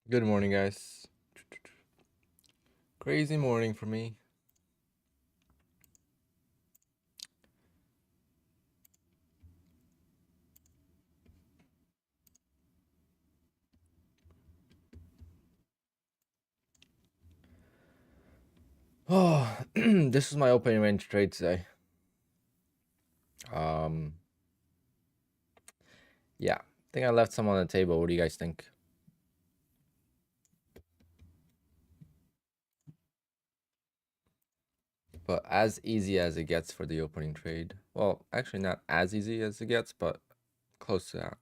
Good morning, guys. Crazy morning for me. Oh, this is my opening range trade today. Um, yeah, I think I left some on the table. What do you guys think? But as easy as it gets for the opening trade. Well, actually not as easy as it gets, but close to that.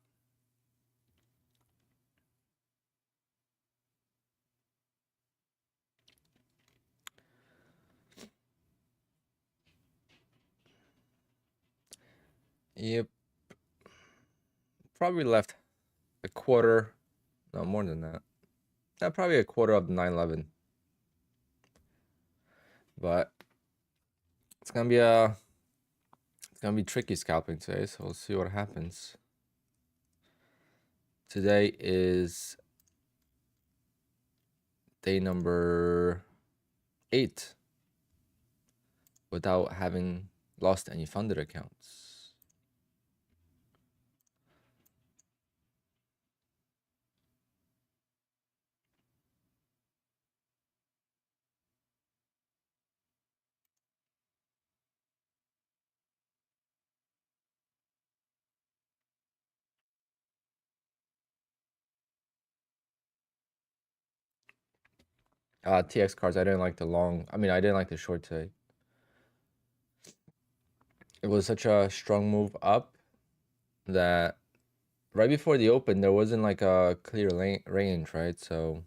Yep, probably left a quarter. No, more than that. Yeah, probably a quarter of the 911. But it's gonna be tricky scalping today, so we'll see what happens. Today is day number 8 without having lost any funded accounts. TX cards, I didn't like the long. I mean, I didn't like the short today. It was such a strong move up that right before the open, there wasn't like a clear range, right? So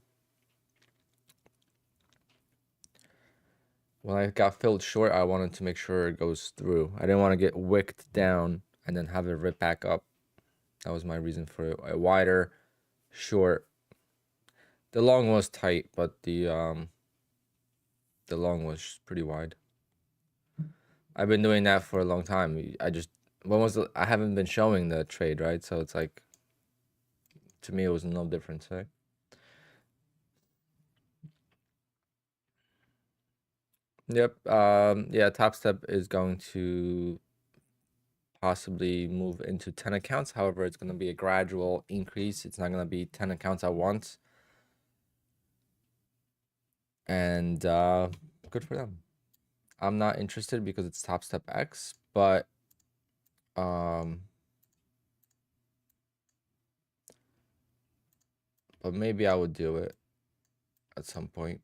when I got filled short, I wanted to make sure it goes through. I didn't want to get wicked down and then have it rip back up. That was my reason for a wider short. The long was tight, but the long was pretty wide. I've been doing that for a long time. I haven't been showing the trade, right? So it's like, to me, it was no difference, right? Yep. Yeah, Top Step is going to possibly move into 10 accounts. However, it's going to be a gradual increase. It's not going to be 10 accounts at once. And good for them. I'm not interested because it's Top Step X, um but maybe I would do it at some point.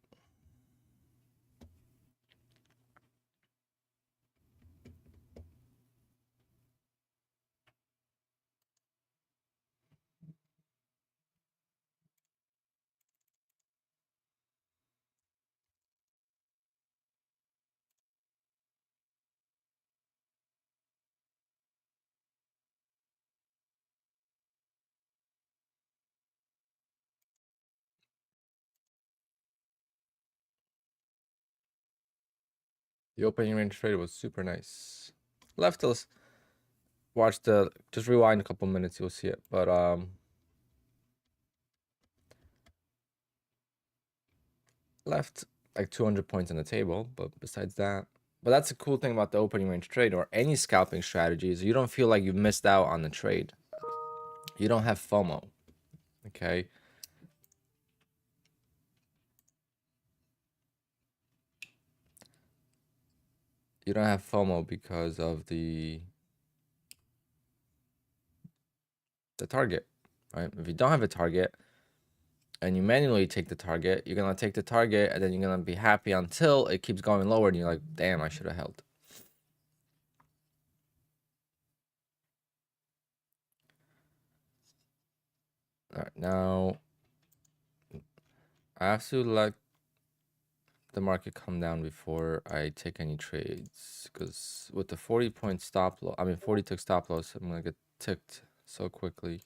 The opening range trade was super nice. Left us just rewind a couple minutes, you'll see it. But left like 200 points on the table, but besides that, but that's the cool thing about the opening range trade or any scalping strategy is you don't feel like you missed out on the trade. You don't have FOMO. Okay. You don't have FOMO because of the target, right? If you don't have a target and you manually take the target, you're gonna take the target and then you're gonna be happy until it keeps going lower and you're like, damn, I should have held. All right, now I have to let the market come down before I take any trades because with the 40-point stop loss, 40 tick stop loss, I'm gonna get ticked so quickly.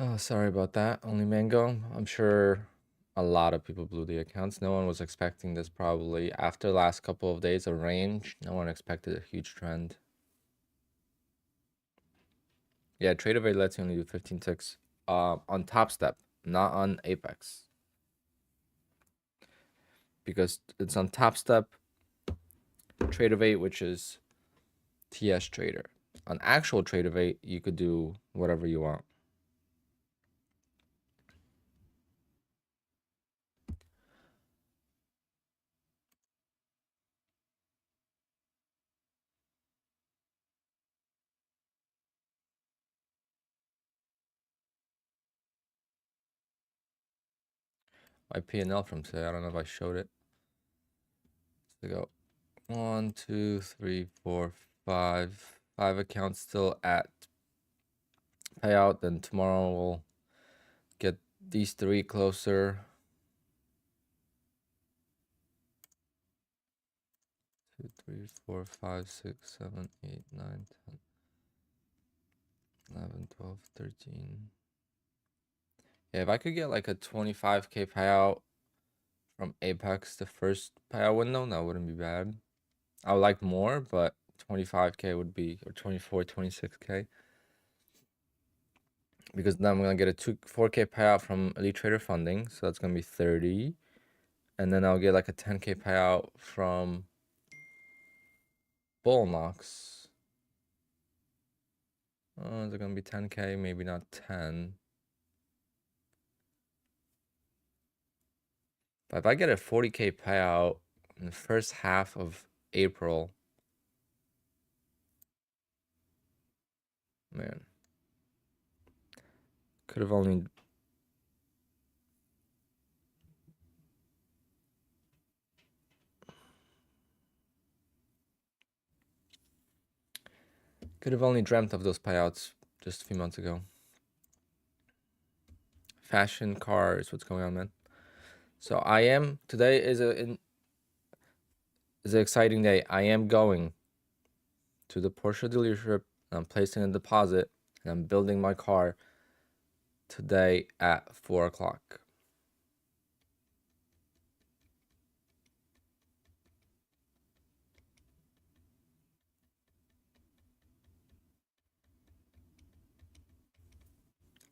Oh, sorry about that. Only Mango. I'm sure a lot of people blew the accounts. No one was expecting this probably. After the last couple of days of range, no one expected a huge trend. Yeah, Tradeovate lets you only do 15 ticks on Top Step, not on Apex. Because it's on Top Step, Tradeovate, which is TS Trader. On actual Tradeovate, you could do whatever you want. My P&L from today, I don't know if I showed it. So go 1, 2, 3, 4, 5. 5 accounts still at payout. Then tomorrow we'll get these 3 closer. 2, 3, 4, 5, 6, 7, 8, 9, 10, 11, 12, 13. Yeah, if I could get like a 25K payout from Apex, the first payout window, that wouldn't be bad. I would like more, but 25K would be, or 24, 26K. Because then I'm going to get a 4K payout from Elite Trader Funding. So that's going to be 30. And then I'll get like a 10K payout from Bullnox. Oh, is it going to be 10K? Maybe not 10. But if I get a 40K payout in the first half of April, man, could have only dreamt of those payouts just a few months ago. Fashion cars, what's going on, man? So today is an exciting day. I am going to the Porsche dealership. I'm placing a deposit and I'm building my car today at 4 o'clock.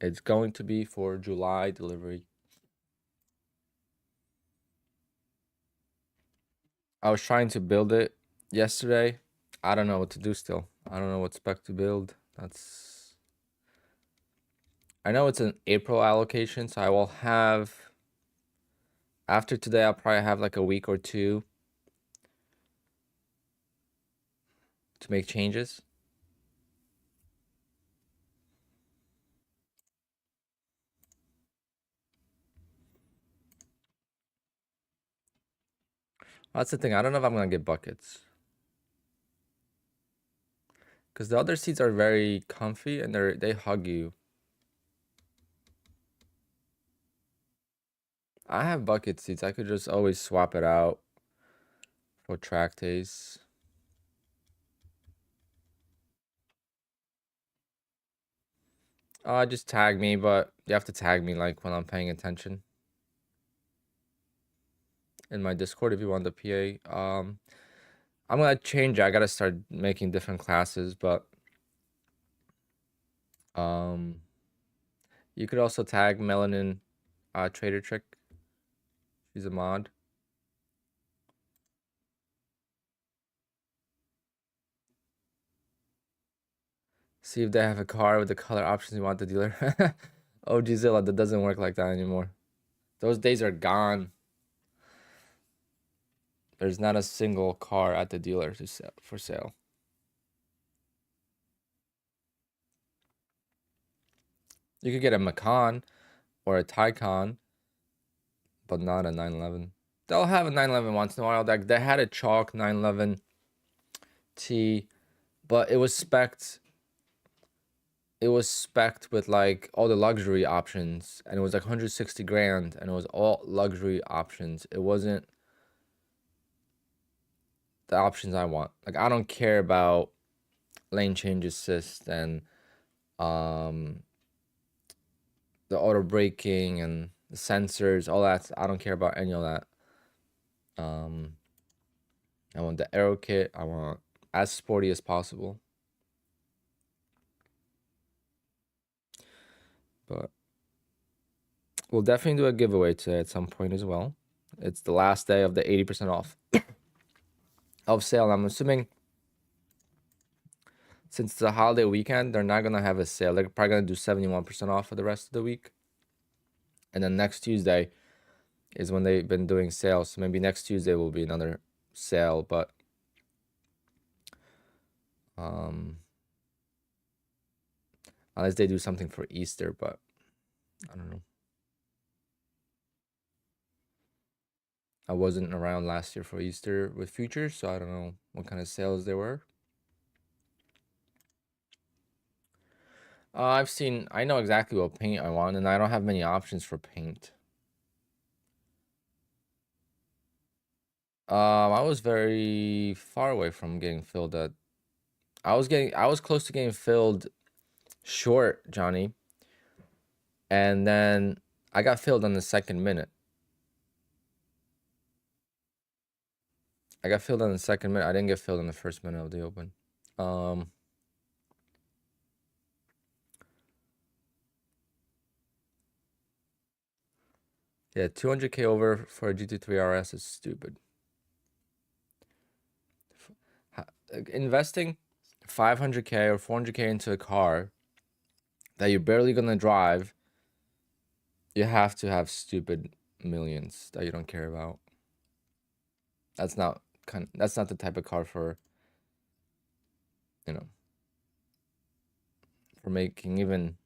It's going to be for July delivery. I was trying to build it yesterday. I don't know what to do still. I don't know what spec to build. I know it's an April allocation, so I will have, after today, I'll probably have like a week or two to make changes. That's the thing. I don't know if I'm gonna get buckets. Because the other seats are very comfy and they hug you. I have bucket seats. I could just always swap it out for track days. Just tag me, but you have to tag me like when I'm paying attention in my Discord if you want the PA. I'm gonna change it. I gotta start making different classes, but you could also tag Melanin Trader Trick. She's a mod. See if they have a car with the color options you want the dealer. OG Zilla, that doesn't work like that anymore. Those days are gone. There's not a single car at the dealer for sale. You could get a Macan or a Taycan, but not a 911. They'll have a 911 once in a while. They had a chalk 911T, but it was spec'd. It was spec'd with like all the luxury options, and it was like 160 grand, and it was all luxury options. It wasn't the options I want. Like, I don't care about lane change assist and the auto braking and the sensors, all that. I don't care about any of that. I want the aero kit. I want as sporty as possible. But we'll definitely do a giveaway today at some point as well. It's the last day of the 80% off of sale. I'm assuming since it's a holiday weekend, they're not gonna have a sale. They're probably gonna do 71% off for the rest of the week. And then next Tuesday is when they've been doing sales. So maybe next Tuesday will be another sale, but unless they do something for Easter, but I don't know. I wasn't around last year for Easter with Future, so I don't know what kind of sales there were. I know exactly what paint I want, and I don't have many options for paint. I was very far away from getting filled at. I was close to getting filled short, Johnny. And then I got filled on the second minute. I got filled on the second minute. I didn't get filled in the first minute of the open. Yeah, 200K over for a GT3 RS is stupid. Investing 500K or 400K into a car that you're barely gonna drive, you have to have stupid millions that you don't care about. That's not the type of car for, you know, for making even.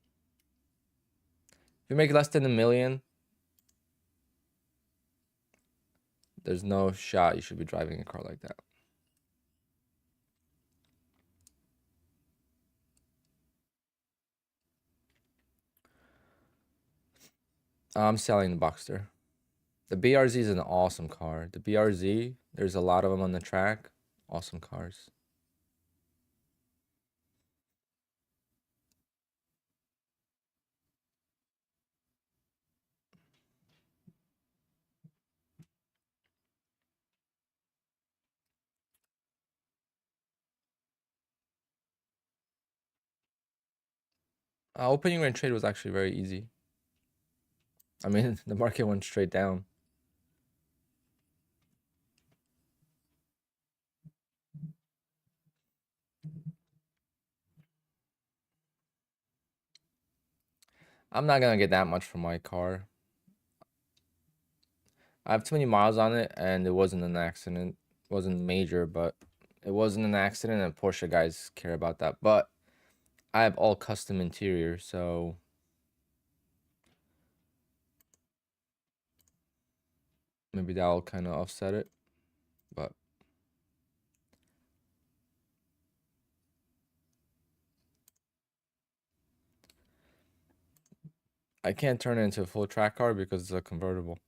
If you make less than $1 million, there's no shot you should be driving a car like that. I'm selling the Boxster. The BRZ is an awesome car. The BRZ, there's a lot of them on the track. Awesome cars. Opening range trade was actually very easy. I mean, the market went straight down. I'm not gonna get that much for my car. I have too many miles on it, and it wasn't an accident. It wasn't major, but it wasn't an accident, and Porsche guys care about that. But I have all custom interior, so maybe that'll kind of offset it. But I can't turn it into a full track car because it's a convertible.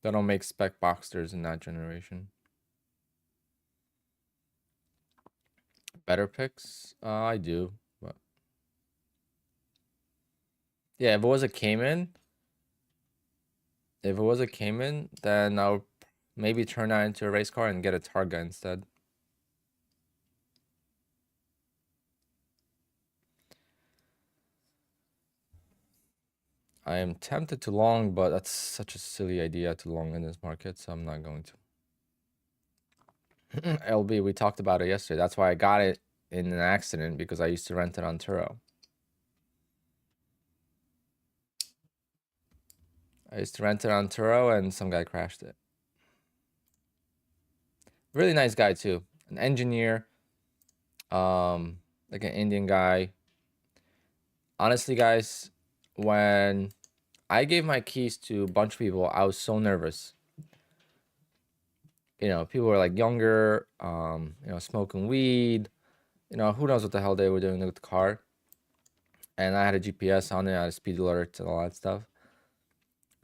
They don't make spec Boxsters in that generation. Better picks? I do, but yeah, if it was a Cayman, then I'll maybe turn that into a race car and get a Targa instead. I am tempted to long, but that's such a silly idea to long in this market, so I'm not going to. LB, we talked about it yesterday. That's why I got it in an accident, because I used to rent it on Turo. And some guy crashed it. Really nice guy too. An engineer, like an Indian guy. Honestly, guys, when I gave my keys to a bunch of people, I was so nervous. You know, people were like younger, you know, smoking weed. You know, who knows what the hell they were doing with the car. And I had a GPS on it, I had speed alerts and all that stuff.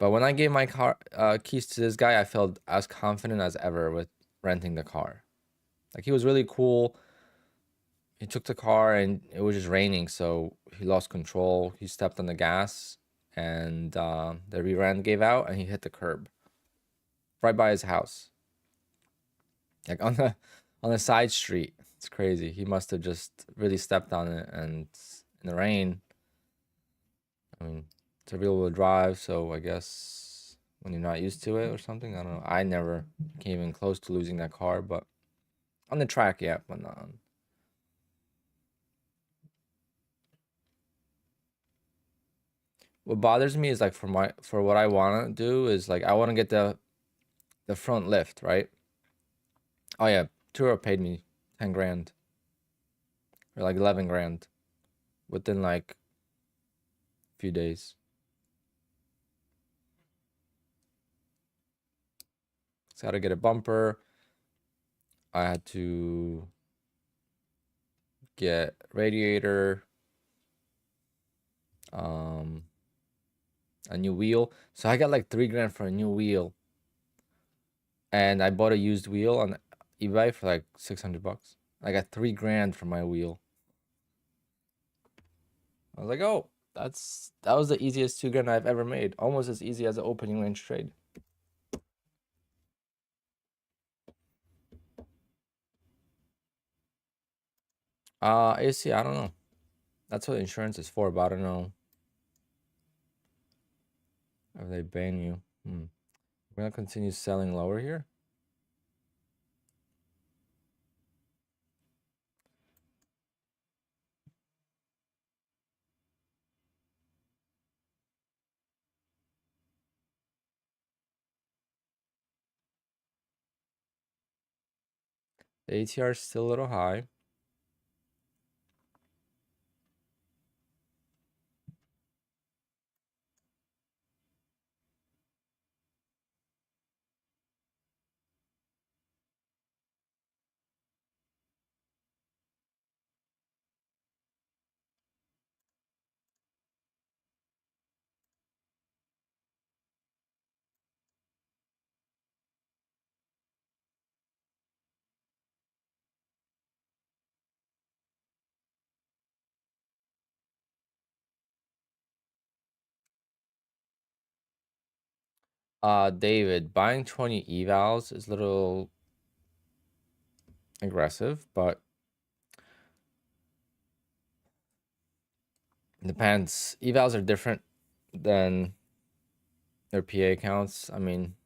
But when I gave my car keys to this guy, I felt as confident as ever with renting the car. Like, he was really cool. he took the car and it was just raining, so he lost control. He stepped on the gas and the rear end gave out and he hit the curb right by his house, like on the side street. It's crazy. He must have just really stepped on it, and in the rain, I mean, it's a real wheel drive, so I guess when you're not used to it or something, I don't know. I never came even close to losing that car, but on the track, yeah, but not on. What bothers me is like for what I want to do is like I want to get the front lift, right? Oh yeah, Turo paid me 10 grand or like 11 grand within like a few days. So I had to get a bumper. I had to get radiator, a new wheel. So I got like 3 grand for a new wheel, and I bought a used wheel on eBay for like 600 bucks. I got 3 grand for my wheel. I was like, oh, that was the easiest 2 grand I've ever made. Almost as easy as an opening range trade. AC, I don't know. That's what insurance is for, but I don't know if they ban you. We're gonna continue selling lower here. The ATR is still a little high. David, buying 20 evals is a little aggressive, but it depends. Evals are different than their PA accounts. I mean,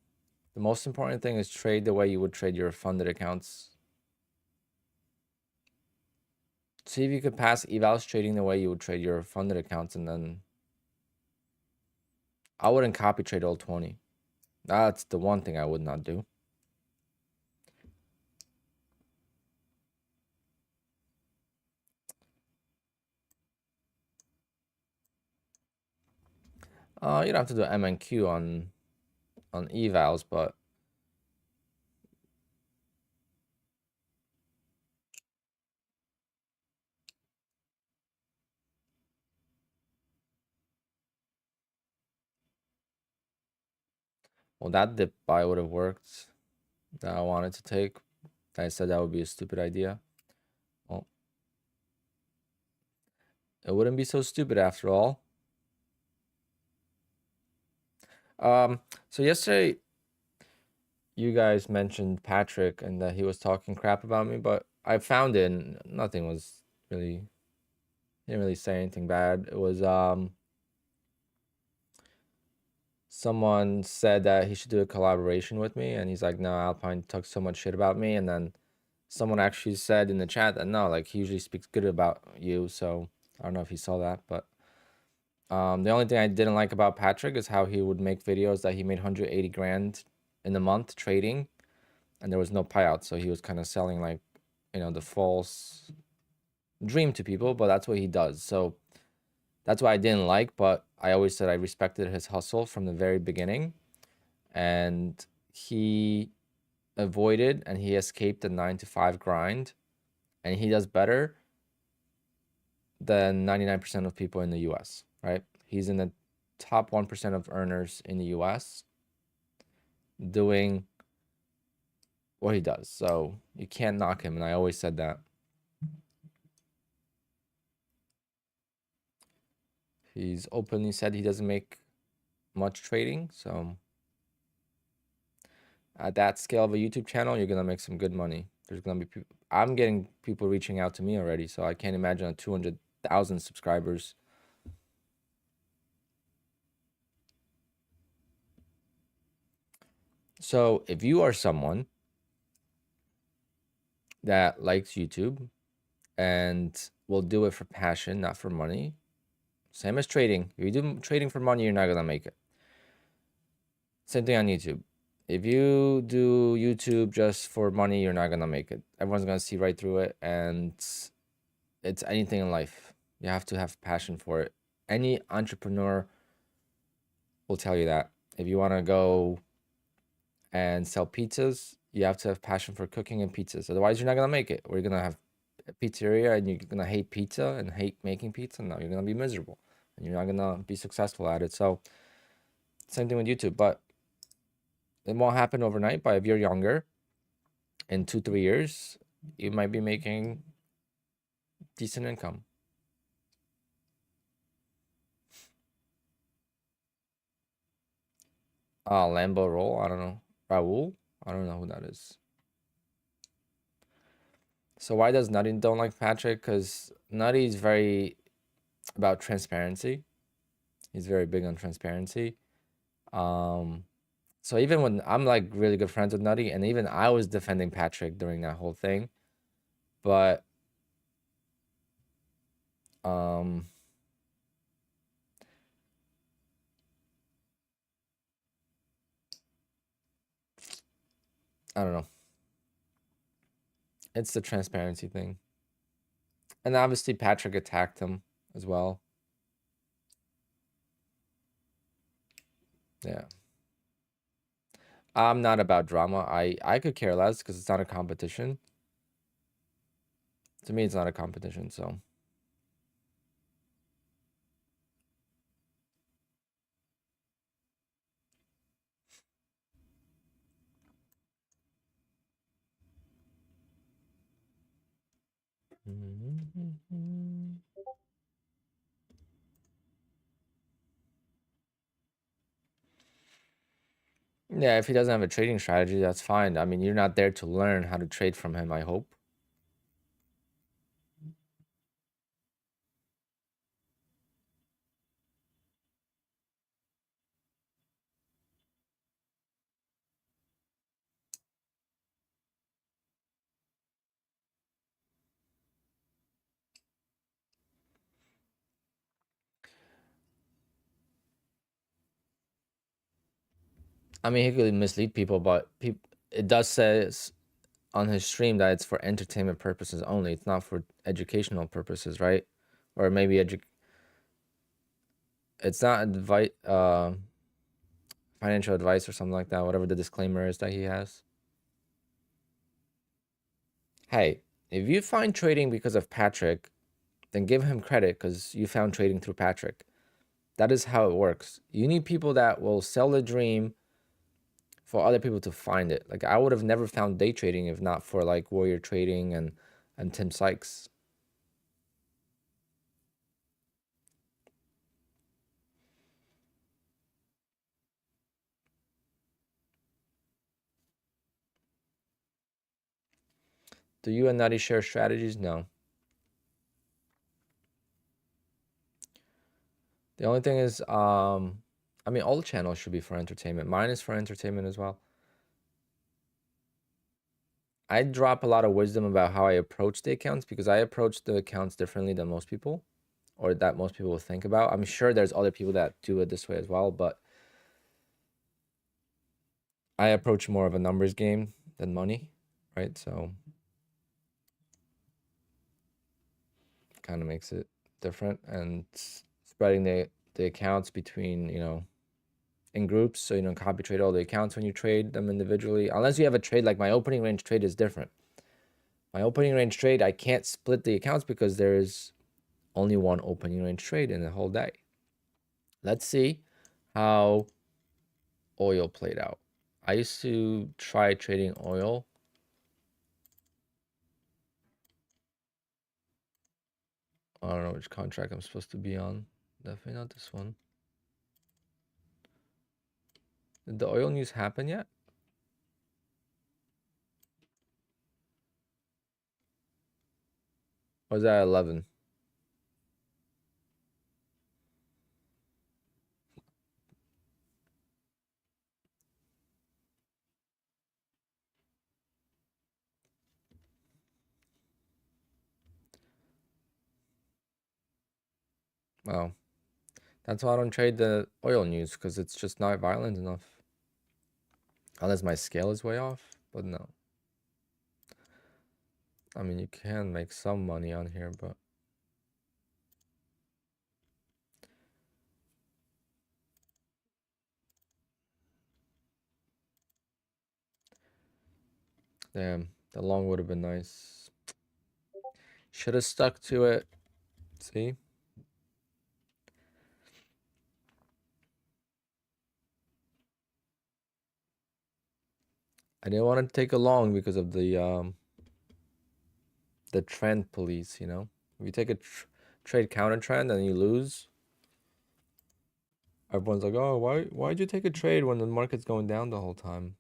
the most important thing is trade the way you would trade your funded accounts. See if you could pass evals trading the way you would trade your funded accounts, and then I wouldn't copy trade all 20. That's the one thing I would not do. You don't have to do MNQ on evals, but well, that dip buy would have worked that I wanted to take. I said that would be a stupid idea. Well, it wouldn't be so stupid after all. So yesterday you guys mentioned Patrick and that he was talking crap about me, but I found it and nothing was really, he didn't really say anything bad. It was someone said that he should do a collaboration with me, and he's like, no, Alpine talks so much shit about me. And then someone actually said in the chat that no, like he usually speaks good about you. So I don't know if he saw that, but the only thing I didn't like about Patrick is how he would make videos that he made 180 grand in a month trading, and there was no payout. So he was kind of selling like, you know, the false dream to people, but that's what he does. So that's what I didn't like, but I always said I respected his hustle from the very beginning, and he avoided and he escaped the 9 to 5 grind, and he does better than 99% of people in the US, right? He's in the top 1% of earners in the US doing what he does. So you can't knock him, and I always said that. He's openly said he doesn't make much trading, so at that scale of a YouTube channel, you're gonna make some good money. There's gonna be people. I'm getting people reaching out to me already, so I can't imagine on 200,000 subscribers. So if you are someone that likes YouTube and will do it for passion, not for money, same as trading. If you do trading for money, you're not gonna make it. Same thing on YouTube. If you do YouTube just for money, you're not gonna make it. Everyone's gonna see right through it, and it's anything in life. You have to have passion for it. Any entrepreneur will tell you that. If you want to go and sell pizzas, you have to have passion for cooking and pizzas. Otherwise, you're not gonna make it. Or you're gonna have a pizzeria and you're gonna hate pizza and hate making pizza. No, you're gonna be miserable and you're not gonna be successful at it. So same thing with YouTube, but it won't happen overnight. But if you're younger, in 2-3 years, you might be making decent income. Lambo Roll, I don't know. Raul, I don't know who that is. So why does Nutty don't like Patrick? Because Nutty is very about transparency. He's very big on transparency. So even when I'm like really good friends with Nutty, and even I was defending Patrick during that whole thing, but I don't know. It's the transparency thing. And obviously Patrick attacked him as well. Yeah. I'm not about drama. I could care less because it's not a competition. To me, it's not a competition, so. Yeah, if he doesn't have a trading strategy, that's fine. I mean, you're not there to learn how to trade from him, I hope. I mean, he could mislead people, but it does says on his stream that it's for entertainment purposes only. It's not for educational purposes, right? Or maybe it's not financial advice or something like that, whatever the disclaimer is that he has. Hey, if you find trading because of Patrick, then give him credit because you found trading through Patrick. That is how it works. You need people that will sell the dream for other people to find it. Like I would have never found day trading if not for like Warrior Trading and Tim Sykes. Do you and Nutty share strategies? No. The only thing is, I mean, all channels should be for entertainment. Mine is for entertainment as well. I drop a lot of wisdom about how I approach the accounts because I approach the accounts differently than most people, or that most people will think about. I'm sure there's other people that do it this way as well, but I approach more of a numbers game than money, right? So kind of makes it different, and spreading the accounts between, you know, in groups, so you don't copy trade all the accounts when you trade them individually, unless you have a trade. Like my opening range trade is different. My opening range trade, I can't split the accounts because there is only one opening range trade in the whole day. Let's see how oil played out. I used to try trading oil. I don't know which contract I'm supposed to be on. Definitely not this one. Did the oil news happen yet? Or was that 11? Wow. That's why I don't trade the oil news, because it's just not violent enough. Unless my scale is way off, but no. I mean, you can make some money on here, but damn, the long would have been nice. Should have stuck to it. See? I didn't want to take a long because of the trend police, you know? If you take a trade counter trend and you lose, everyone's like, "Oh, why'd you take a trade when the market's going down the whole time?"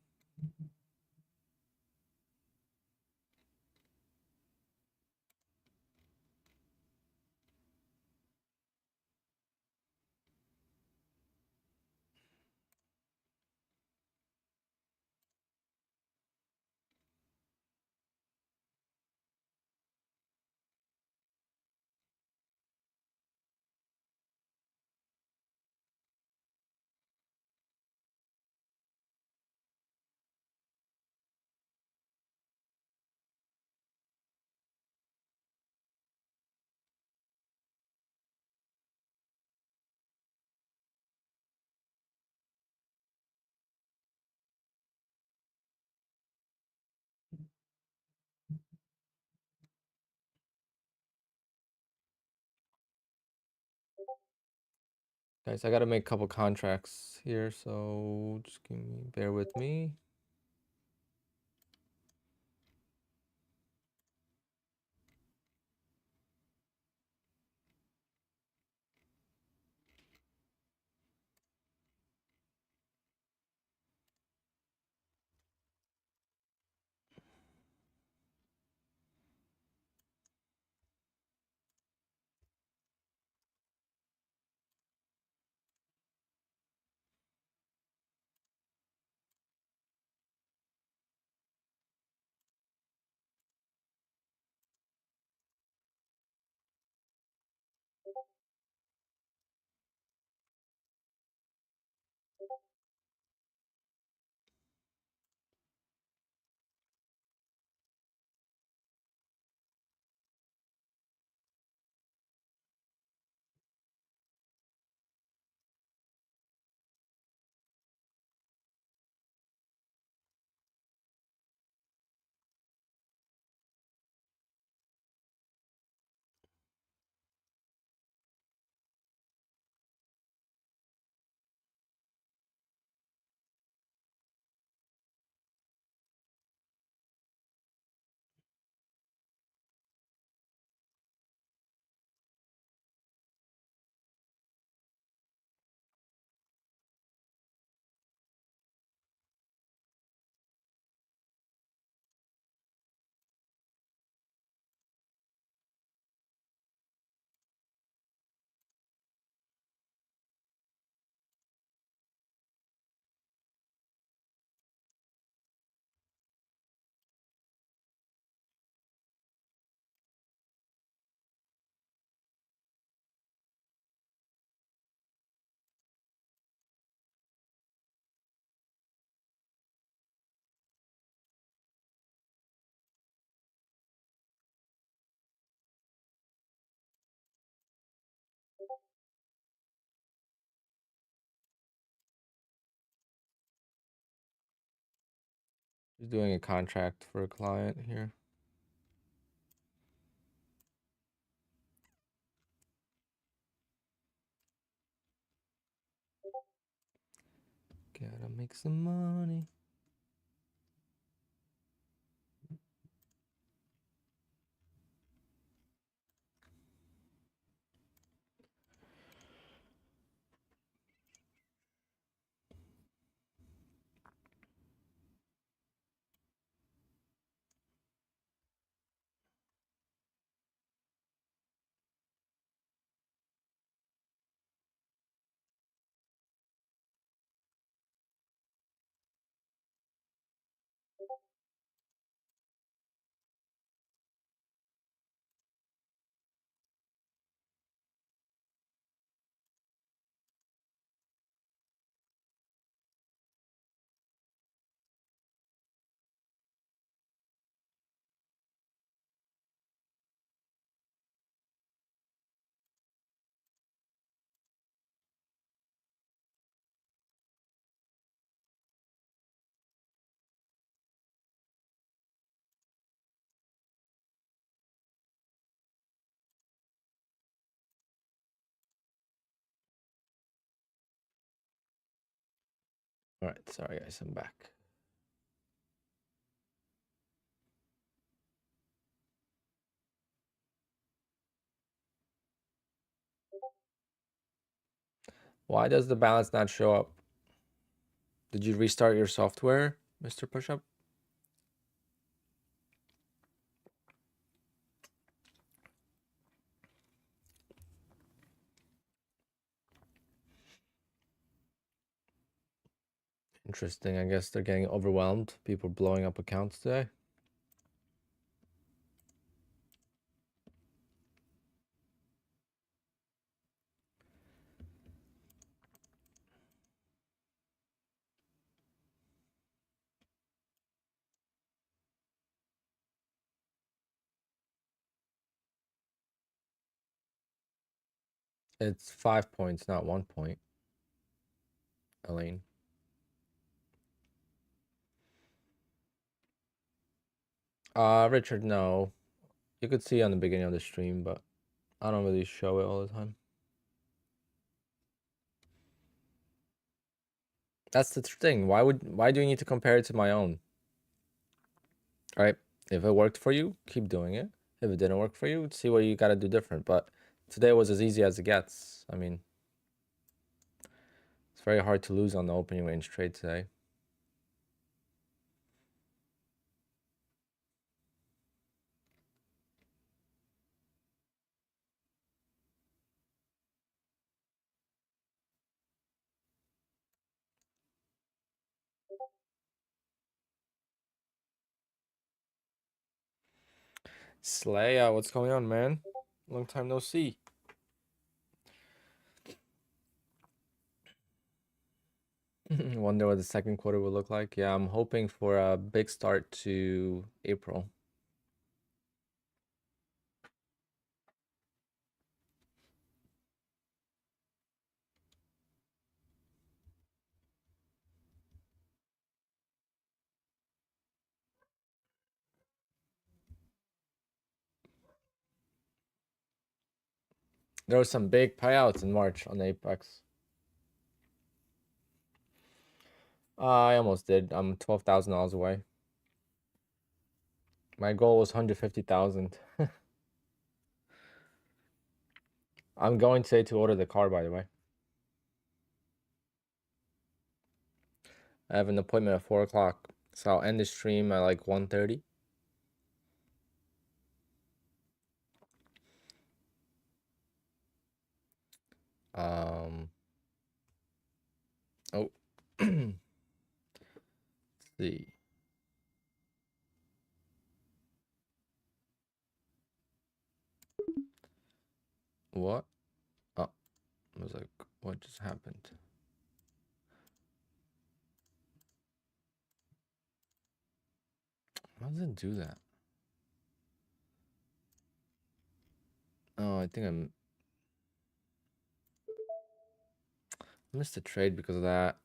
Guys, I gotta make a couple contracts here, so just bear with me. Just doing a contract for a client here. Gotta make some money. All right, sorry guys, I'm back. Why does the balance not show up? Did you restart your software, Mr. Pushup? Interesting. I guess they're getting overwhelmed. People blowing up accounts today. It's 5 points, not 1 point. Elaine. Richard, no. You could see on the beginning of the stream, but I don't really show it all the time. That's the thing. Why do you need to compare it to my own? All right. If it worked for you, keep doing it. If it didn't work for you, see what you got to do different. But today was as easy as it gets. I mean, it's very hard to lose on the opening range trade today. Slay, what's going on, man? Long time no see. Wonder what the second quarter will look like. Yeah, I'm hoping for a big start to April. There were some big payouts in March on the Apex. I almost did. I'm $12,000 away. My goal was 150,000. I'm going today to order the car, by the way. I have an appointment at 4 o'clock, so I'll end the stream at like 1:30. Oh, let's see. What? Oh, I was like, what just happened? How does it do that? Oh, I think I missed the trade because of that.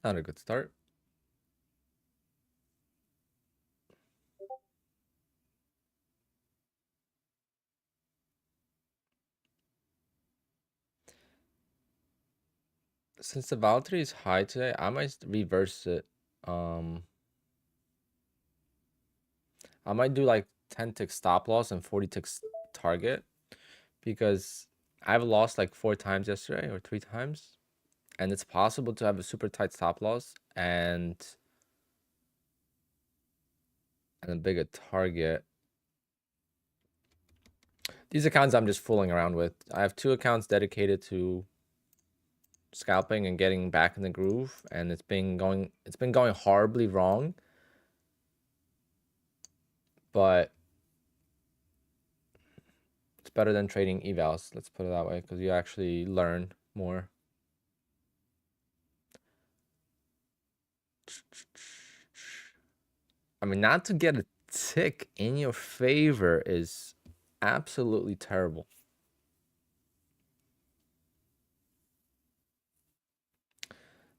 Not a good start. Since the volatility is high today, I might reverse it. I might do like 10 tick stop loss and 40 tick target because I've lost like 4 times yesterday or 3 times, and it's possible to have a super tight stop loss and a bigger target. These accounts I'm just fooling around with. I have 2 accounts dedicated to scalping and getting back in the groove, and it's been going horribly wrong. But better than trading evals. Let's put it that way, because you actually learn more. I mean, not to get a tick in your favor is absolutely terrible.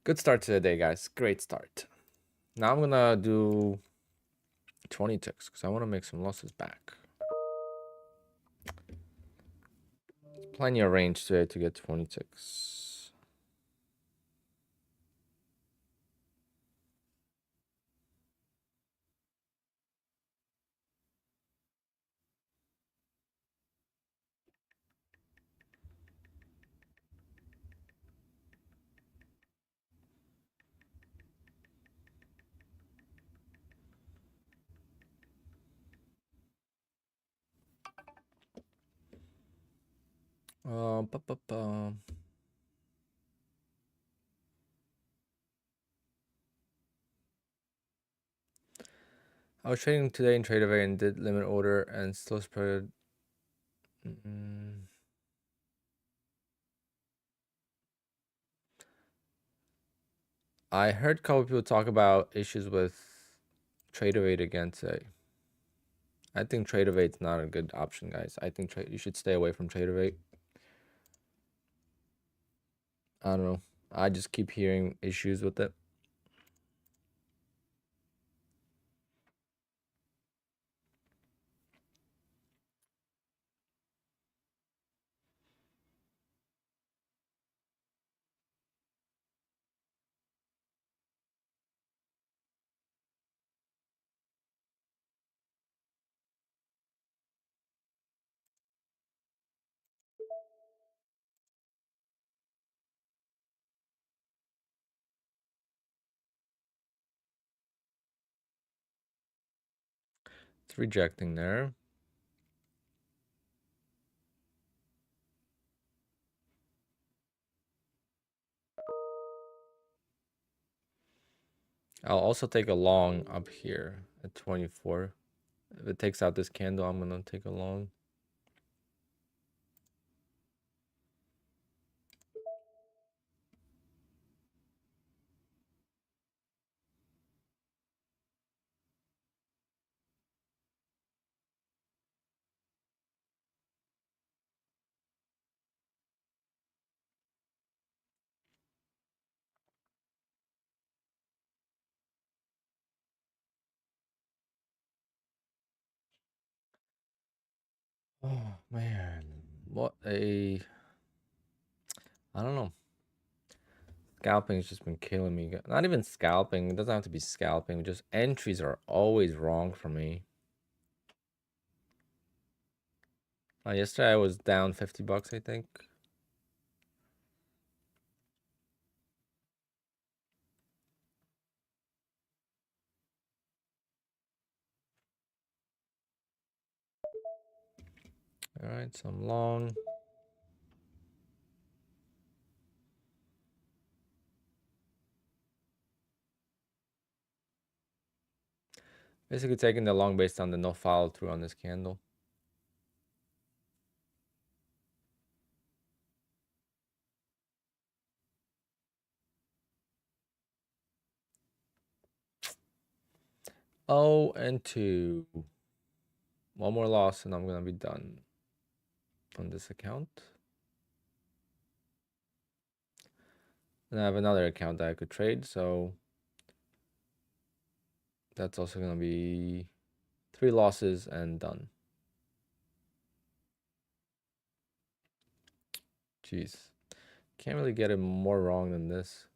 Good start to the day, guys. Great start. Now I'm gonna do 20 ticks because I want to make some losses back. Plenty of range today to get 20 ticks. Ba, ba, ba. I was trading today in TradeAway and did limit order and still spread. I heard a couple people talk about issues with TradeAway again today. I think TradeAway is not a good option, guys. I think you should stay away from TradeAway. I don't know. I just keep hearing issues with it. It's rejecting there. I'll also take a long up here at 24. If it takes out this candle, I'm going to take a long. Oh, man. What a... I don't know. Scalping has just been killing me. Not even scalping. It doesn't have to be scalping. Just entries are always wrong for me. Yesterday I was down 50 bucks, I think. All right, so I'm long. Basically taking the long based on the no follow through on this candle. Oh, and 2. One more loss and I'm going to be done on this account. And I have another account that I could trade, so that's also going to be 3 losses and done. Jeez. Can't really get it more wrong than this.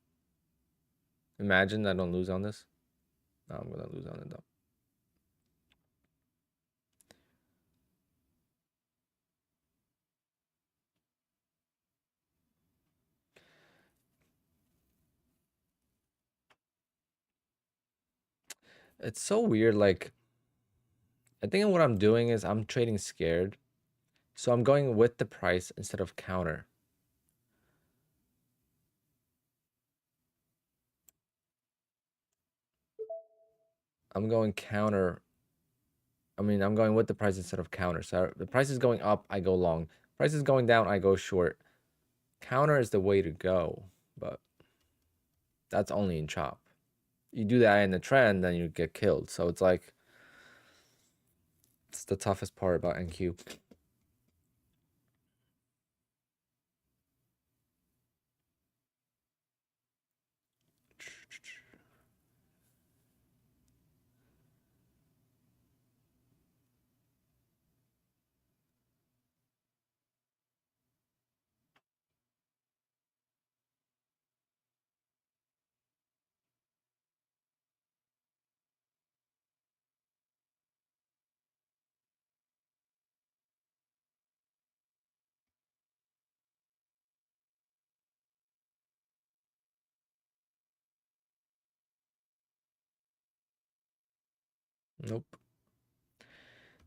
Imagine I don't lose on this. No, I'm going to lose on it though. It's so weird. Like, I think what I'm doing is I'm trading scared. So I'm going with the price instead of counter. I'm going counter. I mean, I'm going with the price instead of counter. So the price is going up, I go long. Price is going down, I go short. Counter is the way to go, but that's only in chop. You do that in the trend, then you get killed. So it's like, it's the toughest part about NQ. Nope.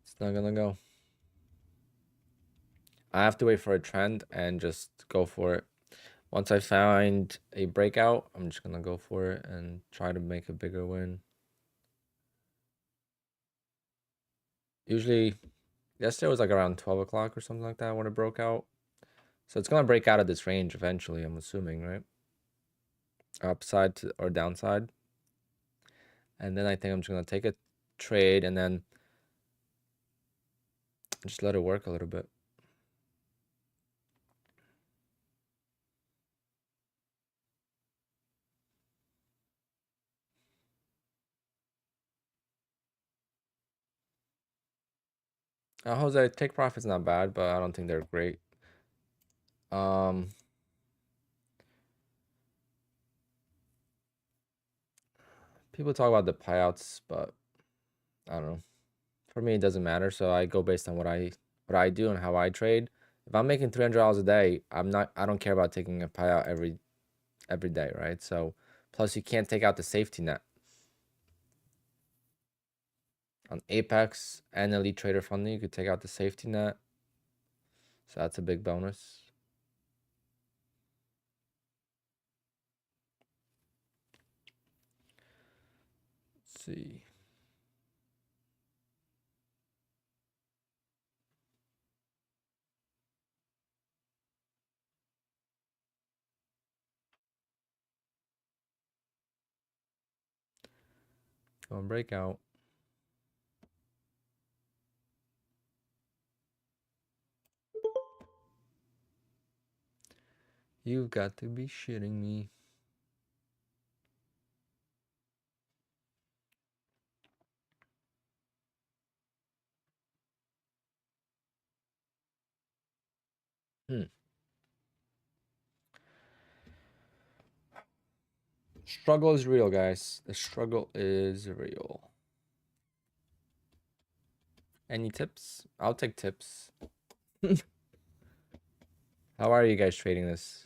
It's not gonna go. I have to wait for a trend and just go for it. Once I find a breakout, I'm just gonna go for it and try to make a bigger win. Usually, yesterday was like around 12 o'clock or something like that when it broke out. So it's gonna break out of this range eventually, I'm assuming, right? Upside to, or downside. And then I think I'm just gonna take a trade and then just let it work a little bit. Jose, take profit's not bad, but I don't think they're great. People talk about the payouts, but I don't know. For me, it doesn't matter. So I go based on what I do and how I trade. If I'm making $300 a day, I don't care about taking a payout every day, right? So plus you can't take out the safety net on Apex and Elite Trader Funding. You could take out the safety net, so that's a big bonus. Let's see. Going breakout. You've got to be shitting me. Struggle is real, guys. The struggle is real. Any tips? I'll take tips. How are you guys trading this?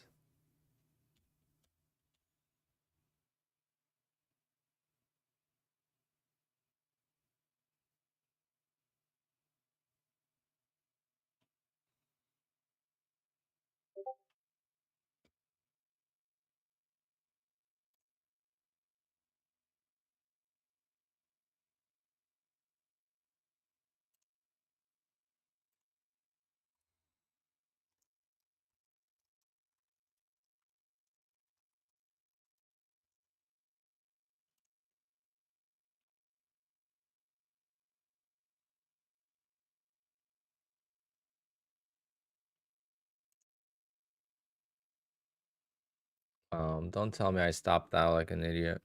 Don't tell me I stopped out like an idiot.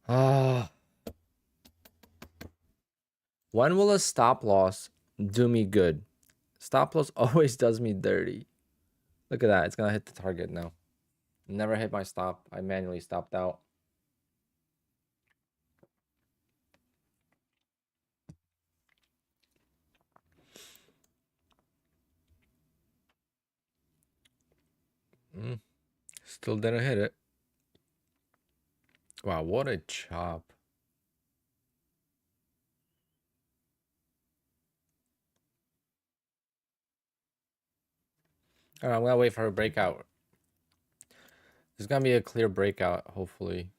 Ah. When will a stop loss do me good? Stop loss always does me dirty. Look at that. It's gonna hit the target now. Never hit my stop. I manually stopped out. Still didn't hit it. Wow, what a chop. All right, I'm gonna wait for a breakout. There's gonna be a clear breakout, hopefully.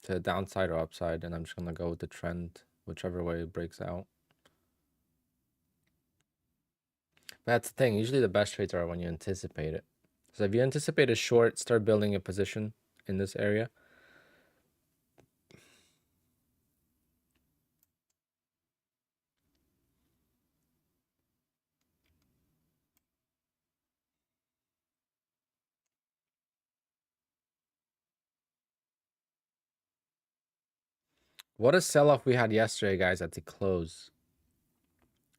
to the downside or upside, and I'm just gonna go with the trend, whichever way it breaks out. But that's the thing. Usually the best trades are when you anticipate it. So if you anticipate a short, start building a position in this area. What a sell-off we had yesterday, guys, at the close.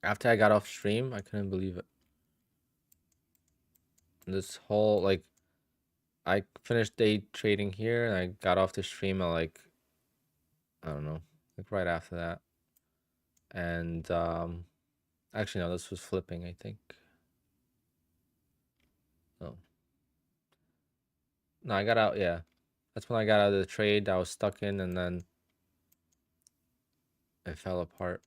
After I got off stream, I couldn't believe it. This whole, like, I finished day trading here, and I got off the stream at, like, I don't know, like right after that. And, actually, no, this was flipping, I think. No. No, I got out, yeah. That's when I got out of the trade I was stuck in, and then it fell apart.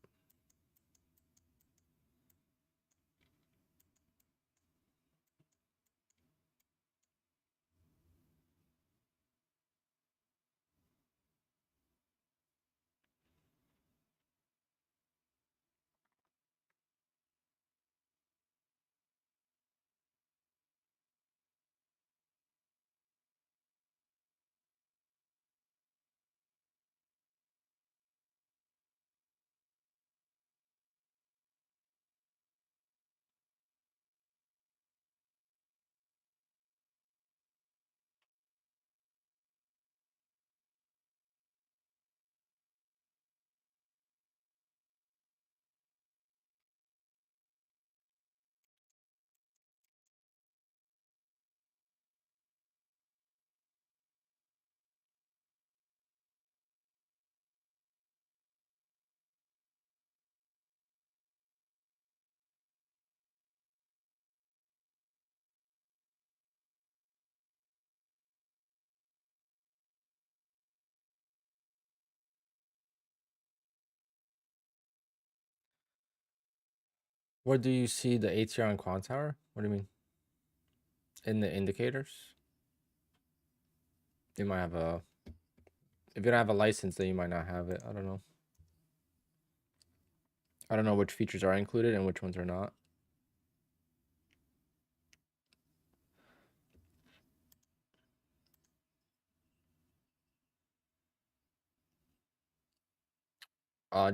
Where do you see the ATR and Quant Tower? What do you mean? In the indicators? You might have a... If you don't have a license, then you might not have it. I don't know. I don't know which features are included and which ones are not.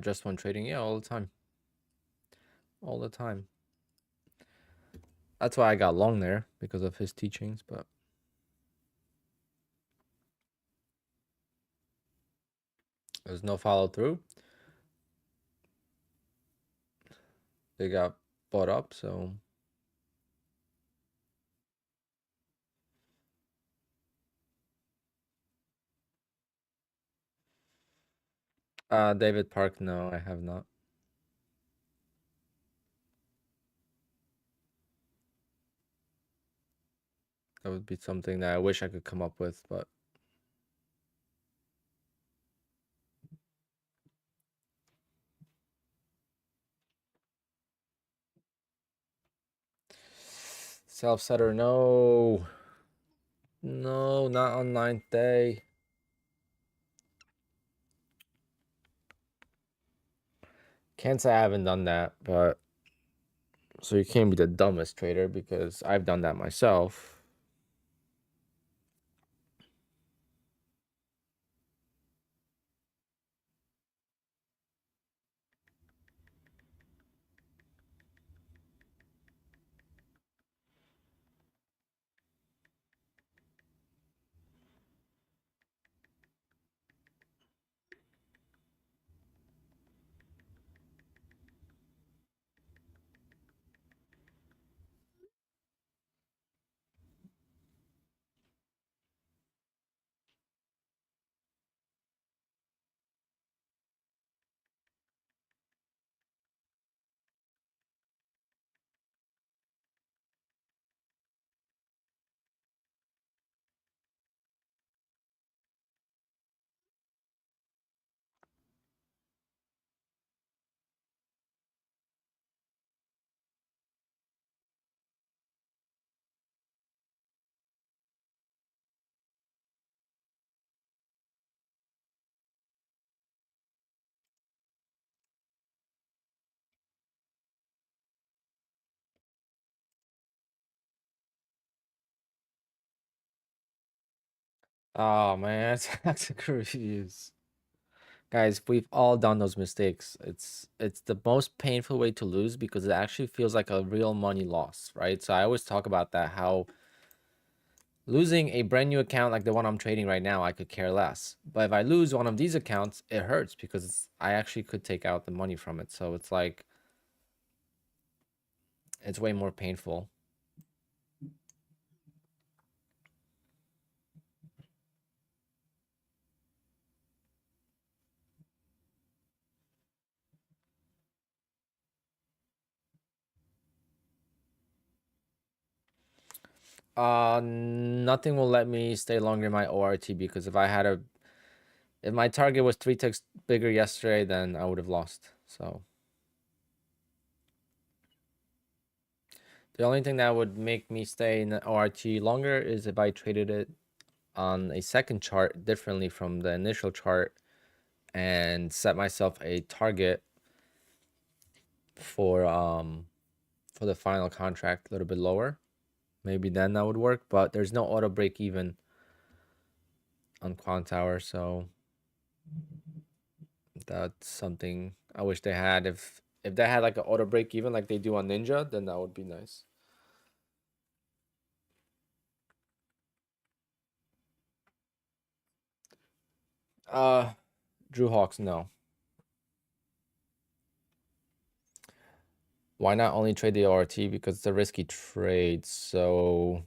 Just one trading, yeah, all the time. All the time. That's why I got long there, because of his teachings, but there's no follow through. They got bought up, so David Park, no, I have not. That would be something that I wish I could come up with, but self-setter, no. No, not on 9th day. Can't say I haven't done that, but so you can't be the dumbest trader because I've done that myself. Oh man, toxic reviews. Guys, we've all done those mistakes. It's the most painful way to lose because it actually feels like a real money loss, right? So I always talk about that, how losing a brand new account like the one I'm trading right now, I could care less. But if I lose one of these accounts, it hurts because I actually could take out the money from it. So it's like it's way more painful. Nothing will let me stay longer in my ORT because if my target was 3 ticks bigger yesterday, then I would have lost. So the only thing that would make me stay in the ORT longer is if I traded it on a second chart differently from the initial chart and set myself a target for the final contract a little bit lower. Maybe then that would work, but there's no auto break even on Quant Tower, so that's something I wish they had. If they had like an auto break even like they do on Ninja, then that would be nice. Drew Hawks, no. Why not only trade the ORT? Because it's a risky trade, so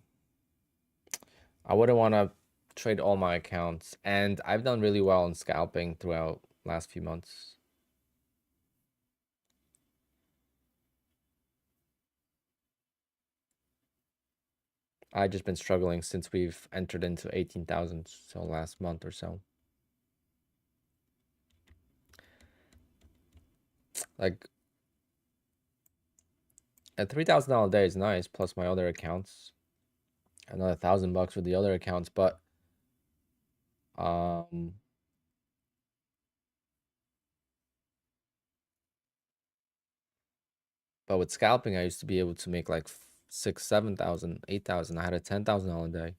I wouldn't want to trade all my accounts. And I've done really well in scalping throughout last few months. I've just been struggling since we've entered into 18,000, so last month or so. Like a $3,000 day is nice, plus my other accounts. Another $1,000 with the other accounts, but um but with scalping I used to be able to make like 6, 7,000, 8,000. I had a $10,000 day.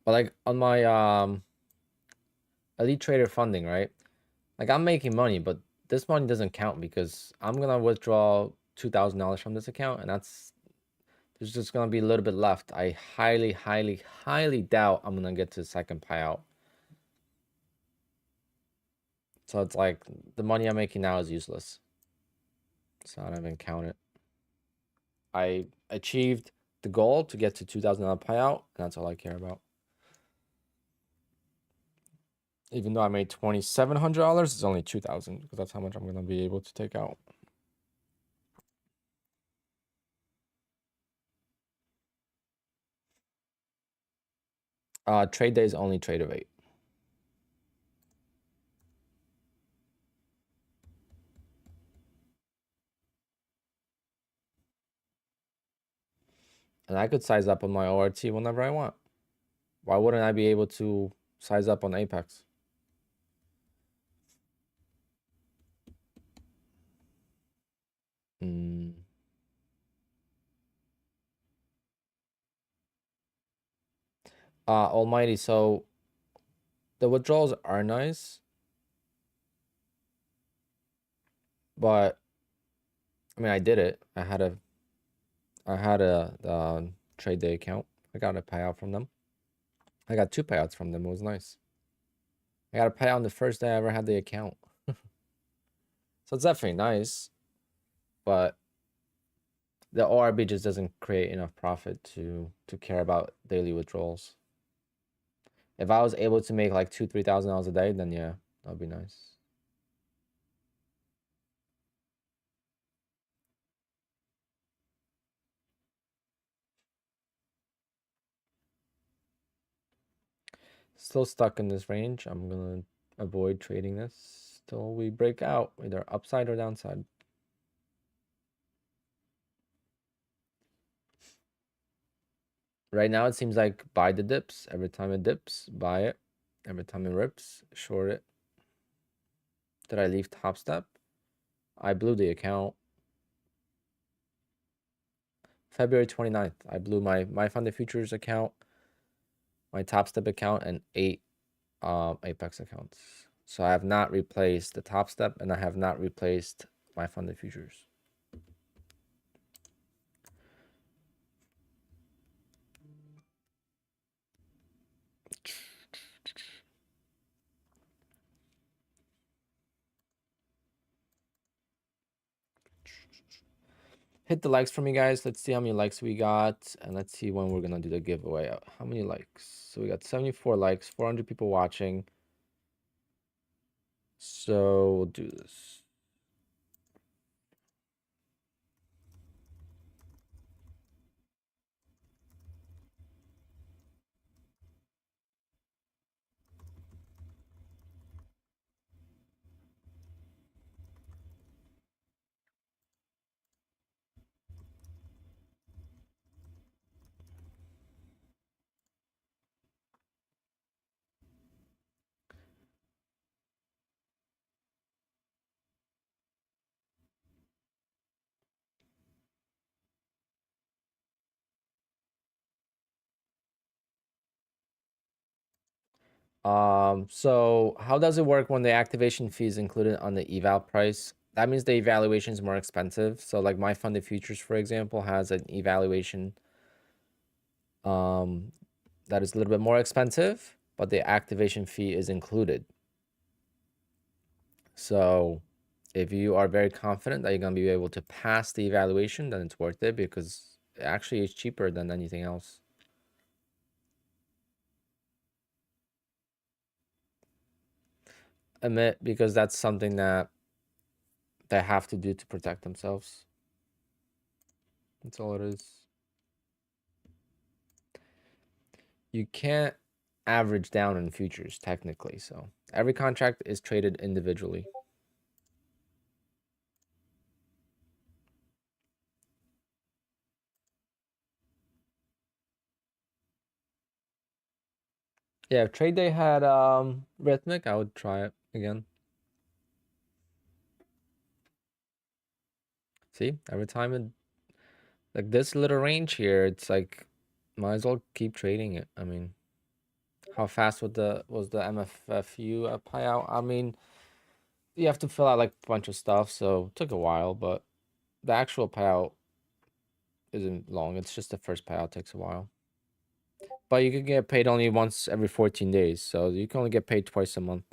But like on my Elite Trader funding, right? Like I'm making money, but this money doesn't count because I'm gonna withdraw $2,000 from this account, and there's just gonna be a little bit left. I highly, highly, highly doubt I'm gonna get to the second payout. So it's like the money I'm making now is useless. So I don't even count it. I achieved the goal to get to $2,000 payout, and that's all I care about. Even though I made $2,700, it's only 2,000 because that's how much I'm gonna be able to take out. Trade days only trade of 8. And I could size up on my ORT whenever I want. Why wouldn't I be able to size up on Apex? Mm. Almighty, so the withdrawals are nice, but I mean I did it. I had a trade day account. I got a payout from them. I got 2 payouts from them. It was nice. I got a payout on the first day I ever had the account. So it's definitely nice, but the ORB just doesn't create enough profit to care about daily withdrawals. If I was able to make like $2,000-3,000 a day, then yeah, that would be nice. Still stuck in this range. I'm gonna avoid trading this till we break out, either upside or downside. Right now, it seems like buy the dips. Every time it dips, buy it. Every time it rips, short it. Did I leave top step? I blew the account. February 29th, I blew my funded futures account, my Top Step account, and 8 Apex accounts. So I have not replaced the Top Step, and I have not replaced my funded futures. Hit the likes for me, guys. Let's see how many likes we got, and let's see when we're gonna do the giveaway. How many likes? So we got 74 likes, 400 people watching. So we'll do this. So how does it work when the activation fee is included on the eval price? That means the evaluation is more expensive. So like my funded futures, for example, has an evaluation that is a little bit more expensive, but the activation fee is included. So if you are very confident that you're gonna be able to pass the evaluation, then it's worth it because it actually is cheaper than anything else. Admit, because that's something that they have to do to protect themselves. That's all it is. You can't average down in futures technically, so every contract is traded individually. Yeah, if trade day had rithmic, I would try it again. See, every time it like this little range here, it's like might as well keep trading it. I mean, how fast was the MFFU payout? I mean, you have to fill out like a bunch of stuff, so it took a while, but the actual payout isn't long. It's just the first payout takes a while. But you can get paid only once every 14 days, so you can only get paid twice a month.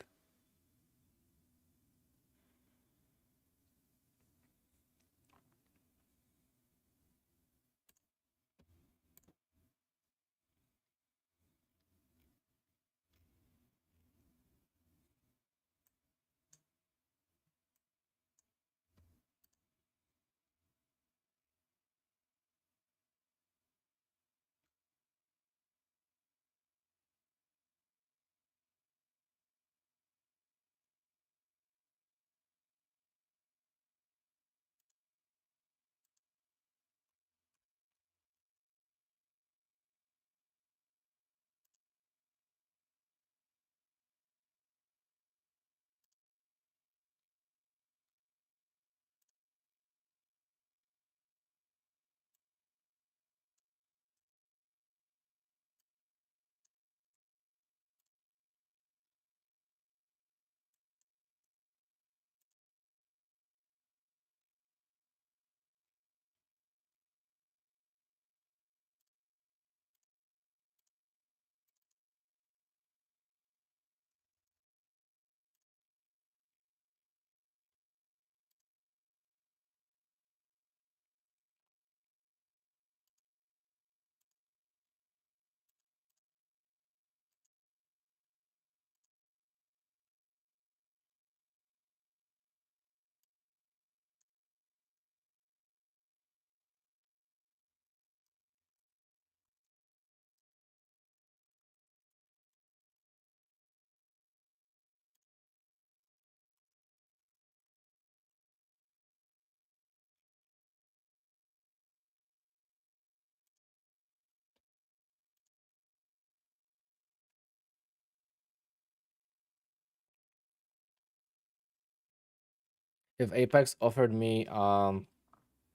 If Apex offered me to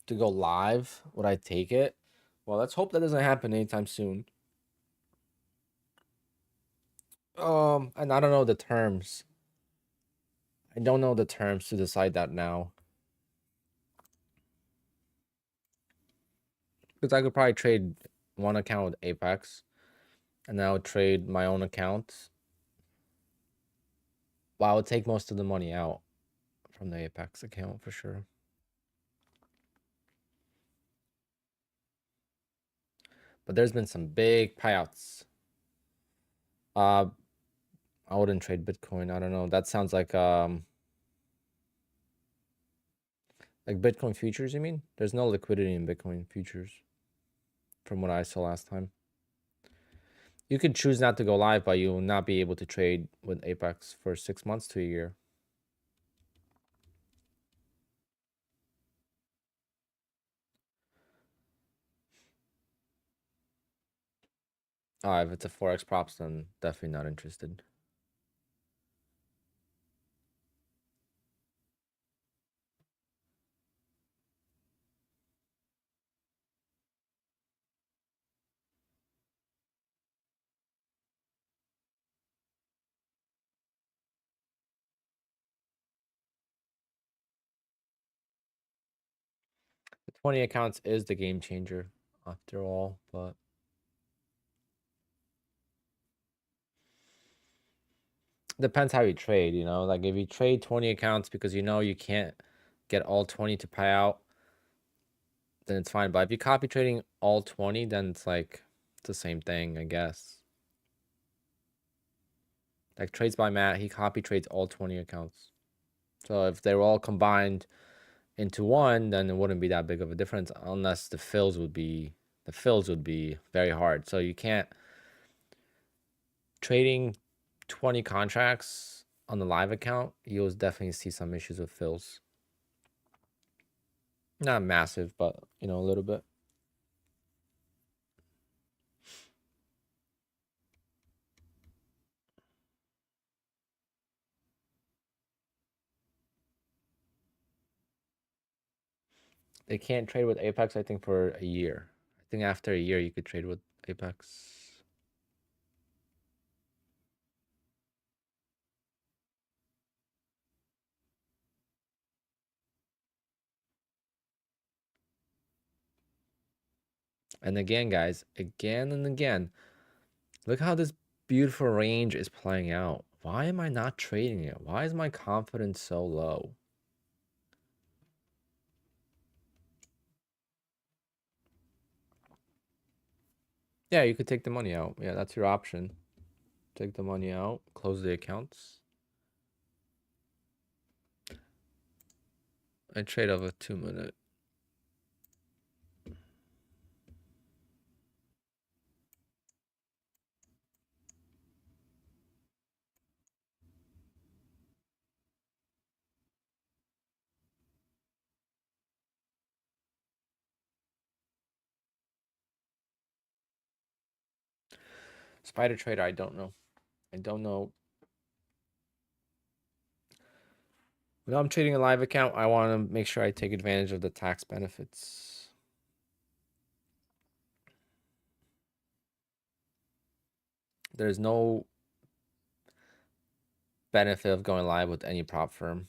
go live, would I take it? Well, let's hope that doesn't happen anytime soon. And I don't know the terms. I don't know the terms to decide that now. Because I could probably trade one account with Apex, and I would trade my own account. Well, I would take most of the money out from the Apex account for sure. But there's been some big payouts. I wouldn't trade Bitcoin. I don't know. That sounds like Bitcoin futures, you mean? There's no liquidity in Bitcoin futures from what I saw last time. You could choose not to go live, but you will not be able to trade with Apex for 6 months to a year. If it's a Forex props, then definitely not interested. The 20 accounts is the game changer after all, but depends how you trade, you know? Like if you trade 20 accounts because you know you can't get all 20 to pay out, then it's fine. But if you copy trading all 20, then it's like it's the same thing, I guess. Like trades by Matt, he copy trades all 20 accounts. So if they were all combined into one, then it wouldn't be that big of a difference unless the fills would be very hard. So you can't trading 20 contracts on the live account, you'll definitely see some issues with fills. Not massive, but you know, a little bit. They can't trade with Apex, I think, for a year. I think after a year you could trade with Apex. And again, guys, again and again, look how this beautiful range is playing out. Why am I not trading it? Why is my confidence so low? Yeah, you could take the money out. Yeah, that's your option. Take the money out, close the accounts. I trade over 2 minute. Spider trader, I don't know. I don't know. When I'm trading a live account, I want to make sure I take advantage of the tax benefits. There's no benefit of going live with any prop firm.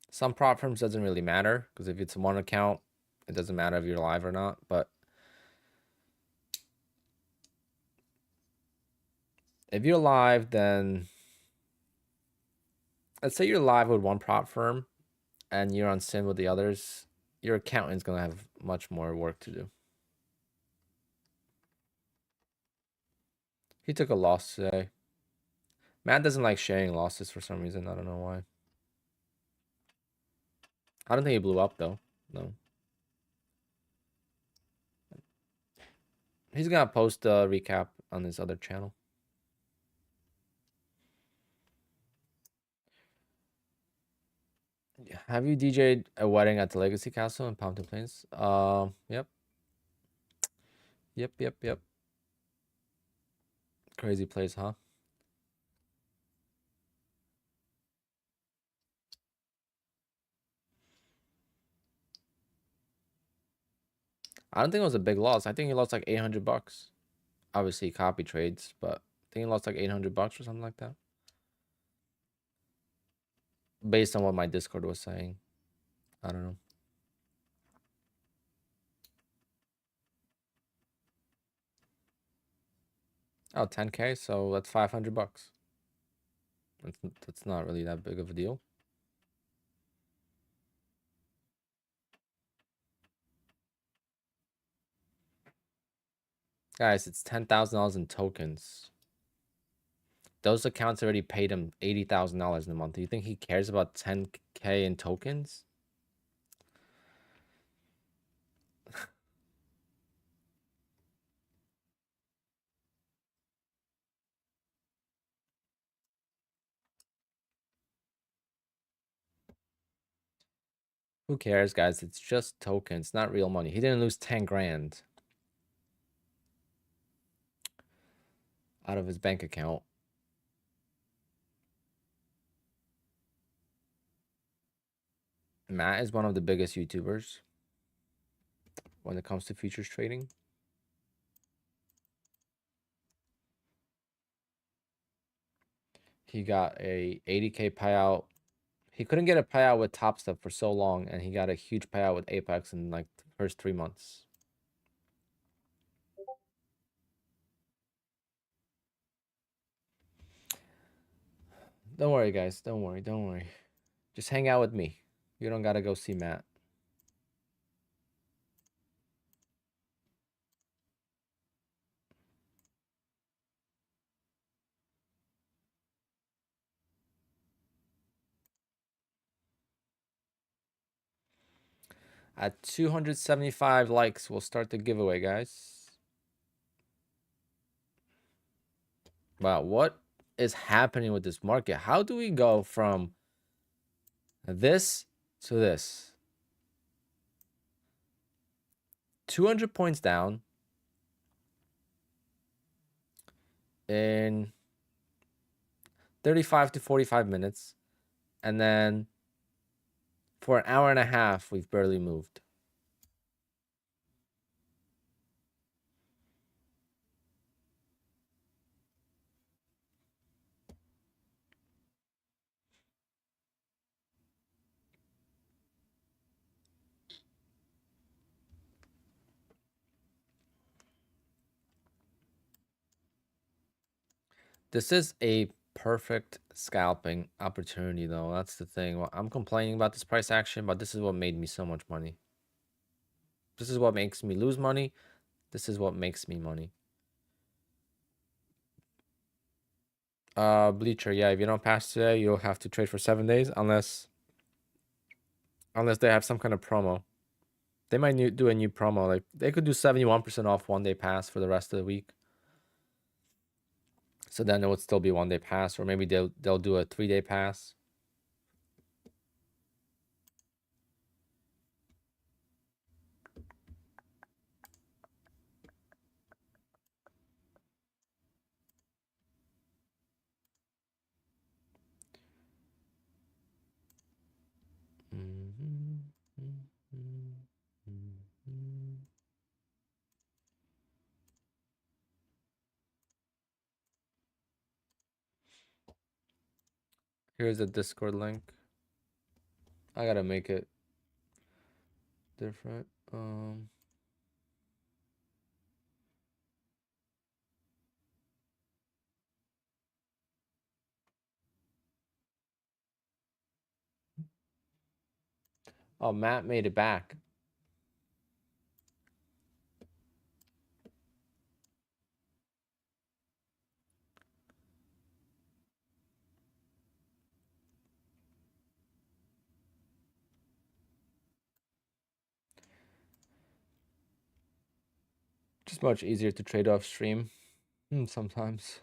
Some prop firms doesn't really matter because if it's one account, it doesn't matter if you're live or not. But if you're live, then let's say you're live with one prop firm and you're on SIN with the others, your accountant's gonna have much more work to do. He took a loss today. Matt doesn't like sharing losses for some reason. I don't know why. I don't think he blew up though. No. He's gonna post a recap on his other channel. Have you DJ'd a wedding at the Legacy Castle in Pompton Plains? Yep. Yep. Crazy place, huh? I don't think it was a big loss. I think he lost like 800 bucks. Obviously, copy trades, but I think he lost like 800 bucks or something like that. Based on what my Discord was saying. I don't know. Oh, 10K, so that's 500 bucks. That's not really that big of a deal. Guys, it's $10,000 in tokens. Those accounts already paid him $80,000 in a month. Do you think he cares about 10K in tokens? Who cares, guys? It's just tokens, not real money. He didn't lose 10 grand out of his bank account. Matt is one of the biggest YouTubers when it comes to futures trading. He got a 80K payout. He couldn't get a payout with Top Step for so long, and he got a huge payout with Apex in like the first 3 months. Don't worry, guys. Don't worry. Don't worry. Just hang out with me. You don't gotta go see Matt. At 275 likes, we'll start the giveaway, guys. Wow, what is happening with this market? How do we go from this to this? 200 points down in 35 to 45 minutes. And then for an hour and a half, we've barely moved. This is a perfect scalping opportunity, though. That's the thing. Well, I'm complaining about this price action, but this is what made me so much money. This is what makes me lose money. This is what makes me money. Bleacher, yeah, if you don't pass today, you'll have to trade for 7 days unless they have some kind of promo. They might do a new promo. Like they could do 71% off 1 day pass for the rest of the week. So then it would still be 1 day pass, or maybe they'll do a 3 day pass. Here's the Discord link. I gotta make it different. Oh, Matt made it back. Just much easier to trade off stream sometimes.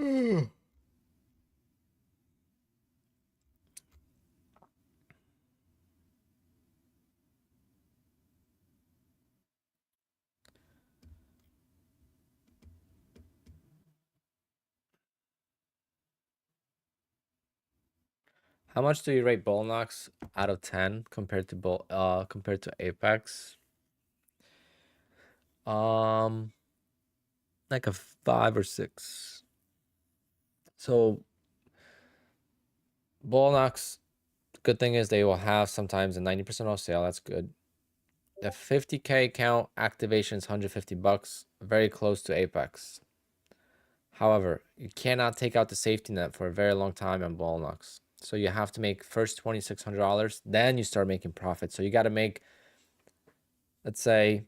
How much do you rate Bull Knox out of 10 compared to Apex? Like a 5 or 6. So Bull Knox, good thing is they will have sometimes a 90% off sale. That's good. The 50K account activation is $150, very close to Apex. However, you cannot take out the safety net for a very long time on Bull Knox. So you have to make first $2,600, then you start making profit. So you got to make, let's say,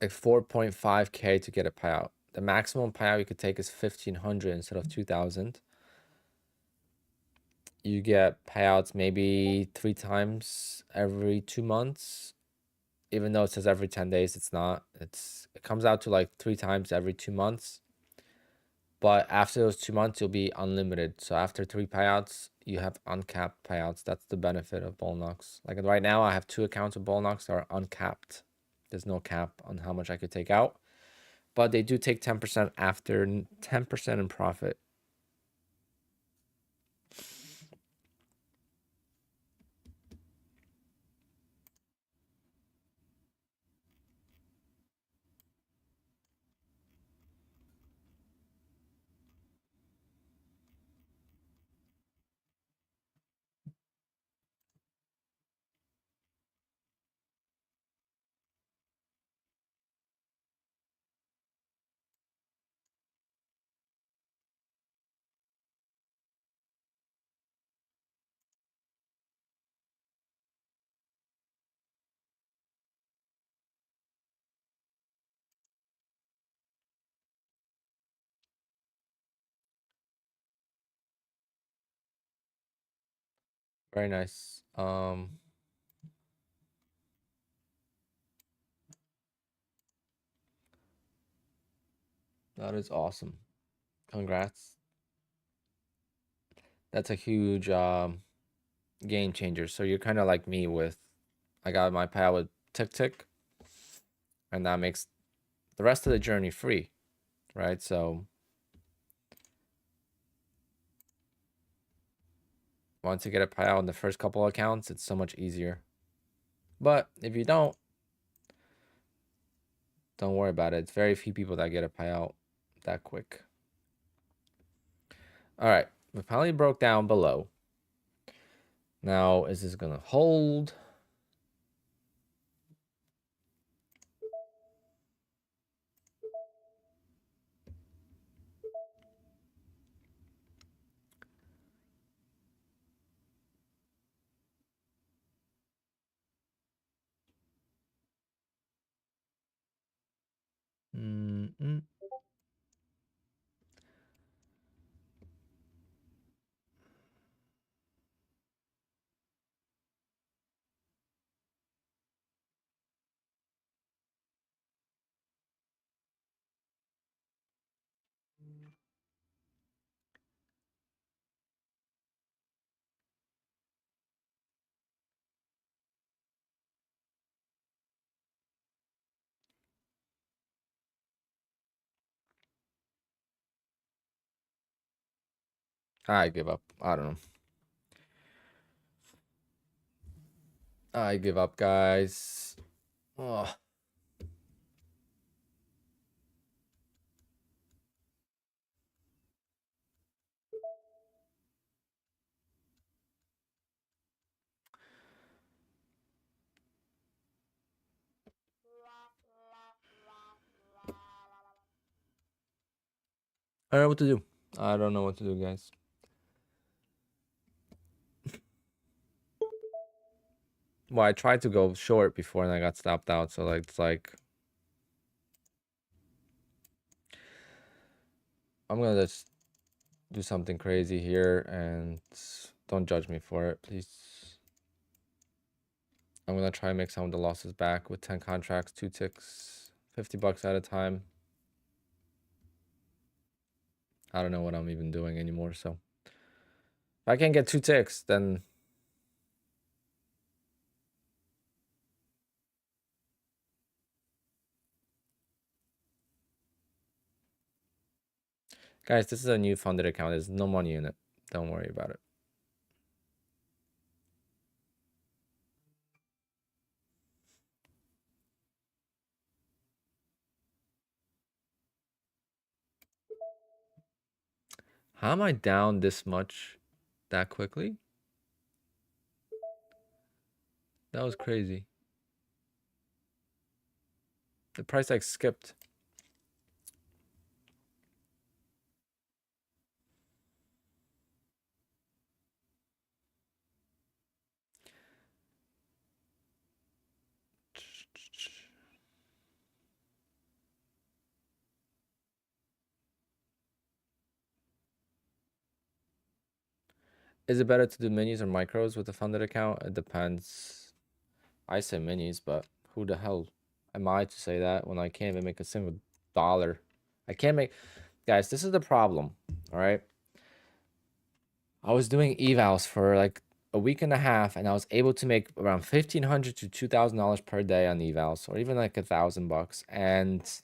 like 4.5K to get a payout. The maximum payout you could take is 1,500 instead of 2,000. You get payouts maybe 3 times every 2 months. Even though it says every 10 days, it's not. It comes out to like 3 times every 2 months. But after those 2 months, you'll be unlimited. So after 3 payouts, you have uncapped payouts. That's the benefit of Bull Knox. Like right now, I have 2 accounts of Bull Knox that are uncapped. There's no cap on how much I could take out. But they do take 10% after 10% in profit. Very nice. That is awesome. Congrats. That's a huge game changer. So you're kind of like me with, I got my payout with Tick Tick, and that makes the rest of the journey free, right? So once you get a payout in the first couple of accounts, it's so much easier. But if you don't worry about it. It's very few people that get a payout that quick. All right, we finally broke down below. Now, is this gonna hold? Mm-mm. I give up. I don't know. I give up, guys. Oh. I don't know what to do. I don't know what to do, guys. Well, I tried to go short before and I got stopped out. So like, it's like, I'm gonna just do something crazy here and don't judge me for it, please. I'm gonna try and make some of the losses back with 10 contracts, 2 ticks, $50 at a time. I don't know what I'm even doing anymore. So if I can't get 2 ticks, then guys, this is a new funded account. There's no money in it. Don't worry about it. How am I down this much that quickly? That was crazy. The price like skipped. Is it better to do minis or micros with a funded account? It depends. I say minis, but who the hell am I to say that when I can't even make a single dollar? I can't make... Guys, this is the problem, all right? I was doing evals for like a week and a half, and I was able to make around $1,500 to $2,000 per day on evals, or even like $1,000, and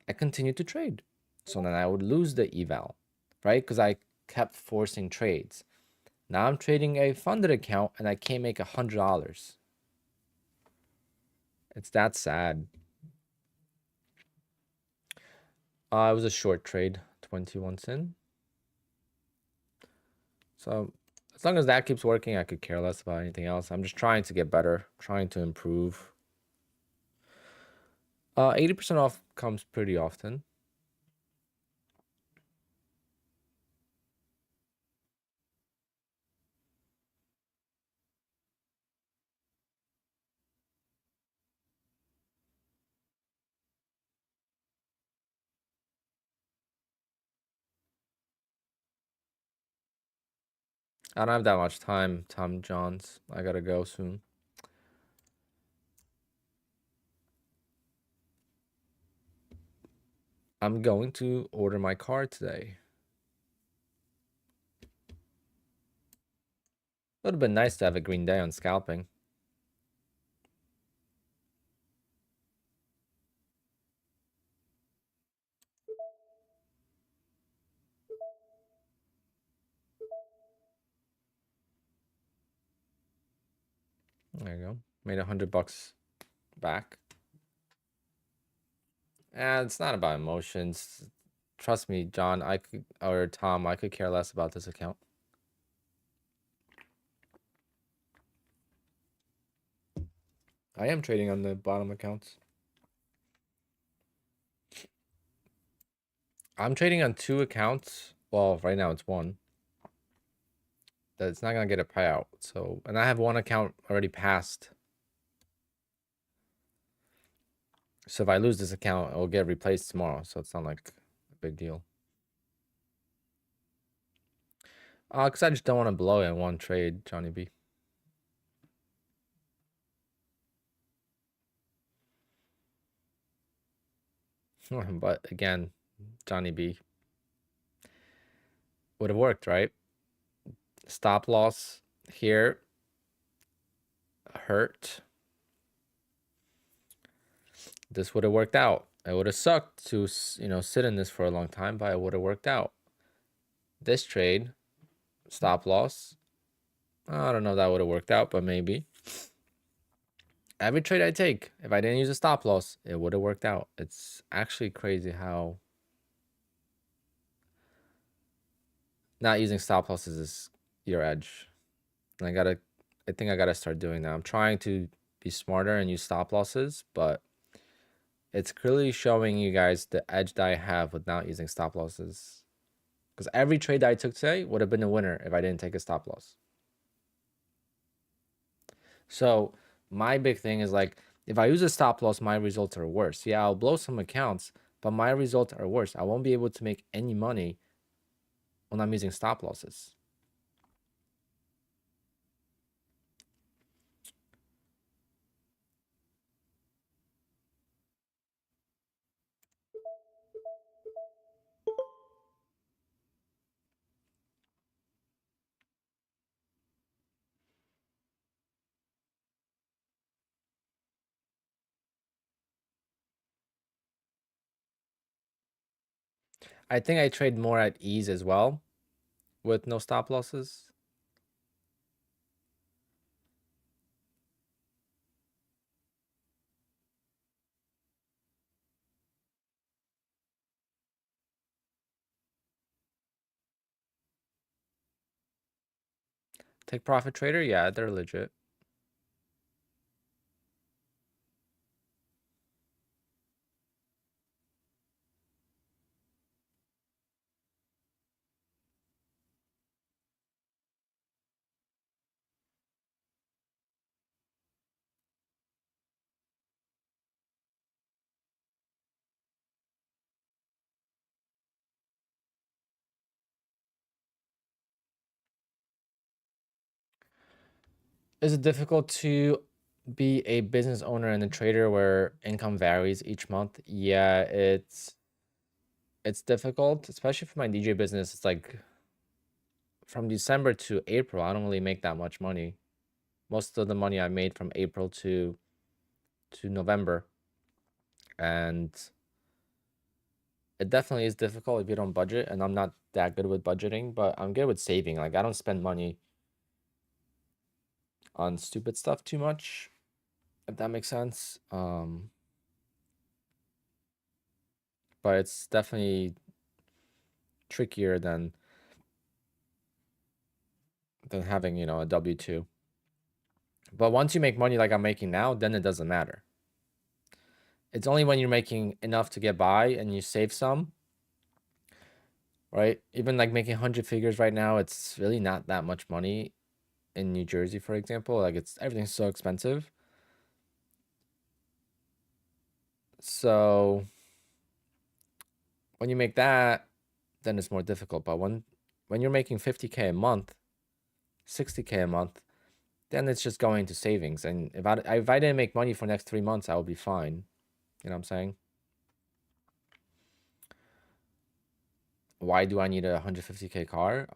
I continued to trade. So then I would lose the eval, right? Because I kept forcing trades. Now I'm trading a funded account, and I can't make $100. It's that sad. It was a short trade, 21 in. So as long as that keeps working, I could care less about anything else. I'm just trying to get better, trying to improve. 80% off comes pretty often. I don't have that much time, Tom Johns. I gotta go soon. I'm going to order my car today. Would have been nice to have a green day on scalping. There you go. Made $100 back. And it's not about emotions. Trust me, John, I could, or Tom, I could care less about this account. I am trading on the bottom accounts. I'm trading on 2 accounts. Well, right now it's 1. That's not gonna get a payout. So, and I have 1 account already passed. So if I lose this account, it will get replaced tomorrow. So it's not like a big deal. Cause I just don't want to blow it in one trade, Johnny B. But again, Johnny B would have worked, right? Stop loss here hurt. This would have worked out. It would have sucked to, sit in this for a long time, but it would have worked out. This trade, stop loss. I don't know if that would have worked out, but maybe. Every trade I take, if I didn't use a stop loss, it would have worked out. It's actually crazy how not using stop losses is your edge. And I think I gotta start doing that. I'm trying to be smarter and use stop losses, but it's clearly showing you guys the edge that I have with not using stop losses. Because every trade that I took today would have been a winner if I didn't take a stop loss. So my big thing is like, if I use a stop loss, my results are worse. Yeah, I'll blow some accounts, but my results are worse. I won't be able to make any money when I'm using stop losses. I think I trade more at ease as well with no stop losses. Take profit trader, yeah, they're legit. Is it difficult to be a business owner and a trader where income varies each month? Yeah, it's difficult, especially for my DJ business. It's like from December to April, I don't really make that much money. Most of the money I made from April to November. And it definitely is difficult if you don't budget, and I'm not that good with budgeting, but I'm good with saving. Like I don't spend money on stupid stuff too much, if that makes sense. But it's definitely trickier than having, a W-2. But once you make money like I'm making now, then it doesn't matter. It's only when you're making enough to get by and you save some, right? Even like making 100 figures right now, it's really not that much money in New Jersey, for example. Like everything's so expensive. So when you make that, then it's more difficult. But when you're making 50K a month, 60K a month, then it's just going to savings. And if I didn't make money for the next 3 months, I would be fine. You know what I'm saying? Why do I need a 150K car?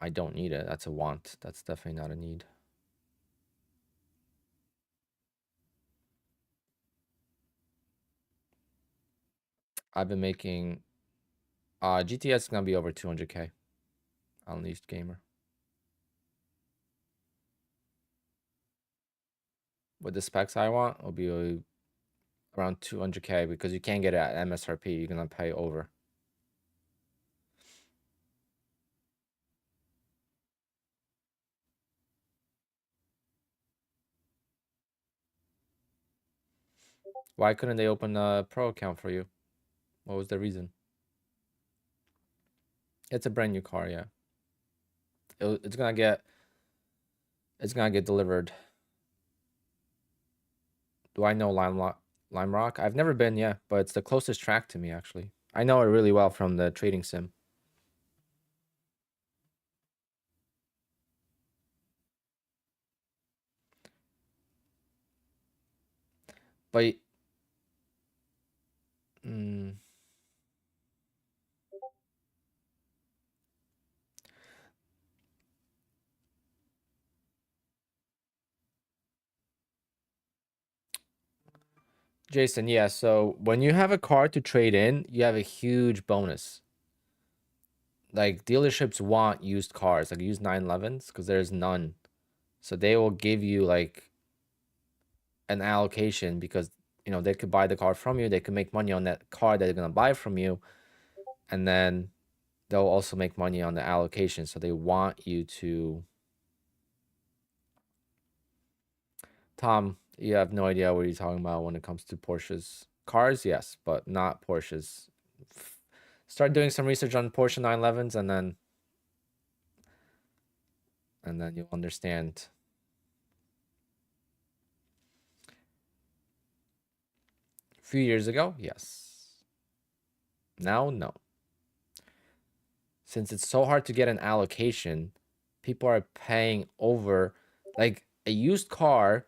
I don't need it. That's a want. That's definitely not a need. I've been making GTS is gonna be over 200K. Unleashed gamer. With the specs I want, it'll be around 200K because you can't get it at MSRP. You're gonna pay over. Why couldn't they open a pro account for you? What was the reason? It's a brand new car, yeah. It's gonna get delivered. Do I know Lime Rock? I've never been, yeah, but it's the closest track to me actually. I know it really well from the trading sim. But mm, Jason, yeah, so when you have a car to trade in, you have a huge bonus. Like dealerships want used cars, like used 911s, because there's none. So they will give you like an allocation because they could buy the car from you, they could make money on that car that they're gonna buy from you, and then they'll also make money on the allocation. So they want you to. Tom, you have no idea what you're talking about when it comes to Porsches. Cars, yes, but not Porsches. Start doing some research on Porsche 911s and then you'll understand. A few years ago, yes. Now, no. Since it's so hard to get an allocation, people are paying over like a used car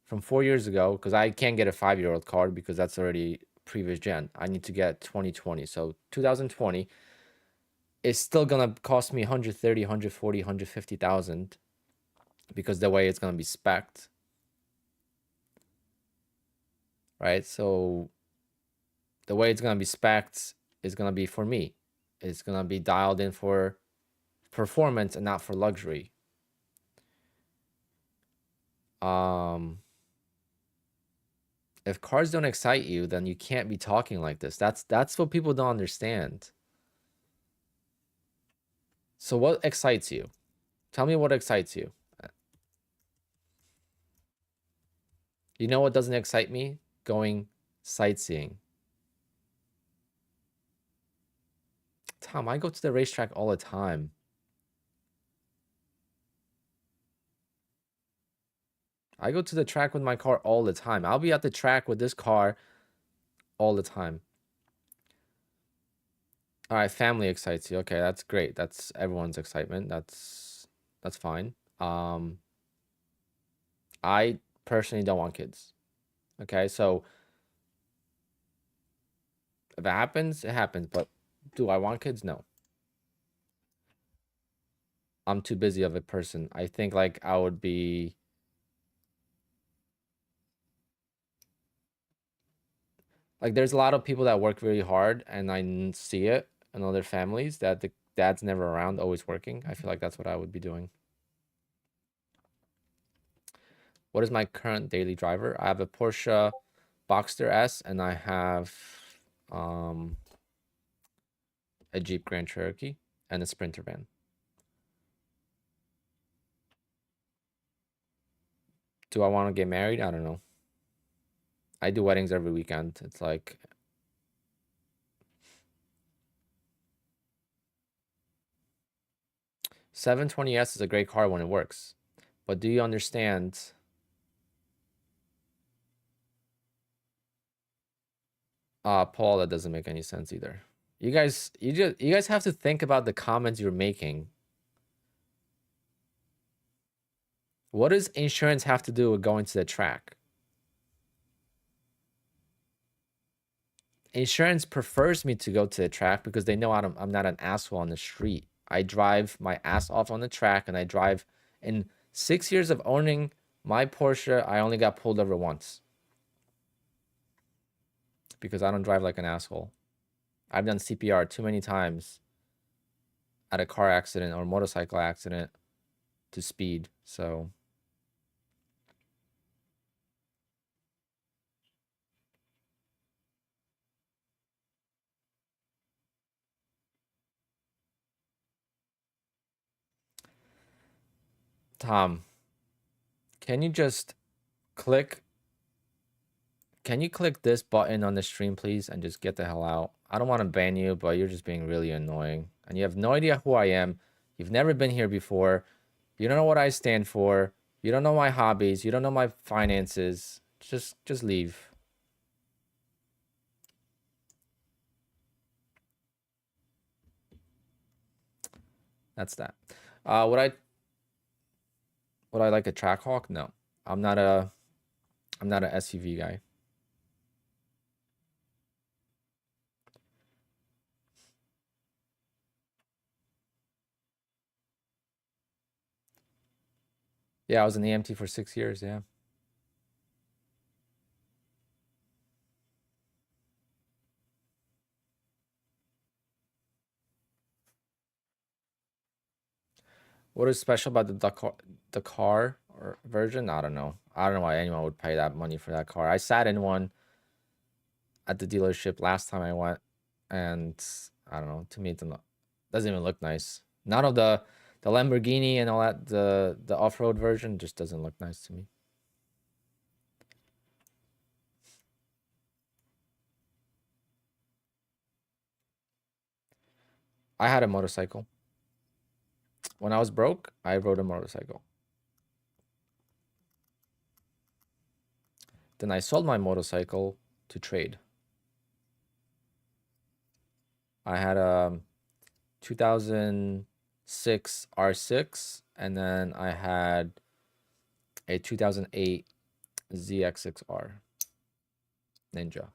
from 4 years ago, because I can't get a 5-year-old car because that's already previous gen. I need to get 2020. So 2020 is still gonna cost me 130, 140, 150,000 because the way it's gonna be specced. Right? So the way it's gonna be specced is going to be for me. It's going to be dialed in for performance and not for luxury. If cars don't excite you, then you can't be talking like this. That's what people don't understand. So what excites you? Tell me what excites you. You know what doesn't excite me? Going sightseeing. Tom, I go to the racetrack all the time. I go to the track with my car all the time. I'll be at the track with this car all the time. All right, family excites you. Okay, that's great. That's everyone's excitement. That's fine. I personally don't want kids. Okay, so if it happens, it happens. But do I want kids? No. I'm too busy of a person. I think like I would be like there's a lot of people that work really hard and I see it in other families that the dad's never around, always working. I feel like that's what I would be doing. What is my current daily driver? I have a Porsche Boxster S and I have a Jeep Grand Cherokee and a Sprinter van. Do I want to get married? I don't know. I do weddings every weekend. It's like 720S is a great car when it works. But do you understand? Paul, that doesn't make any sense either. You guys have to think about the comments you're making. What does insurance have to do with going to the track? Insurance prefers me to go to the track because they know I'm not an asshole on the street. I drive my ass off on the track and I drive. In 6 years of owning my Porsche, I only got pulled over once. Because I don't drive like an asshole. I've done CPR too many times at a car accident or motorcycle accident to speed. So Tom, can you just click this button on the stream, please, and just get the hell out? I don't want to ban you, but you're just being really annoying. And you have no idea who I am. You've never been here before. You don't know what I stand for. You don't know my hobbies. You don't know my finances. Just leave. That's that. Would I like a Trackhawk? No. I'm not a SUV guy. Yeah, I was an EMT for 6 years, yeah. What is special about the car or version? I don't know. I don't know why anyone would pay that money for that car. I sat in one at the dealership last time I went, and I don't know. To me, it doesn't even look nice. None of the Lamborghini and all that, the off-road version just doesn't look nice to me. I had a motorcycle. When I was broke, I rode a motorcycle. Then I sold my motorcycle to trade. I had a 2006 R6, and then I had a 2008 ZX6R Ninja.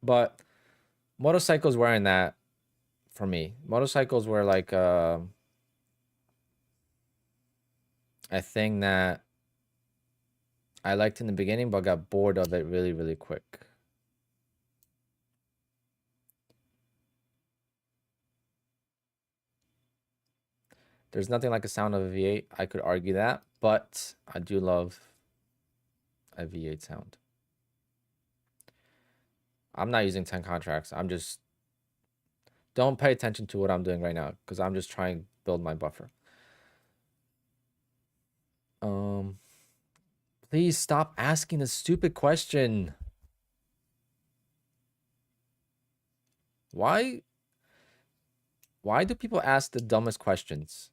But motorcycles weren't that for me. Motorcycles were like a thing that I liked in the beginning, but got bored of it really, really quick. There's nothing like the sound of a V8. I could argue that, but I do love a V8 sound. I'm not using 10 contracts. I'm just, don't pay attention to what I'm doing right now because I'm just trying to build my buffer. Please stop asking a stupid question. Why do people ask the dumbest questions?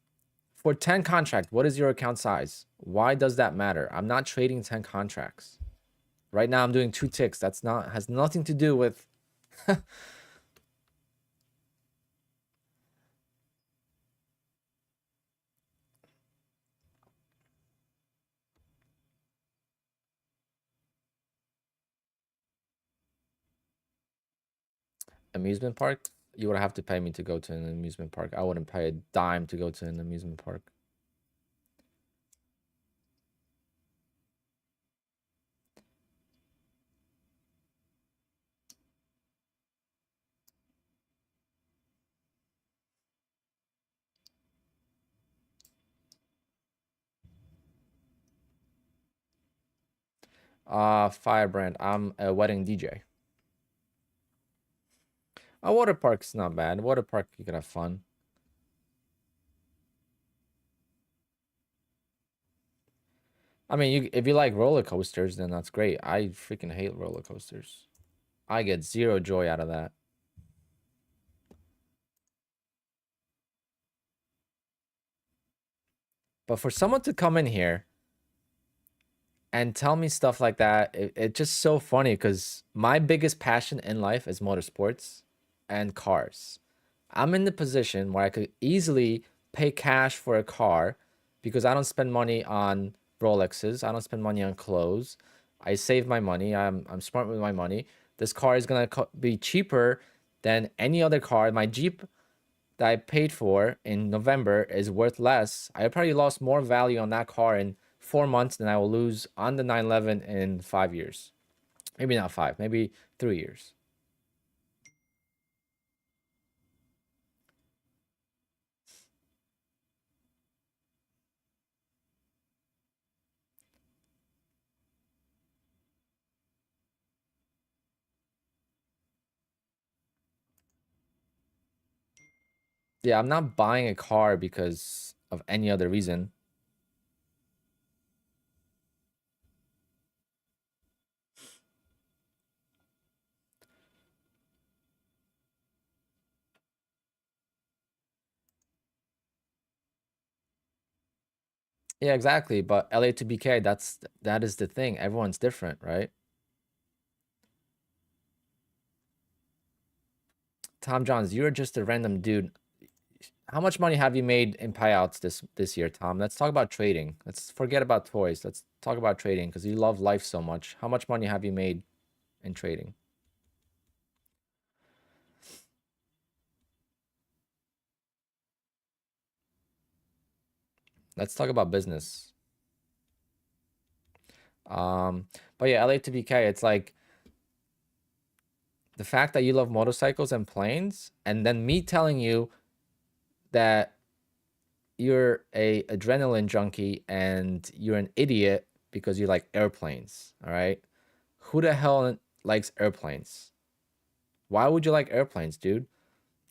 For 10 contract, what is your account size? Why does that matter? I'm not trading 10 contracts. Right now I'm doing 2 ticks. That's not, has nothing to do with amusement park. You would have to pay me to go to an amusement park. I wouldn't pay a dime to go to an amusement park. Firebrand. I'm a wedding DJ. A water park's not bad. Water park, you can have fun. I mean, if you like roller coasters, then that's great. I freaking hate roller coasters. I get zero joy out of that. But for someone to come in here and tell me stuff like that, it's just so funny because my biggest passion in life is motorsports and cars. I'm in the position where I could easily pay cash for a car because I don't spend money on Rolexes. I don't spend money on clothes. I save my money. I'm smart with my money. This car is gonna be cheaper than any other car. My Jeep that I paid for in November is worth less. I probably lost more value on that car in 4 months than I will lose on the 911 in 5 years. Maybe not 5, maybe 3 years. Yeah, I'm not buying a car because of any other reason. Yeah, exactly. But LA to BK, that is the thing. Everyone's different, right? Tom Johns, you're just a random dude. How much money have you made in payouts this year, Tom? Let's talk about trading. Let's forget about toys. Let's talk about trading because you love life so much. How much money have you made in trading? Let's talk about business. But yeah, LA to BK, it's like the fact that you love motorcycles and planes, and then me telling you that you're a adrenaline junkie and you're an idiot because you like airplanes. All right. Who the hell likes airplanes? Why would you like airplanes, dude?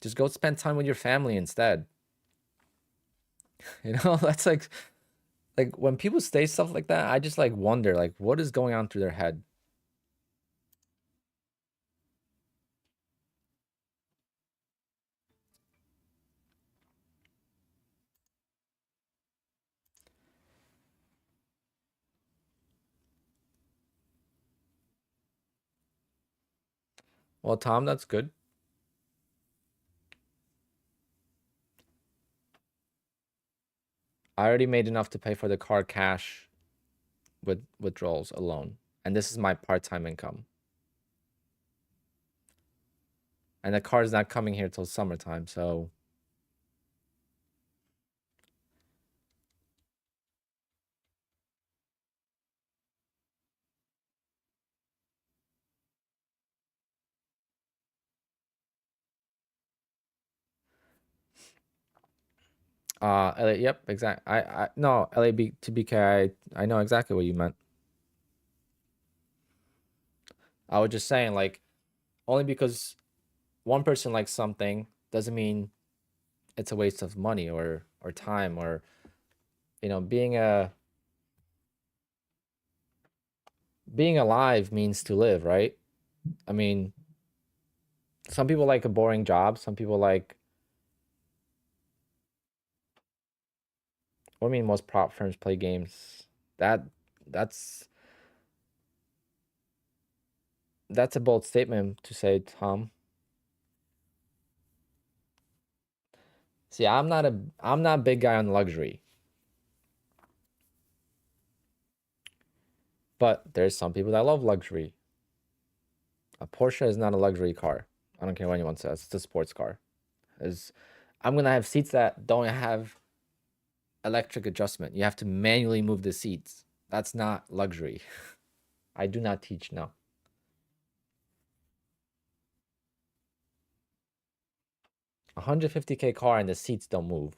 Just go spend time with your family instead. You know, that's like when people say stuff like that, I just like wonder like what is going on through their head. Well, Tom, that's good. I already made enough to pay for the car cash with withdrawals alone. And this is my part-time income. And the car is not coming here till summertime, so LA, yep, exact. I no LAB to BK. I know exactly what you meant. I was just saying, like, only because one person likes something doesn't mean it's a waste of money or time or being alive means to live, right? I mean, some people like a boring job. Some people like. What I mean, most prop firms play games. That that's that's a bold statement to say, Tom. See, I'm not a big guy on luxury, but there's some people that love luxury. A Porsche is not a luxury car. I don't care what anyone says. It's a sports car. Is I'm gonna have seats that don't have electric adjustment. You have to manually move the seats. That's not luxury. I do not teach no. 150K car and the seats don't move.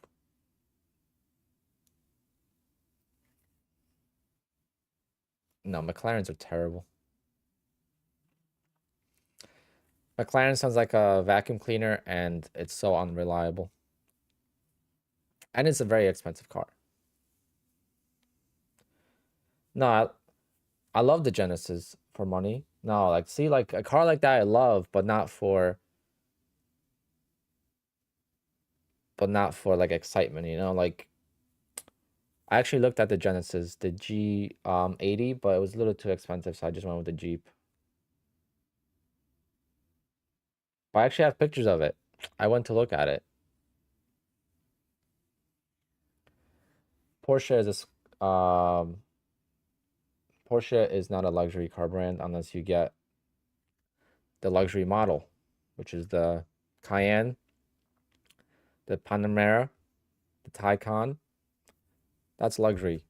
No, McLarens are terrible. McLaren sounds like a vacuum cleaner and it's so unreliable. And it's a very expensive car. No, I love the Genesis for money. No, like see like a car like that I love, but not for like excitement, like I actually looked at the Genesis, the G 80, but it was a little too expensive, so I just went with the Jeep. But I actually have pictures of it. I went to look at it. Porsche is Porsche is not a luxury car brand unless you get the luxury model, which is the Cayenne, the Panamera, the Taycan. That's luxury,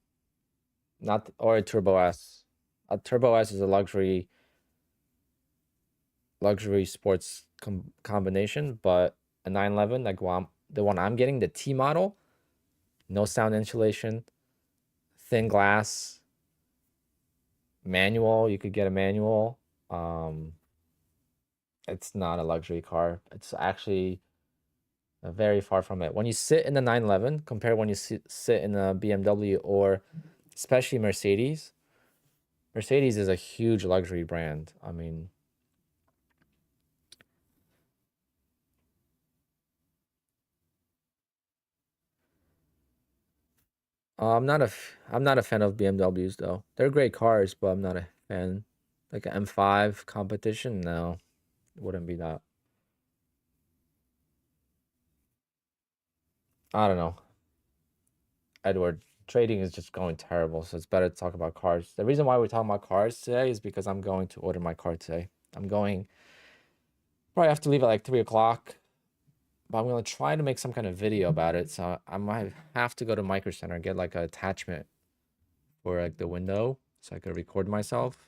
not or a Turbo S. A Turbo S is a luxury sports combination, but a 911 like the one I'm getting, the T model, no sound insulation, thin glass, manual. You could get a manual. Um, it's not a luxury car. It's actually very far from it. When you sit in the 911, compare when you sit in a BMW or especially Mercedes. Mercedes is a huge luxury brand. I mean, I'm not a fan of BMWs though. They're great cars, but I'm not a fan. Like an M5 competition, no, it wouldn't be that. I don't know, Edward. Trading is just going terrible, so it's better to talk about cars. The reason why we're talking about cars today is because I'm going to order my car today. I'm going probably have to leave at like 3 o'clock, but I'm gonna try to make some kind of video about it. So I might have to go to Micro Center get like an attachment for like the window so I could record myself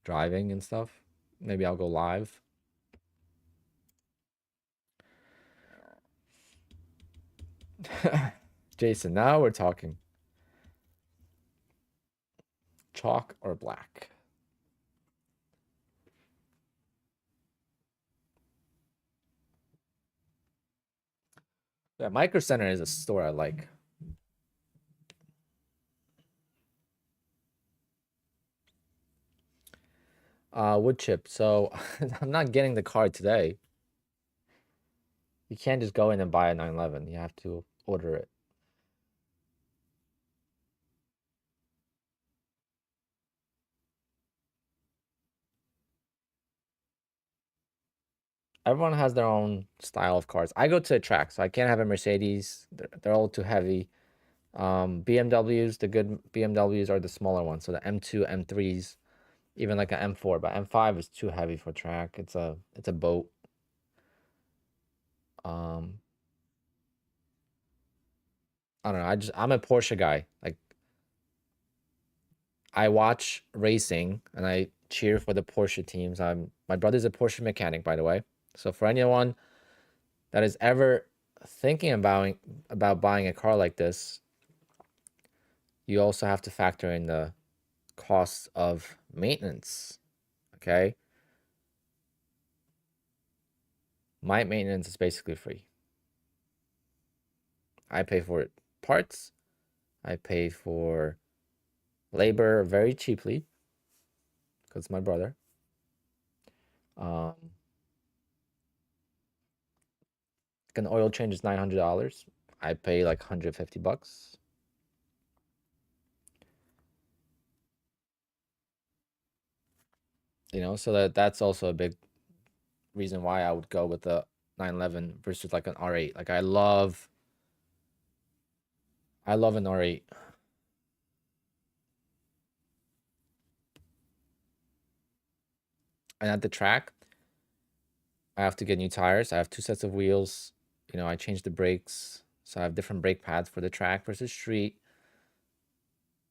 driving and stuff. Maybe I'll go live. Jason, now we're talking. Chalk or black? Yeah, Micro Center is a store I like. Wood chip. So I'm not getting the card today. You can't just go in and buy a 911. You have to order it. Everyone has their own style of cars. I go to a track, so I can't have a Mercedes. They're all too heavy. BMWs, the good BMWs are the smaller ones. So the M2, M3s, even like an M4, but M5 is too heavy for track. It's a boat. Um, I don't know. I'm a Porsche guy. Like I watch racing and I cheer for the Porsche teams. My brother's a Porsche mechanic, by the way. So for anyone that has ever thinking about buying a car like this, you also have to factor in the costs of maintenance. Okay, my maintenance is basically free. I pay for it parts. I pay for labor very cheaply because my brother. Um, an oil change is $900. I pay like $150. You know, so that's also a big reason why I would go with the 911 versus like an R8. Like I love an R8. And at the track, I have to get new tires. I have two sets of wheels. You know, I change the brakes. So I have different brake pads for the track versus street.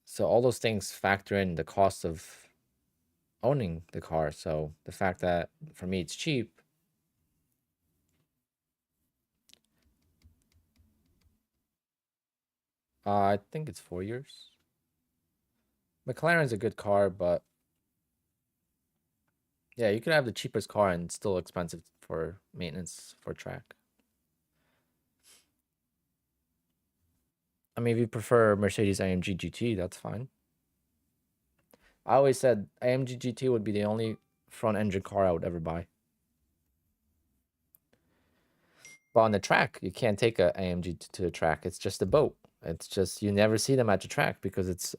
So all those things factor in the cost of owning the car. So the fact that for me it's cheap, I think it's 4 years. McLaren's a good car, but yeah, you could have the cheapest car and still expensive for maintenance for track. I mean, if you prefer Mercedes AMG GT, that's fine. I always said AMG GT would be the only front engine car I would ever buy. But on the track, you can't take a AMG to the track. It's just a boat. It's just you never see them at the track because it's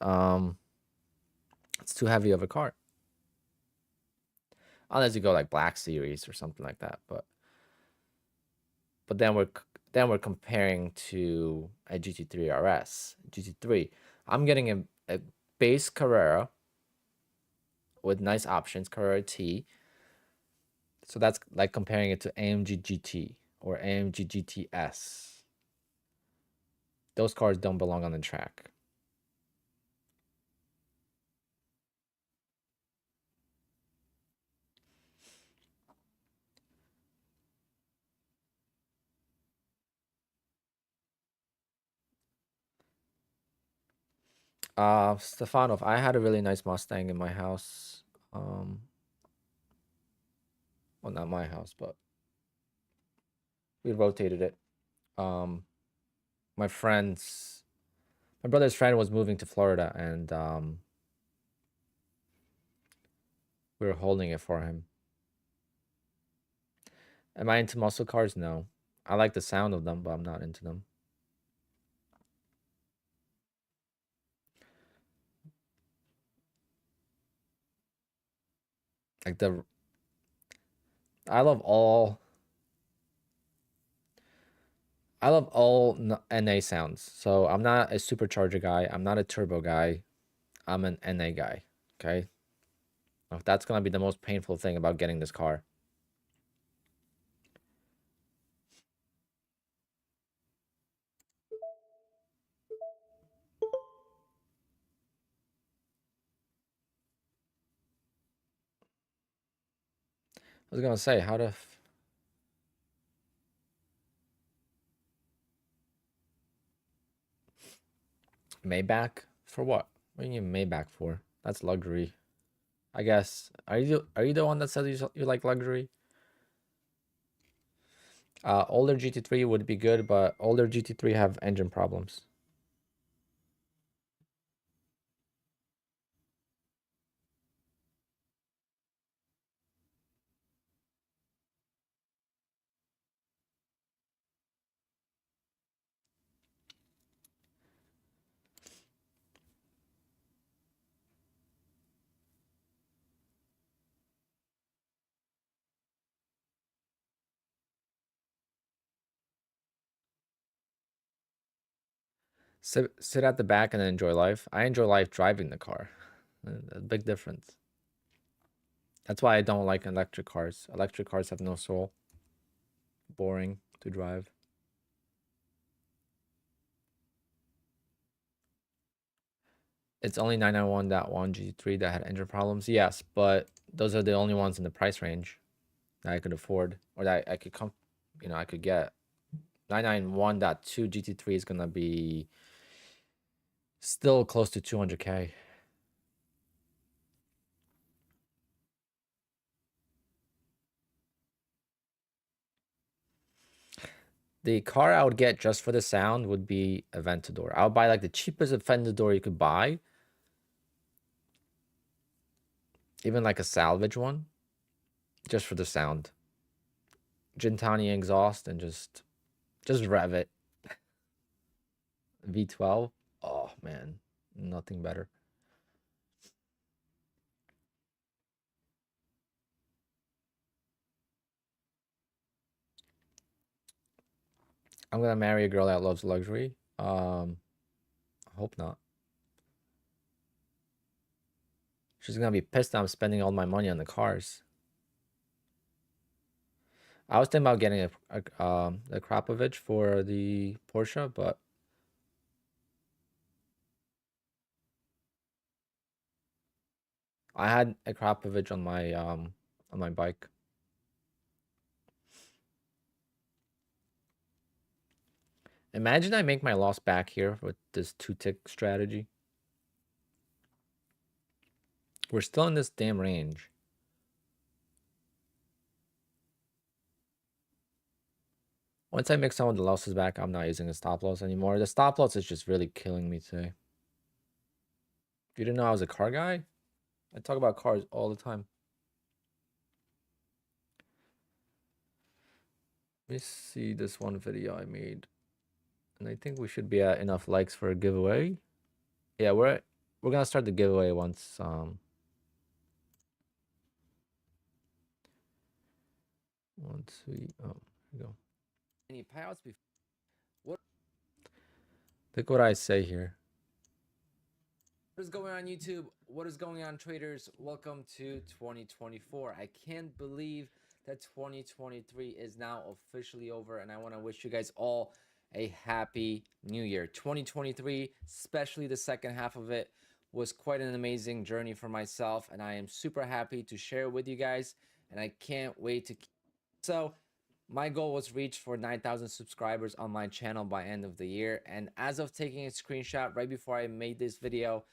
too heavy of a car. Unless you go like Black Series or something like that. But then we're comparing to a GT3 RS. GT3. I'm getting a base Carrera with nice options, Carrera T. So that's like comparing it to AMG GT or AMG GTS. Those cars don't belong on the track. Stefanov, I had a really nice Mustang in my house. Well, not my house, but we rotated it. Um, my friend's, my brother's friend was moving to Florida, and we were holding it for him. Am I into muscle cars? No. I like the sound of them, but I'm not into them. Like the, I love all, I love all NA sounds. So I'm not a supercharger guy. I'm not a turbo guy. I'm an NA guy. Okay. That's gonna be the most painful thing about getting this car. I was gonna say how to Maybach for what? What do you need Maybach for? That's luxury, I guess. Are you the one that says you like luxury? Older GT3 would be good, but older GT3 have engine problems. Sit at the back and enjoy life. I enjoy life driving the car. A big difference. That's why I don't like electric cars. Electric cars have no soul. Boring to drive. It's only 991.1 GT3 that had engine problems. Yes, but those are the only ones in the price range that I could afford or that I could I could get. 991.2 GT3 is gonna be still close to 200K. The car I would get just for the sound would be a Aventador. I would buy like the cheapest Aventador you could buy, even like a salvage one, just for the sound. Gintani exhaust and just rev it. V12. Oh man, nothing better. I'm gonna marry a girl that loves luxury. I hope not. She's gonna be pissed that I'm spending all my money on the cars. I was thinking about getting a Krapovich for the Porsche, but I had a Krapovich on my bike. Imagine I make my loss back here with this 2-tick strategy. We're still in this damn range. Once I make some of the losses back, I'm not using the stop loss anymore. The stop loss is just really killing me today. You didn't know I was a car guy? I talk about cars all the time. Let me see this one video I made. And I think we should be at enough likes for a giveaway. Yeah, we're gonna start the giveaway once 1, 2, oh, here we go. Any payouts before? What? Look what I say here. What is going on YouTube? What is going on traders? Welcome to 2024. I can't believe that 2023 is now officially over, and I want to wish you guys all a happy new year. 2023, especially the second half of it, was quite an amazing journey for myself, and I am super happy to share it with you guys, and I can't wait to so my goal was reached for 9,000 subscribers on my channel by end of the year, and as of taking a screenshot right before I made this video,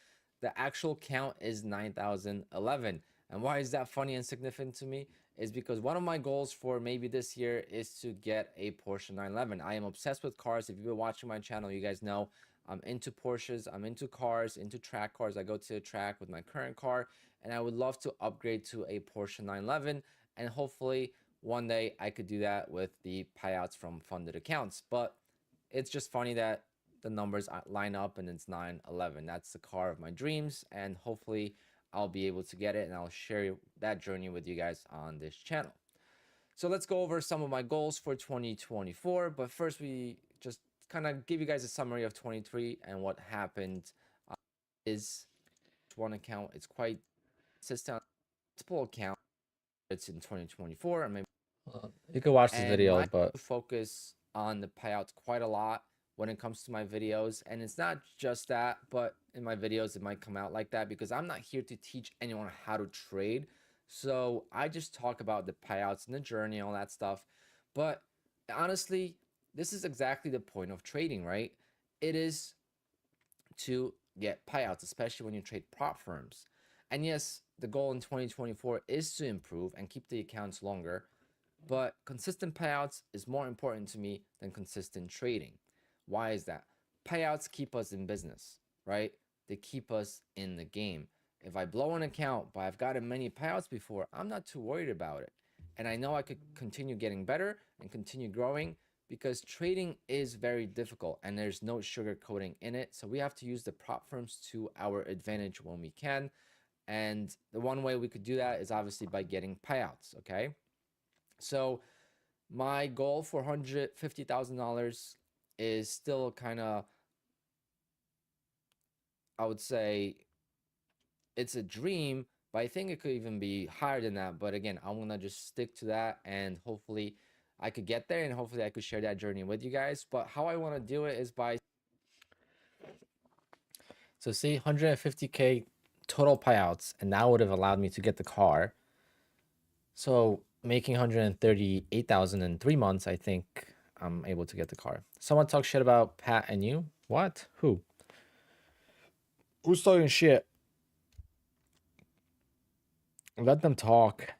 the actual count is 9,011. And why is that funny and significant to me? Is because one of my goals for maybe this year is to get a Porsche 911. I am obsessed with cars. If you've been watching my channel, you guys know I'm into Porsches, I'm into cars, into track cars. I go to a track with my current car, and I would love to upgrade to a Porsche 911, and hopefully one day I could do that with the payouts from funded accounts. But it's just funny that the numbers line up and it's 911. That's the car of my dreams, and hopefully I'll be able to get it, and I'll share that journey with you guys on this channel. So let's go over some of my goals for 2024. But first, we just kind of give you guys a summary of 23 and what happened. Is one account, it's quite consistent. Multiple account, it's in 2024, and maybe you can watch this video, but focus on the payouts quite a lot when it comes to my videos. And it's not just that, but in my videos it might come out like that because I'm not here to teach anyone how to trade. So I just talk about the payouts and the journey and all that stuff. But honestly, this is exactly the point of trading, right? It is to get payouts, especially when you trade prop firms. And yes, the goal in 2024 is to improve and keep the accounts longer, but consistent payouts is more important to me than consistent trading. Why is that? Payouts keep us in business, right? They keep us in the game. If I blow an account, but I've gotten many payouts before, I'm not too worried about it. And I know I could continue getting better and continue growing because trading is very difficult and there's no sugarcoating in it. So we have to use the prop firms to our advantage when we can. And the one way we could do that is obviously by getting payouts, okay? So my goal for $150,000 is still kind of, I would say, it's a dream, but I think it could even be higher than that. But again, I'm gonna just stick to that, and hopefully I could get there, and hopefully I could share that journey with you guys. But how I want to do it is by, so see, 150K total payouts, and that would have allowed me to get the car. So making 138,000 in 3 months, I think I'm able to get the car. Someone talk shit about Pat and you. What? Who? Who's talking shit? Let them talk.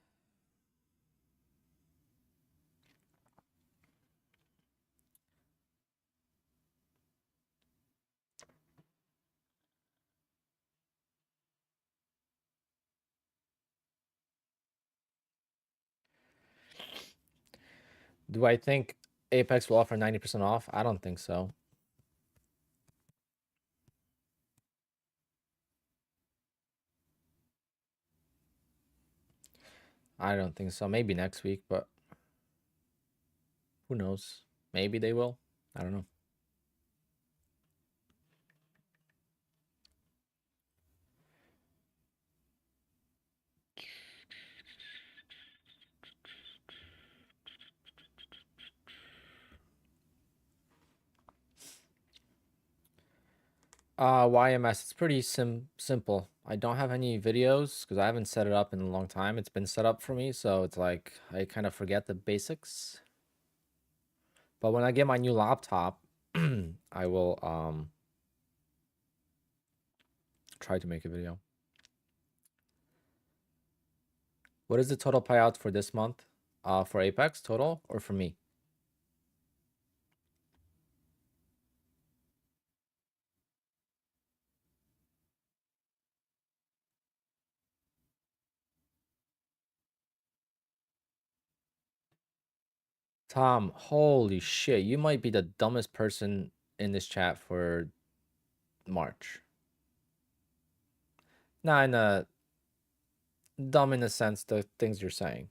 Do I think Apex will offer 90% off? I don't think so. I don't think so. Maybe next week, but who knows? Maybe they will. I don't know. YMS, it's pretty simple. I don't have any videos because I haven't set it up in a long time. It's been set up for me, so it's like I kind of forget the basics. But when I get my new laptop, I will try to make a video. What is the total payout for this month? For Apex total or for me? Tom, holy shit, you might be the dumbest person in this chat for March. Not in a dumb in the sense the things you're saying.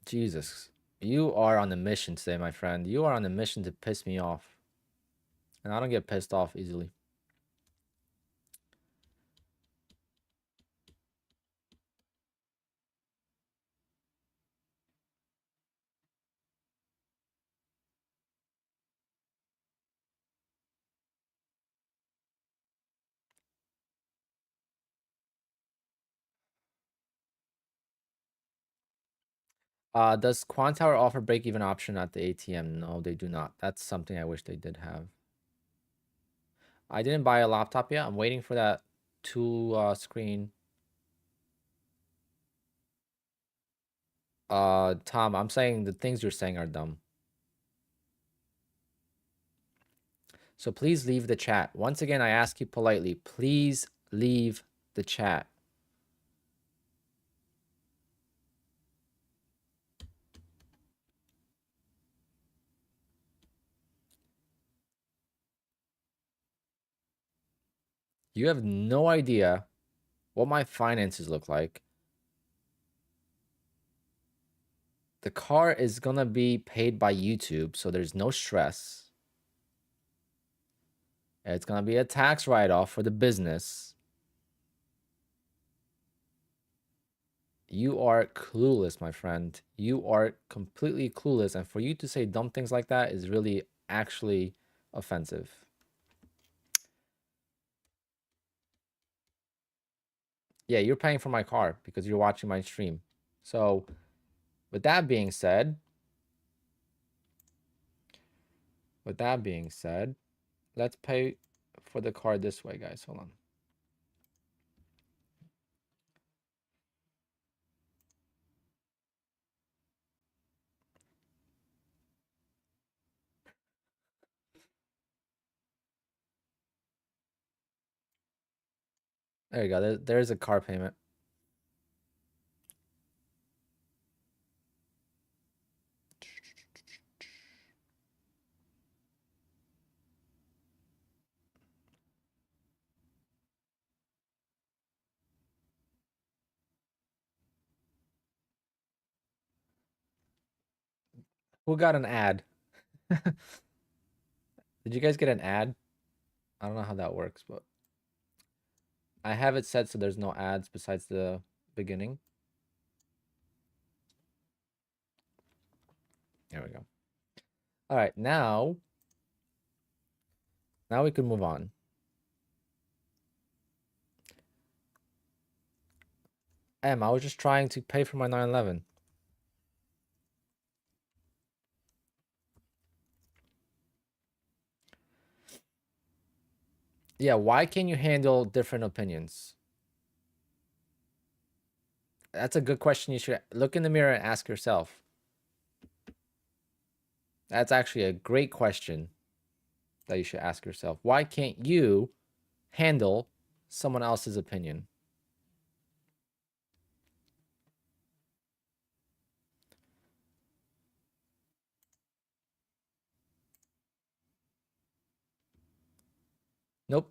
Jesus, you are on a mission today, my friend. You are on a mission to piss me off. And I don't get pissed off easily. Does Quantower offer break-even option at the ATM? No, they do not. That's something I wish they did have. I didn't buy a laptop yet. I'm waiting for that two screen. Tom, I'm saying the things you're saying are dumb. So please leave the chat. Once again, I ask you politely, please leave the chat. You have no idea what my finances look like. The car is gonna be paid by YouTube, so there's no stress. It's gonna be a tax write-off for the business. You are clueless, my friend. You are completely clueless, and for you to say dumb things like that is really actually offensive. Yeah, you're paying for my car because you're watching my stream. So, with that being said, let's pay for the car this way, guys. Hold on. There you go. There's a car payment. Who got an ad? Did you guys get an ad? I don't know how that works, but I have it set so there's no ads besides the beginning. There we go. All right, now we can move on. I was just trying to pay for my 911. Yeah, why can you handle different opinions? That's a good question. You should look in the mirror and ask yourself. That's actually a great question that you should ask yourself. Why can't you handle someone else's opinion? Nope,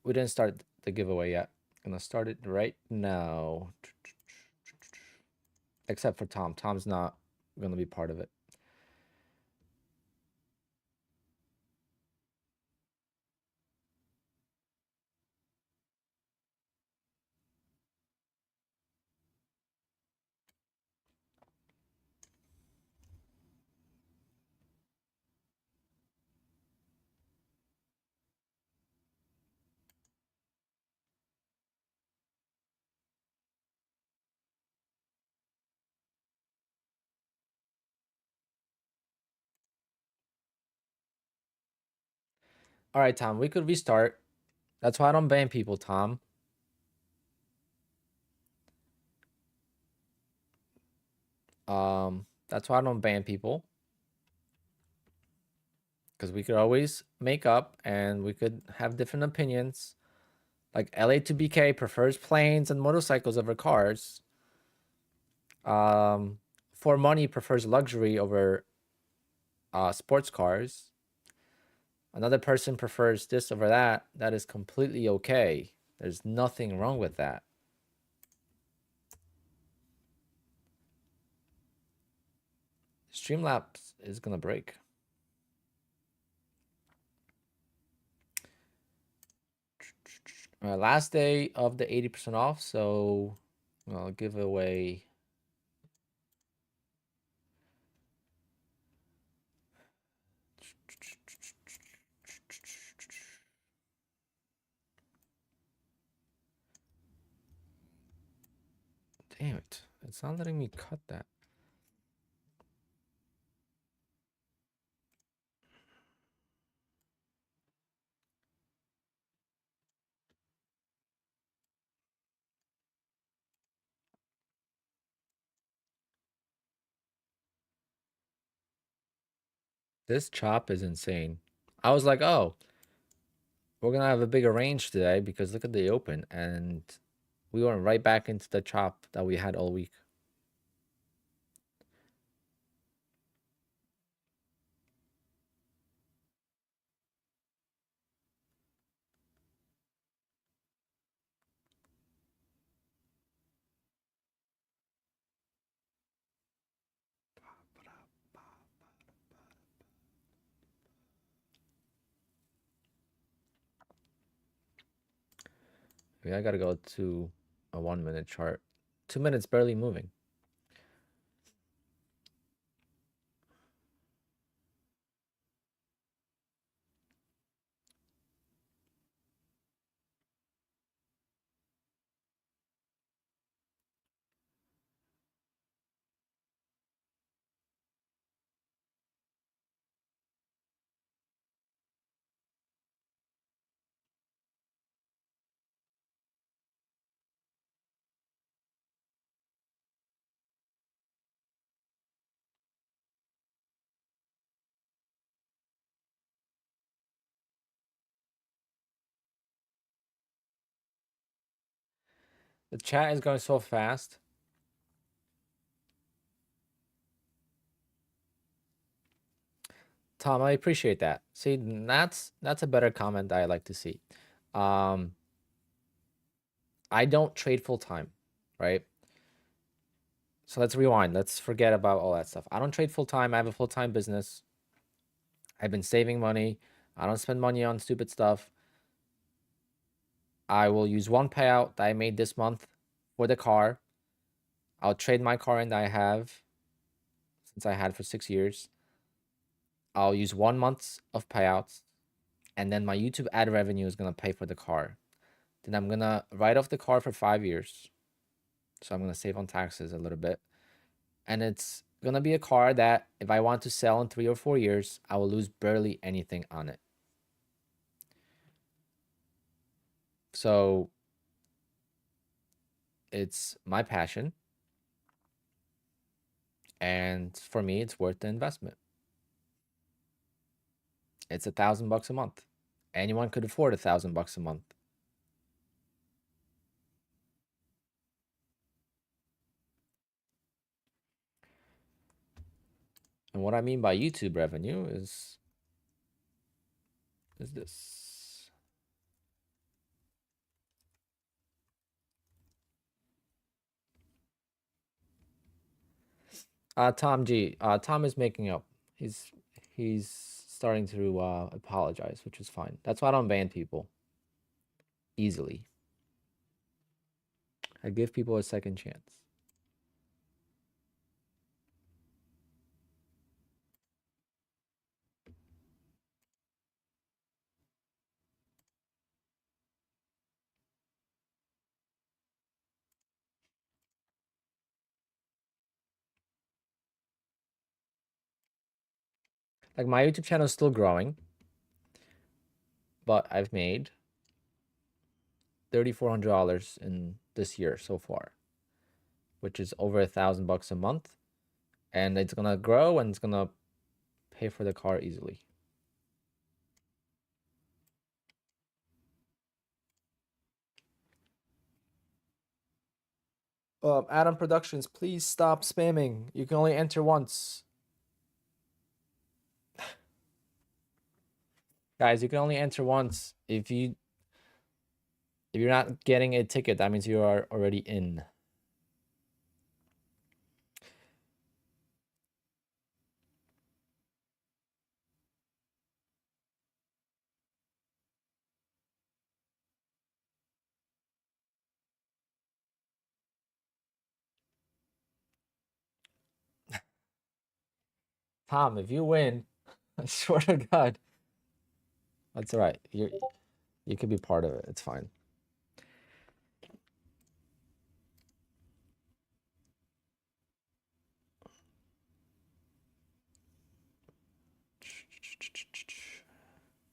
we didn't start the giveaway yet. Gonna start it right now. Except for Tom. Tom's not gonna be part of it. All right, Tom, we could restart. That's why I don't ban people, Tom. That's why I don't ban people. Because we could always make up and we could have different opinions. Like LA to BK prefers planes and motorcycles over cars. For money prefers luxury over sports cars. Another person prefers this over that. That is completely okay. There's nothing wrong with that. Streamlabs is gonna break. Last day of the 80% off, so I'll give away. Damn it. It's not letting me cut that. This chop is insane. I was like, oh, we're gonna have a bigger range today because look at the open, and we went right back into the chop that we had all week. Yeah, I gotta go to a 1 minute chart. 2 minutes barely moving. The chat is going so fast. Tom, I appreciate that. See, that's a better comment that I like to see. Um, I don't trade full time, right? So let's rewind. Let's forget about all that stuff. I don't trade full time. I have a full time business. I've been saving money. I don't spend money on stupid stuff. I will use one payout that I made this month for the car. I'll trade my car in that I have since I had for 6 years. I'll use 1 month of payouts, and then my YouTube ad revenue is gonna pay for the car. Then I'm gonna write off the car for 5 years. So I'm gonna save on taxes a little bit. And it's gonna be a car that if I want to sell in 3 or 4 years, I will lose barely anything on it. So it's my passion. And for me, it's worth the investment. It's $1,000 a month. Anyone could afford $1,000 a month. And what I mean by YouTube revenue is this. Tom G. Tom is making up. He's starting to apologize, which is fine. That's why I don't ban people easily. I give people a second chance. Like my YouTube channel is still growing, but I've made $3,400 in this year so far, which is over $1,000 a month, and it's gonna grow and it's gonna pay for the car easily. Adam Productions, please stop spamming. You can only enter once. Guys, you can only enter once. If you're not getting a ticket, that means you are already in. Tom, if you win, I swear to God, that's all right. You could be part of it. It's fine.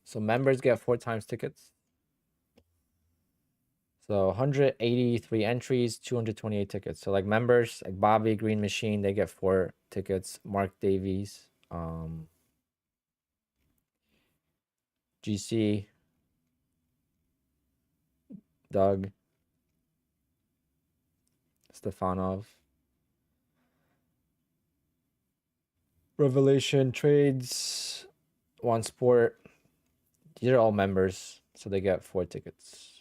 So members get 4 times tickets. So 183 entries, 228 tickets. So like members, like Bobby, Green Machine, they get 4 tickets. Mark Davies, GC, Doug, Stefanov, Revelation Trades, One Sport. These are all members, so they get 4 tickets.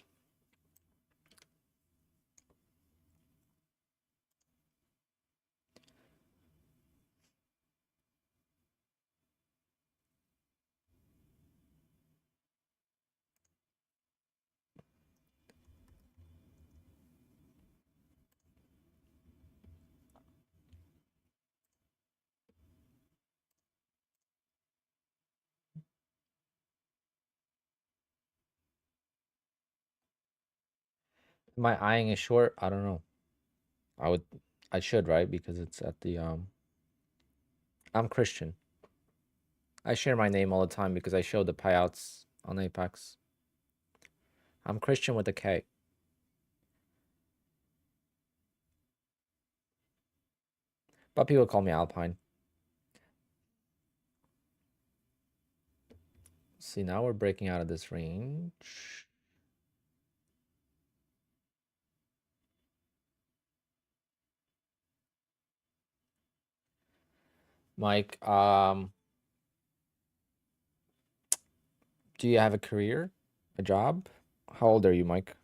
Am I eyeing a short? I don't know. I should, right? Because it's at the I'm Christian. I share my name all the time because I show the payouts on Apex. I'm Christian with a K. But people call me Alpine. See, now we're breaking out of this range. Mike, do you have a career? A job? How old are you, Mike?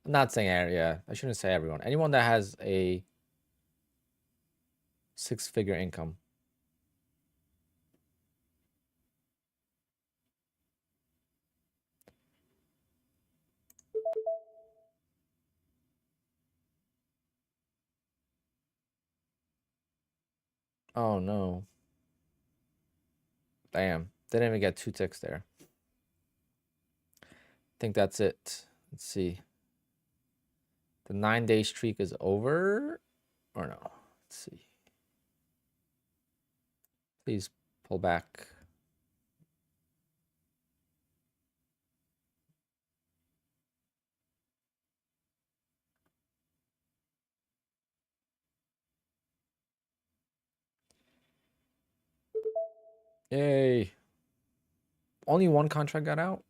I'm not saying yeah, I shouldn't say everyone. Anyone that has a 6-figure income. Oh no. Damn. Didn't even get 2 ticks there. I think that's it. Let's see. The 9-day streak is over or no? Let's see. Please pull back. Yay. Only one contract got out?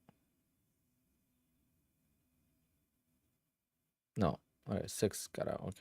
No. All right, 6 got out. Okay.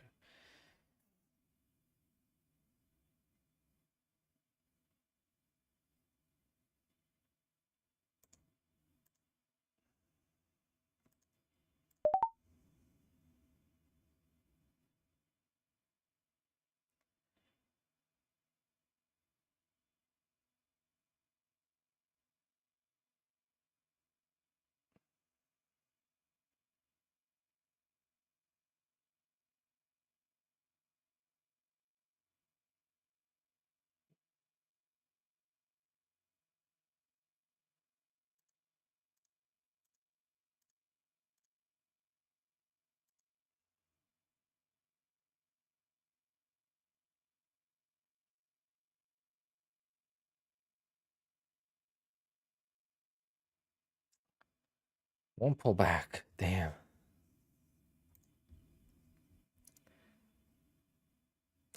One pullback. Damn.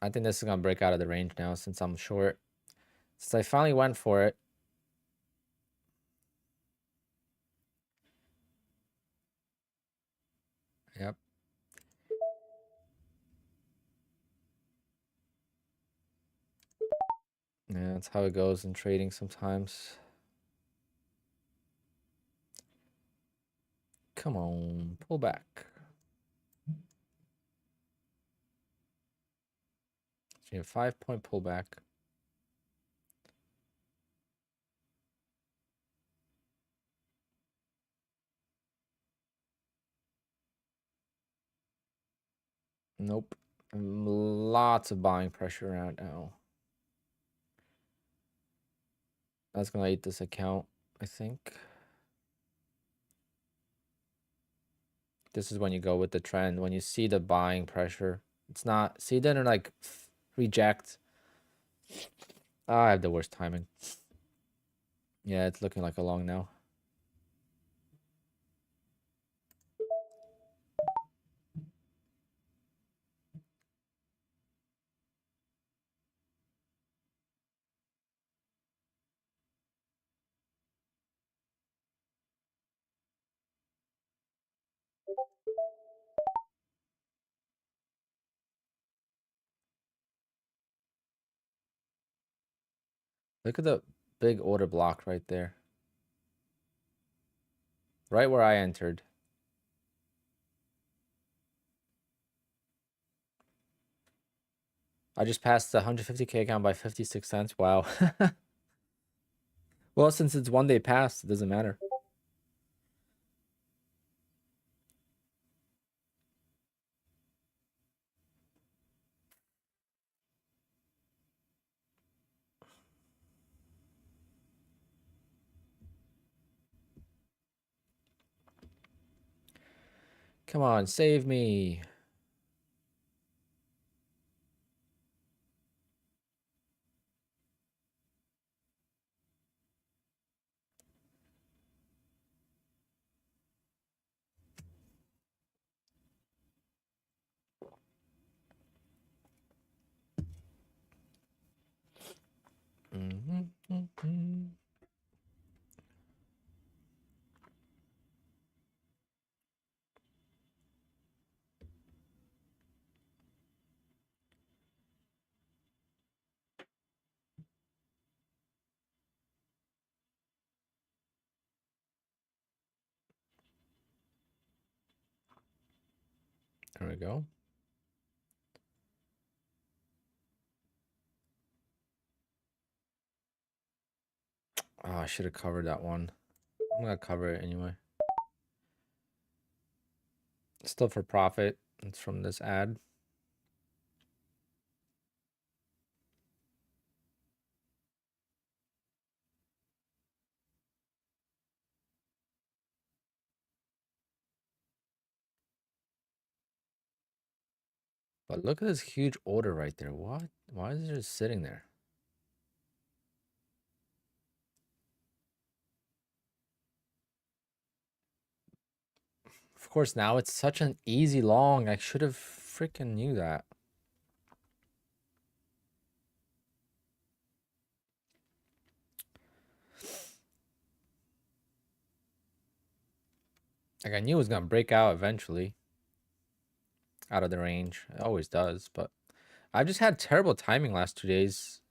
I think this is going to break out of the range now since I'm short. Since I finally went for it. Yep. Yeah, that's how it goes in trading sometimes. Come on, pull back. So you have 5-point pullback. Nope. Lots of buying pressure right now. That's gonna eat this account, I think. This is when you go with the trend. When you see the buying pressure, it's not. See, then like reject. Oh, I have the worst timing. Yeah, it's looking like a long now. Look at the big order block right there. Right where I entered. I just passed the 150K account by 56 cents. Wow. Well, since it's one day past, it doesn't matter. Come on, save me. There we go. Oh, I should have covered that one. I'm gonna cover it anyway. Still for profit. It's from this ad. But look at this huge order right there. What? Why is it just sitting there? Of course, now it's such an easy long. I should have freaking knew that. Like I knew it was gonna break out eventually out of the range. It always does, but I've just had terrible timing last 2 days.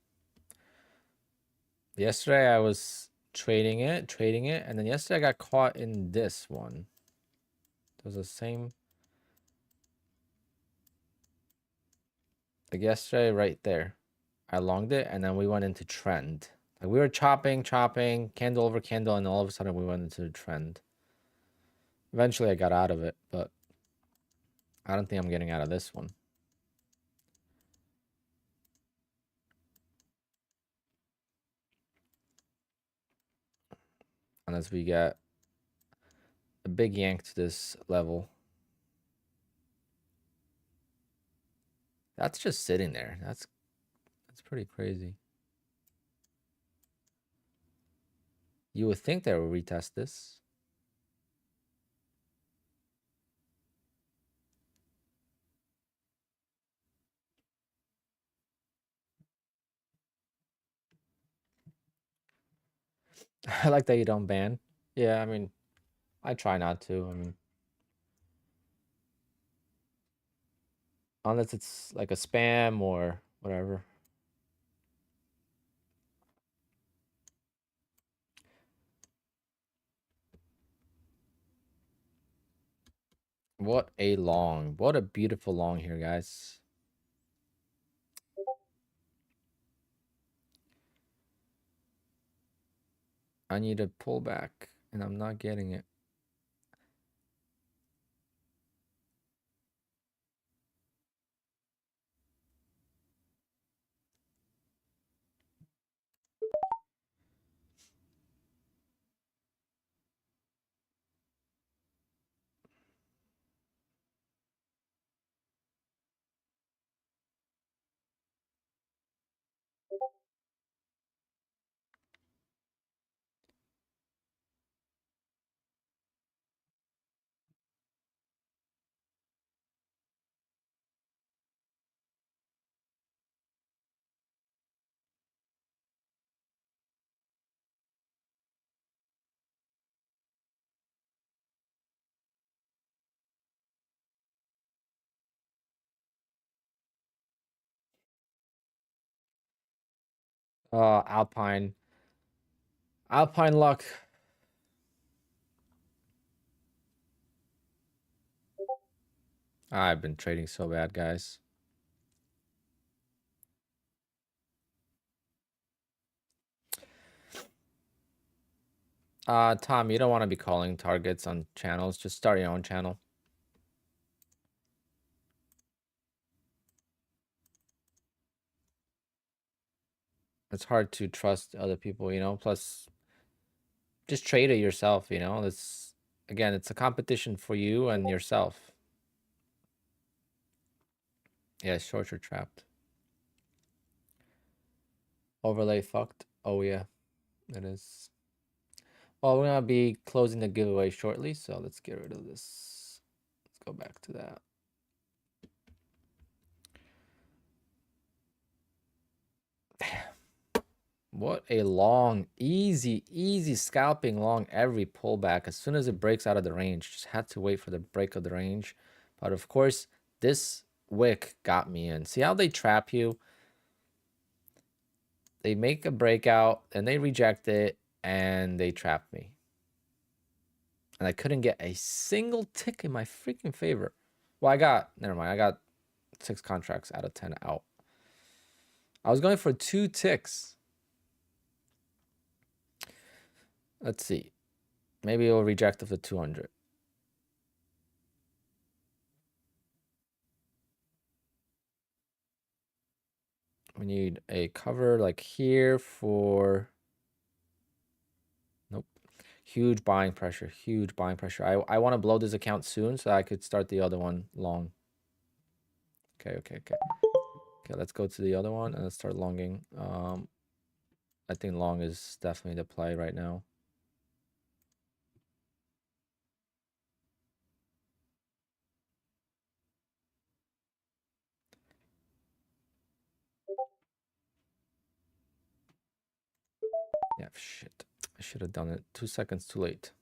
Yesterday I was trading it, and then yesterday I got caught in this one. It was the same. Like yesterday, right there, I longed it, and then we went into trend. Like we were chopping, candle over candle, and all of a sudden we went into the trend. Eventually I got out of it, but I don't think I'm getting out of this one. Unless we get a big yank to this level. That's just sitting there. That's pretty crazy. You would think they would retest this. I like that you don't ban. Yeah, I mean, I try not to. I mean, unless it's like a spam or whatever. What a long. What a beautiful long here, guys. I need a pullback, and I'm not getting it. Alpine. Alpine luck. I've been trading so bad, guys. Tom, you don't want to be calling targets on channels. Just start your own channel. It's hard to trust other people, you know. Plus, just trade it yourself, you know. It's again, it's a competition for you and yourself. Yeah, shorts are trapped. Overlay fucked. Oh yeah, it is. Well, we're gonna be closing the giveaway shortly, so let's get rid of this. Let's go back to that. What a long, easy scalping long every pullback. As soon as it breaks out of the range, just had to wait for the break of the range. But of course, this wick got me in. See how they trap you? They make a breakout and they reject it and they trap me. And I couldn't get a single tick in my freaking favor. Well, never mind. I got 6 contracts out of 10 out. I was going for 2 ticks. Let's see. Maybe it'll reject of the 200. We need a cover like here for... Nope. Huge buying pressure. Huge buying pressure. I want to blow this account soon so I could start the other one long. Okay. Okay, let's go to the other one and let's start longing. I think long is definitely the play right now. Yeah, shit. I should have done it 2 seconds too late.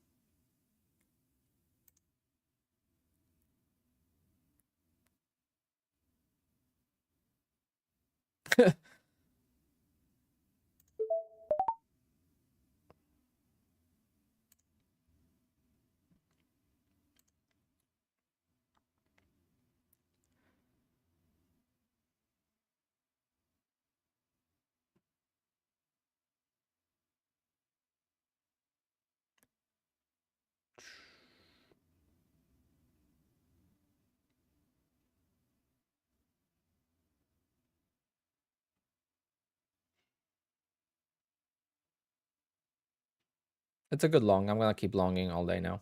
It's a good long. I'm gonna keep longing all day now.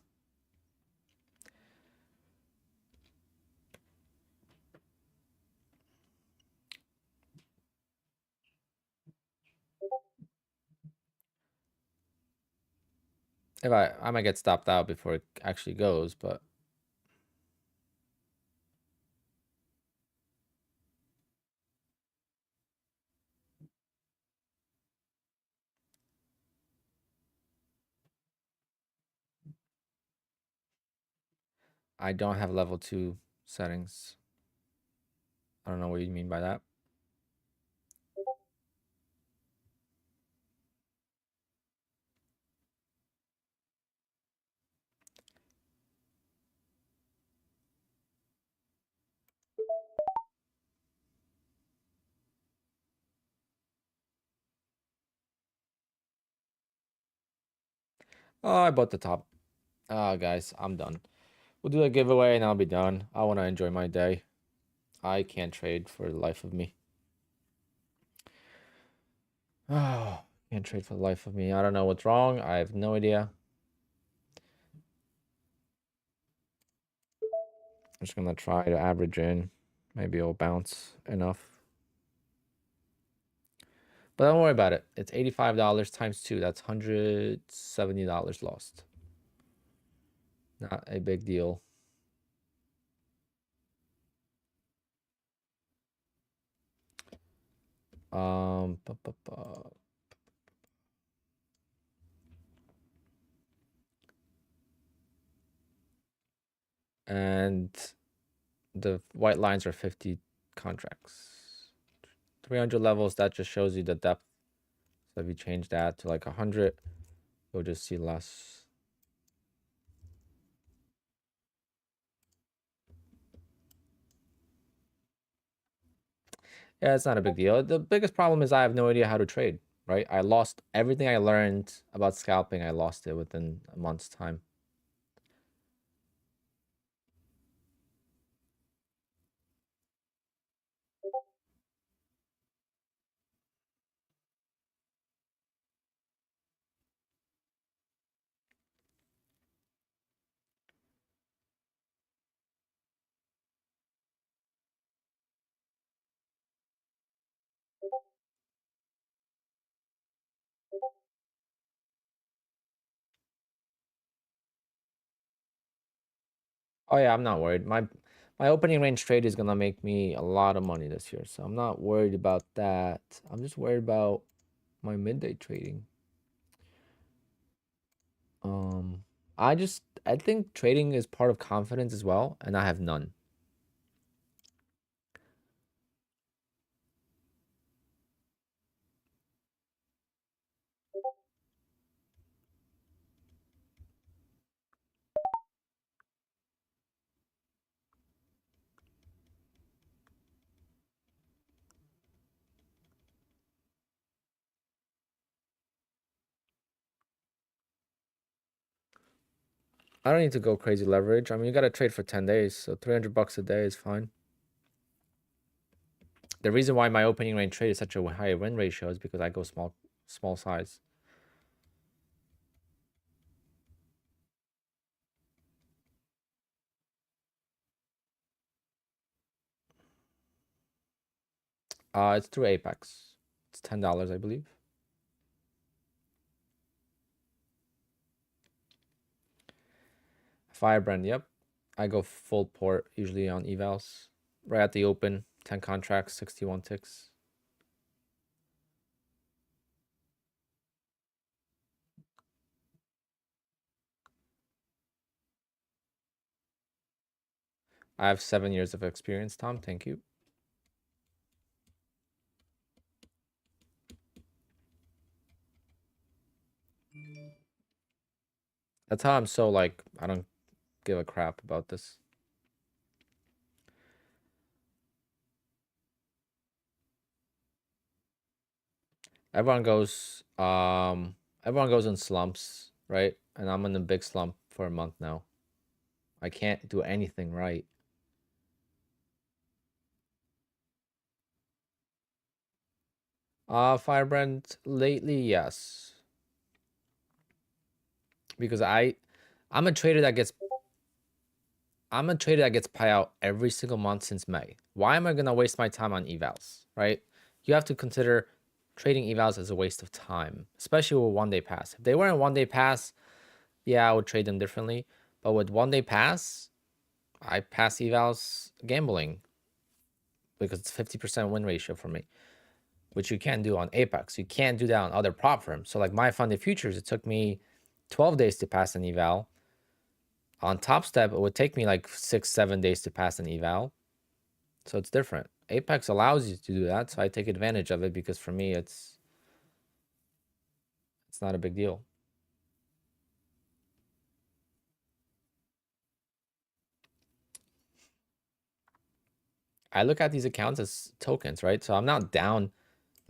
If I might get stopped out before it actually goes, but I don't have level 2 settings. I don't know what you mean by that. Oh, I bought the top. Ah, guys, I'm done. We'll do a giveaway and I'll be done. I want to enjoy my day. I can't trade for the life of me. Oh, can't trade for the life of me. I don't know what's wrong. I have no idea. I'm just gonna try to average in. Maybe it'll bounce enough. But don't worry about it. It's $85 times 2. That's $170 lost. Not a big deal. Um, bu- bu- bu- and the white lines are 50 contracts. 300 levels, that just shows you the depth. So if you change that to like 100, you'll just see less. Yeah, it's not a big deal. The biggest problem is I have no idea how to trade, right? I lost everything I learned about scalping. I lost it within a month's time. Oh yeah, I'm not worried. My opening range trade is gonna make me a lot of money this year, so I'm not worried about that. I'm just worried about my midday trading. Um, I think trading is part of confidence as well, and I have none. I don't need to go crazy leverage. I mean, you gotta trade for 10 days, so 300 bucks a day is fine. The reason why my opening range trade is such a high win ratio is because I go small size. It's through Apex. It's $10, I believe. Firebrand, yep. I go full port usually on evals. Right at the open, 10 contracts, 61 ticks. I have 7 years of experience, Tom. Thank you. That's how I'm so like, I don't give a crap about this. Everyone goes in slumps, right? And I'm in a big slump for a month now. I can't do anything right. Firebrand lately, yes. Because I'm a trader that gets payout every single month since May. Why am I gonna waste my time on evals, right? You have to consider trading evals as a waste of time, especially with 1 day pass. If they weren't 1 day pass, yeah, I would trade them differently. But with 1 day pass, I pass evals gambling because it's 50% win ratio for me, which you can't do on Apex. You can't do that on other prop firms. So like my funded futures, it took me 12 days to pass an eval. On Top Step, it would take me like 6-7 days to pass an eval. So it's different. Apex allows you to do that, so I take advantage of it because for me it's not a big deal. I look at these accounts as tokens, right? So I'm not down.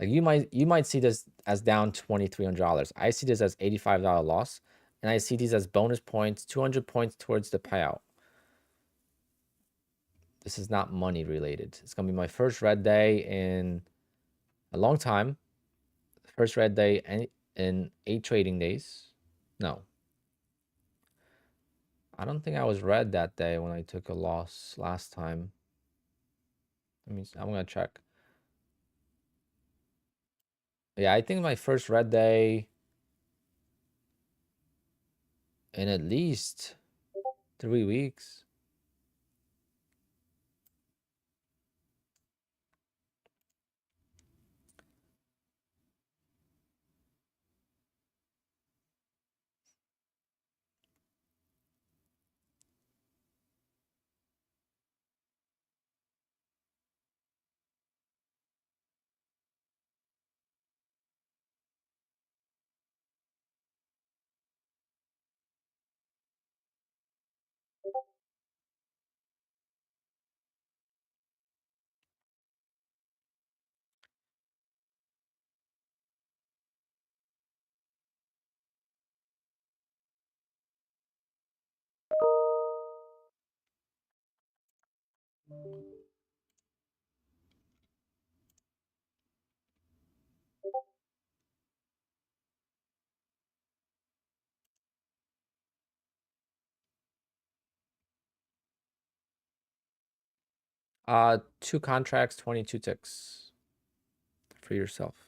Like you might see this as down $2,300. I see this as $85 loss, and I see these as bonus points, 200 points towards the payout. This is not money related. It's gonna be my first red day in a long time. First red day in 8 trading days. No, I don't think I was red that day when I took a loss last time. I'm gonna check. Yeah, I think my first red day in at least 3 weeks. Two contracts, 22 ticks for yourself.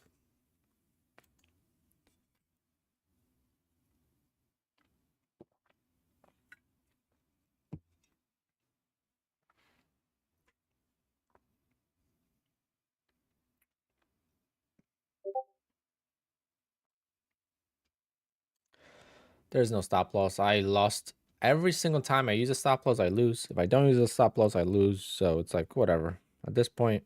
There's no stop loss. I lost every single time I use a stop loss, I lose. If I don't use a stop loss, I lose. So it's like whatever. At this point,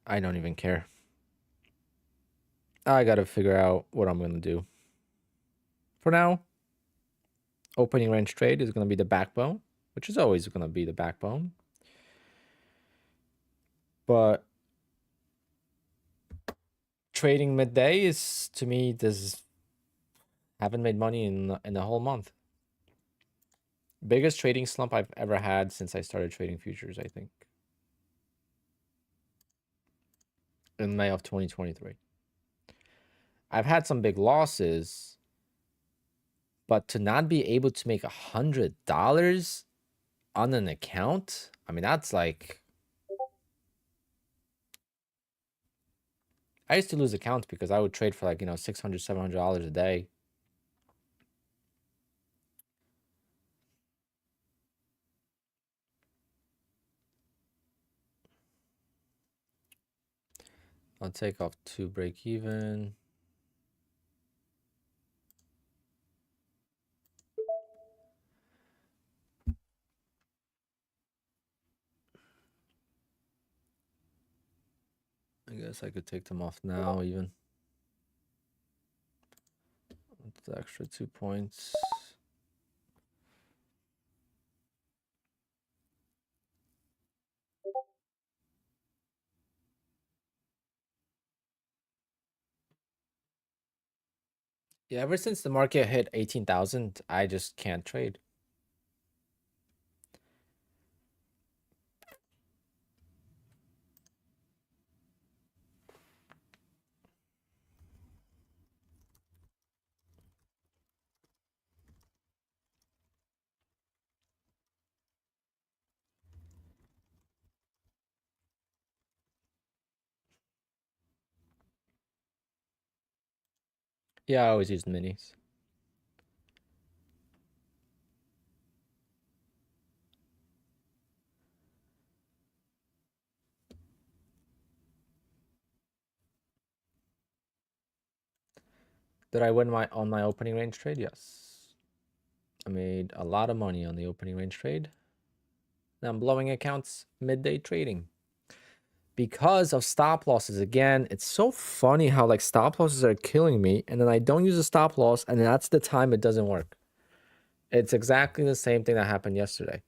I don't even care. I gotta figure out what I'm gonna do. For now, opening range trade is gonna be the backbone, which is always gonna be the backbone. But trading midday is, to me, this haven't made money in a whole month. Biggest trading slump I've ever had since I started trading futures, I think. In May of 2023. I've had some big losses, but to not be able to make $100 on an account, I mean, that's like, I used to lose accounts because I would trade for like, $600, $700 a day. I'll take off 2 break even. I guess I could take them off now even. the extra 2 points. Yeah, ever since the market hit 18,000, I just can't trade. Yeah, I always use minis. Did I win on my opening range trade? Yes. I made a lot of money on the opening range trade. Now I'm blowing accounts midday trading because of stop losses. Again, it's so funny how like stop losses are killing me, and then I don't use a stop loss, and that's the time it doesn't work. It's exactly the same thing that happened yesterday.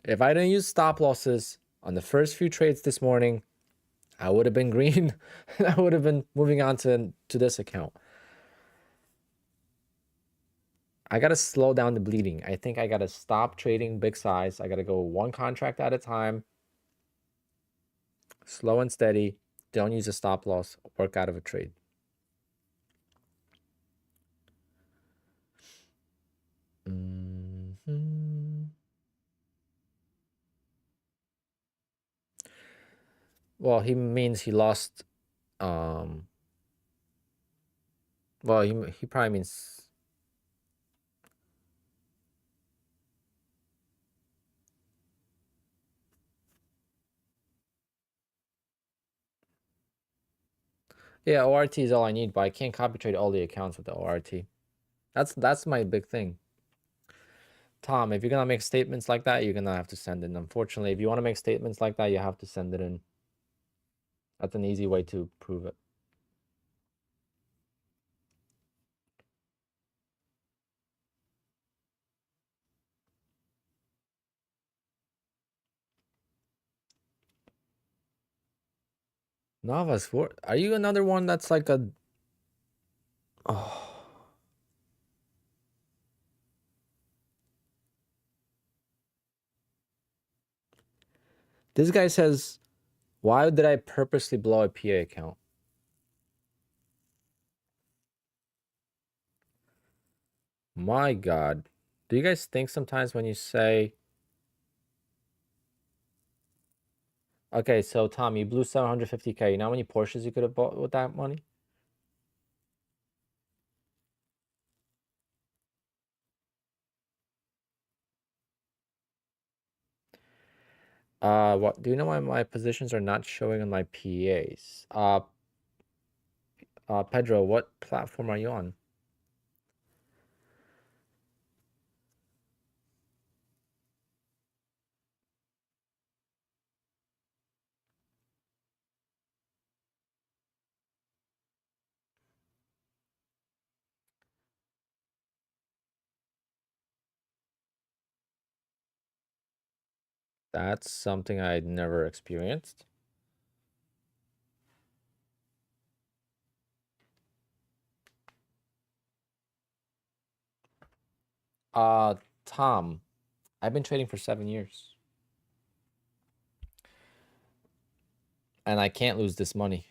If I didn't use stop losses on the first few trades this morning, I would have been green. I would have been moving on to this account. I got to slow down the bleeding. I think I got to stop trading big size. I got to go one contract at a time. Slow and steady. Don't use a stop loss. Work out of a trade. Well, he means he lost. Well, he probably means. Yeah, ORT is all I need, but I can't copy trade all the accounts with the ORT. That's my big thing. Tom, if you're gonna make statements like that, you're gonna have to send it. Unfortunately, if you want to make statements like that, you have to send it in. That's an easy way to prove it. Navas, are you another one that's like a... Oh. This guy says, why did I purposely blow a PA account? My God. Do you guys think sometimes when you say... Okay, so Tom, you blew 750K. You know how many Porsches you could have bought with that money? What do you know why my positions are not showing on my PAs? Pedro, what platform are you on? That's something I'd never experienced. Tom, I've been trading for 7 years. And I can't lose this money.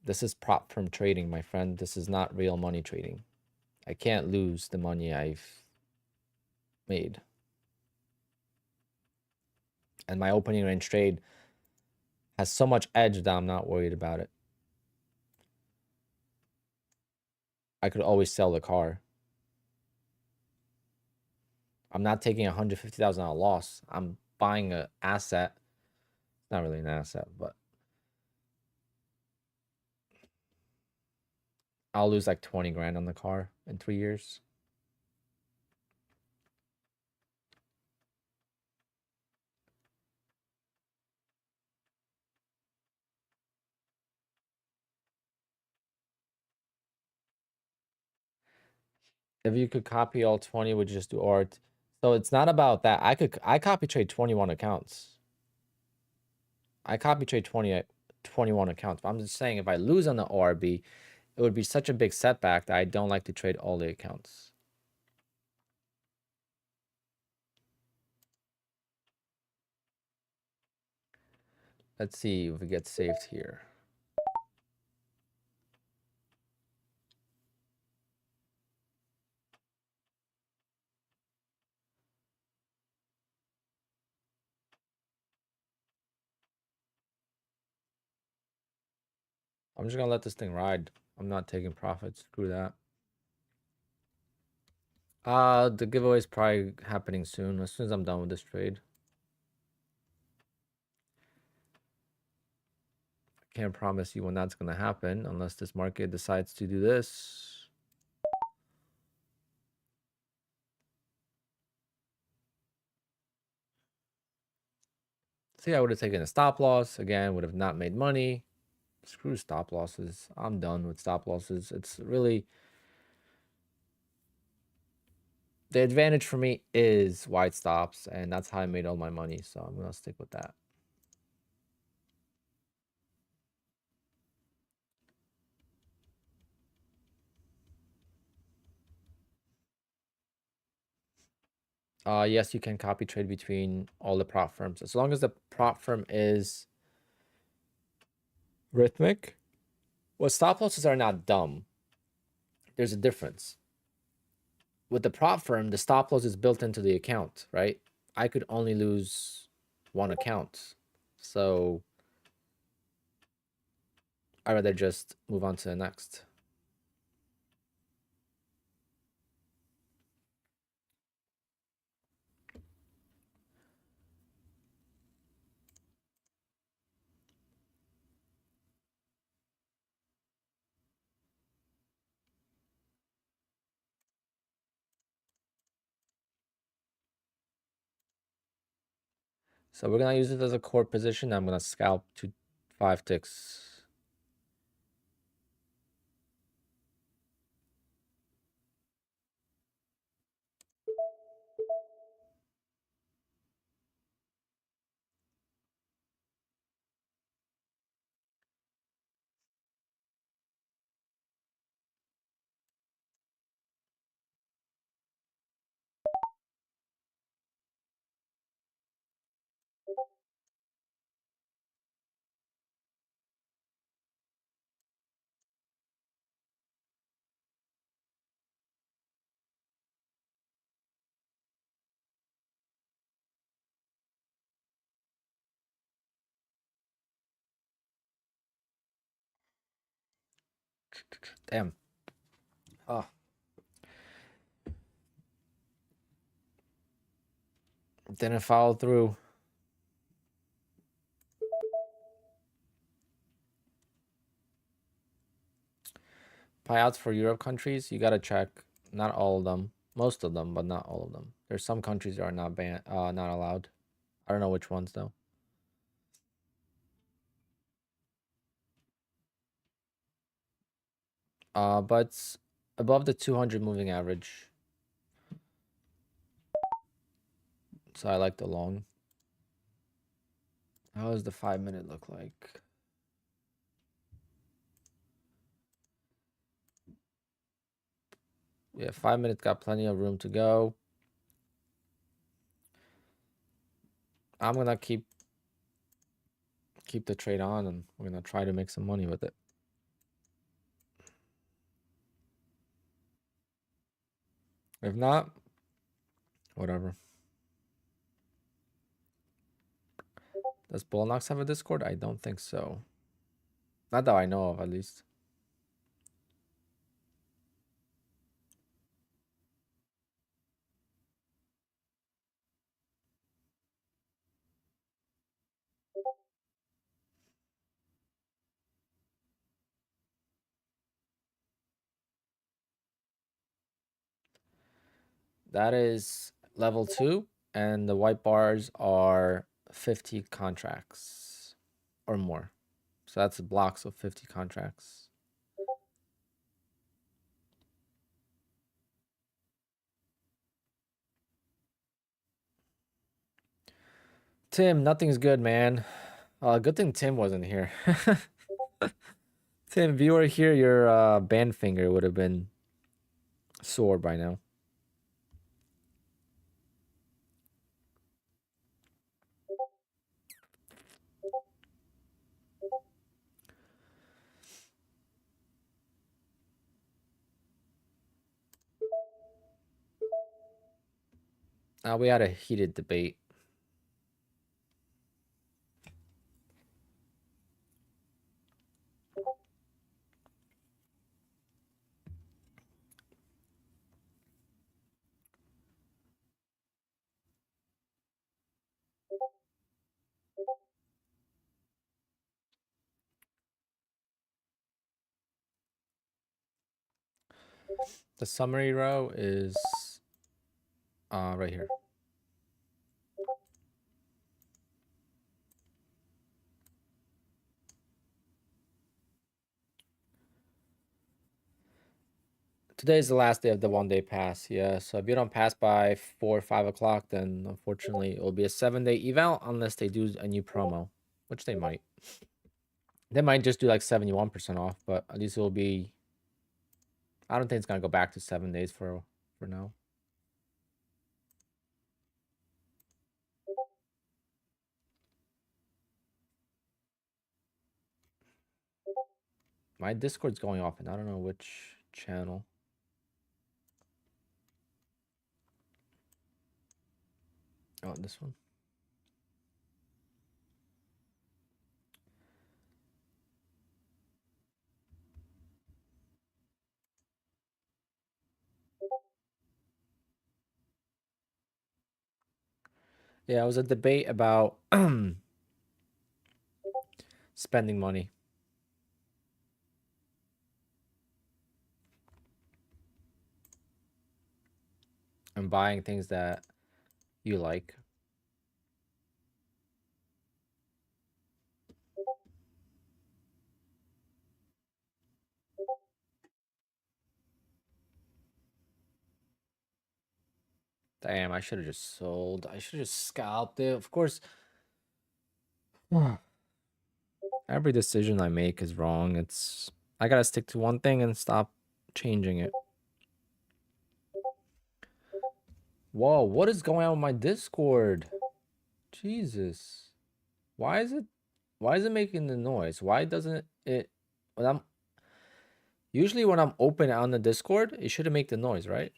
This is prop firm trading, my friend. This is not real money trading. I can't lose the money I've made. And my opening range trade has so much edge that I'm not worried about it. I could always sell the car. I'm not taking a $150,000 loss. I'm buying an asset. It's not really an asset, but I'll lose like 20 grand on the car in 3 years. If you could copy all 20, would you just do art? So it's not about that. I copy trade 21 accounts. I copy trade 21 accounts. But I'm just saying if I lose on the ORB, it would be such a big setback that I don't like to trade all the accounts. Let's see if it gets saved here. I'm just gonna let this thing ride. I'm not taking profits. Screw that. The giveaway is probably happening soon. As soon as I'm done with this trade. I can't promise you when that's gonna happen unless this market decides to do this. See, I would have taken a stop loss again. Would have not made money. Screw stop losses. I'm done with stop losses. It's really the advantage for me is wide stops, and that's how I made all my money. So I'm gonna stick with that. Yes, you can copy trade between all the prop firms as long as the prop firm is rithmic. Well, stop losses are not dumb. There's a difference. With the prop firm, the stop loss is built into the account, right? I could only lose one account. So I'd rather just move on to the next. So we're gonna use it as a core position. I'm gonna scalp to 5 ticks. Damn. Oh. Didn't follow through. Payouts for Europe countries, you gotta check. Not all of them. Most of them, but not all of them. There's some countries that are not banned, not allowed. I don't know which ones though. But above the 200 moving average. So I like the long. How does the 5-minute look like? Yeah, 5 minutes got plenty of room to go. I'm gonna keep the trade on, and we're gonna try to make some money with it. If not, whatever. Does Bullnox have a Discord? I don't think so. Not that I know of, at least. That is level 2, and the white bars are 50 contracts or more. So that's blocks of 50 contracts. Tim, nothing's good, man. Good thing Tim wasn't here. Tim, if you were here, your band finger would have been sore by now. We had a heated debate. The summary row is right here. Today is the last day of the 1-day pass. Yeah, so if you don't pass by 4 or 5 o'clock, then unfortunately it will be a 7-day eval unless they do a new promo, which they might. They might just do like 71% off, but at least it will be. I don't think it's gonna go back to 7 days for now. My Discord's going off, and I don't know which channel. Oh, this one. Yeah, it was a debate about spending money and buying things that you like. Damn, I should have just sold. I should have just scalped it. Of course, every decision I make is wrong. I gotta stick to one thing and stop changing it. Whoa, what is going on with my Discord? Jesus. Why is it making the noise? Why doesn't it when I'm usually when I'm open on the Discord, it shouldn't make the noise, right?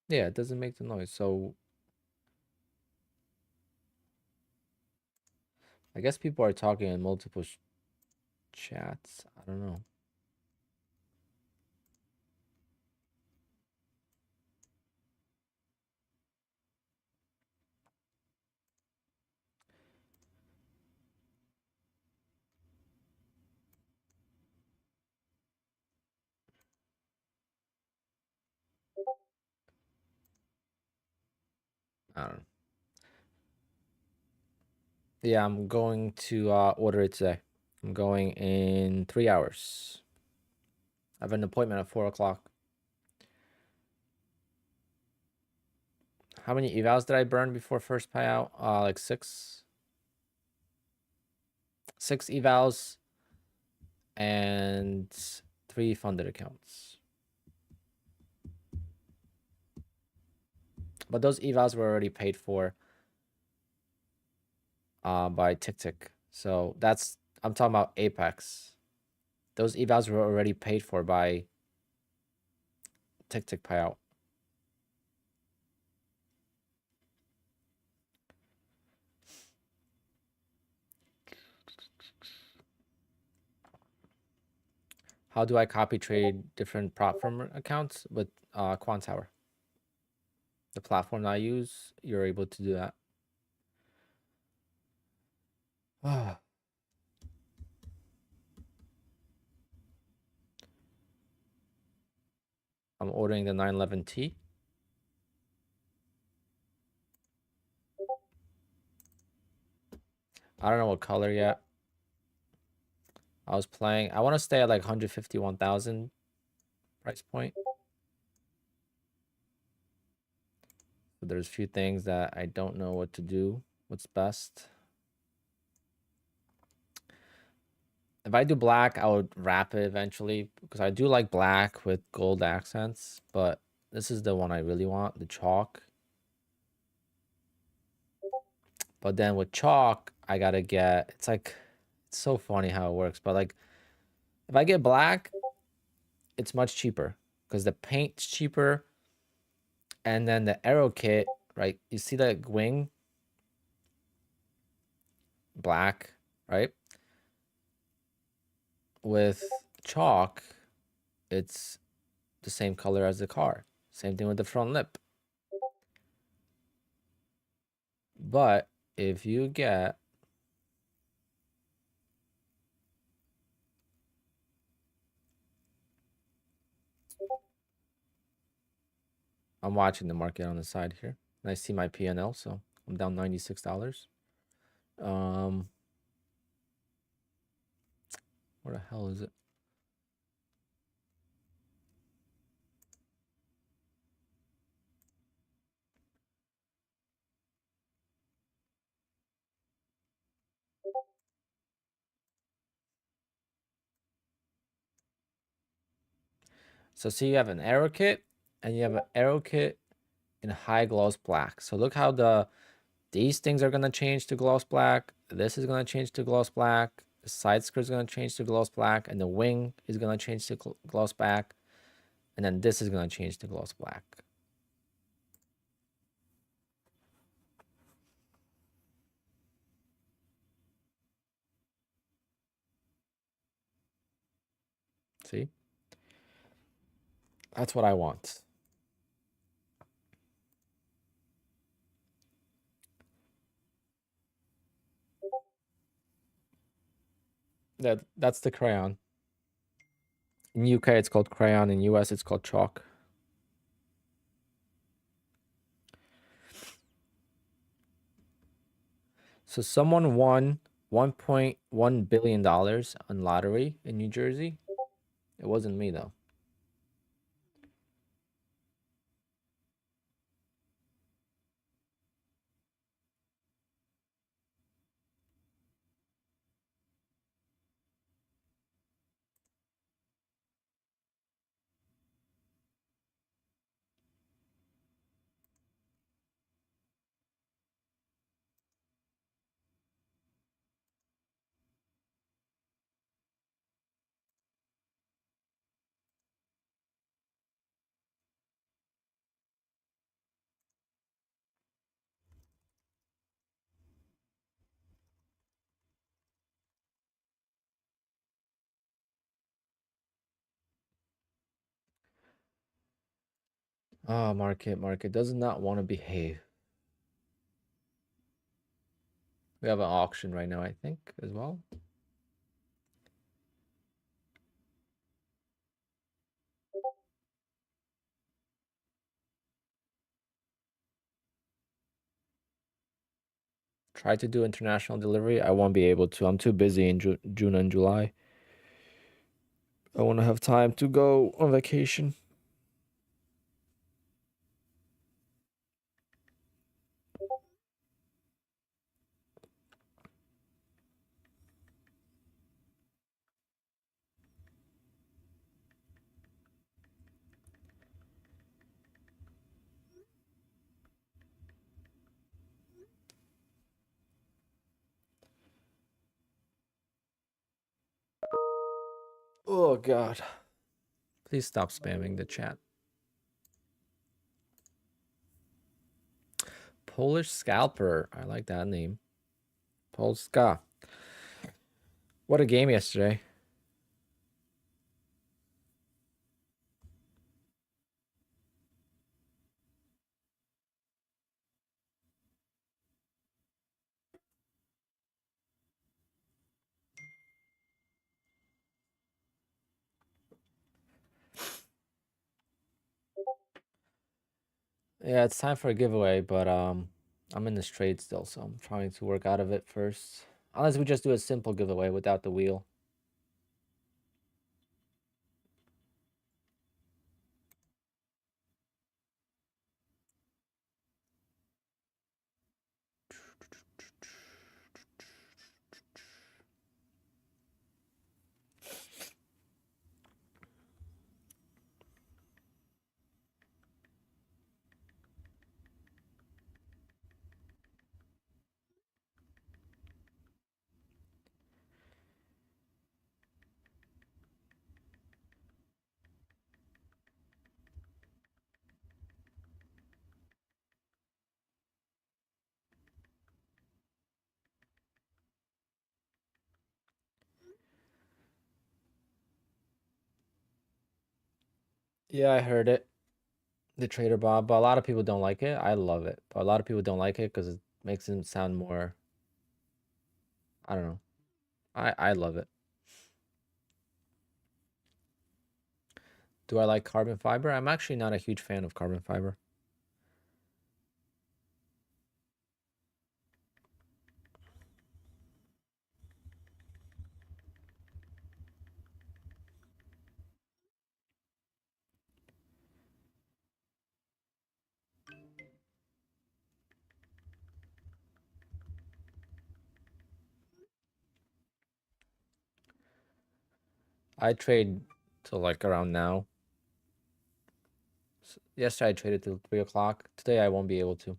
Yeah, it doesn't make the noise. So I guess people are talking in multiple chats. I don't know. I don't know. Yeah, I'm going to order it today. I'm going in 3 hours. I have an appointment at 4 o'clock. How many evals did I burn before first payout? Like 6. 6 evals and 3 funded accounts. But those evals were already paid for by TickTick. So I'm talking about Apex. Those evals were already paid for by TickTick payout. How do I copy trade different prop firm accounts with Quant Tower? The platform that I use, you're able to do that. I'm ordering the 911T. I don't know what color yet. I was playing. I want to stay at like 151,000 price point. But there's a few things that I don't know what to do. What's best? If I do black, I would wrap it eventually because I do like black with gold accents, but this is the one I really want, the chalk. But then with chalk, I gotta get, it's like, it's so funny how it works. But like, if I get black, it's much cheaper because the paint's cheaper. And then the arrow kit, right? You see that wing? Black, right? With chalk, it's the same color as the car. Same thing with the front lip. But if you get I'm watching the market on the side here. And I see my P&L, so I'm down $96. Where the hell is it? So see, you have an arrow kit, and you have an arrow kit in high gloss black. So look how these things are gonna change to gloss black. This is gonna change to gloss black. The side skirt is gonna change to gloss black, and the wing is gonna change to gloss black, and then this is gonna change to gloss black. See, that's what I want. That's the crayon. In UK, it's called crayon. In US, it's called chalk. So someone won $1.1 billion on lottery in New Jersey. It wasn't me though. Oh, market does not want to behave. We have an auction right now, I think, as well. Try to do international delivery. I won't be able to. I'm too busy in June and July. I want to have time to go on vacation. Oh, God. Please stop spamming the chat. Polish Scalper. I like that name. Polska. What a game yesterday. Yeah, it's time for a giveaway, but I'm in this trade still, so I'm trying to work out of it first. Unless we just do a simple giveaway without the wheel. Yeah, I heard it. The Trader Bob, but a lot of people don't like it. I love it, but a lot of people don't like it because it makes them sound more. I don't know. I love it. Do I like carbon fiber? I'm actually not a huge fan of carbon fiber. I trade till like around now. Yesterday I traded till 3 o'clock. Today I won't be able to.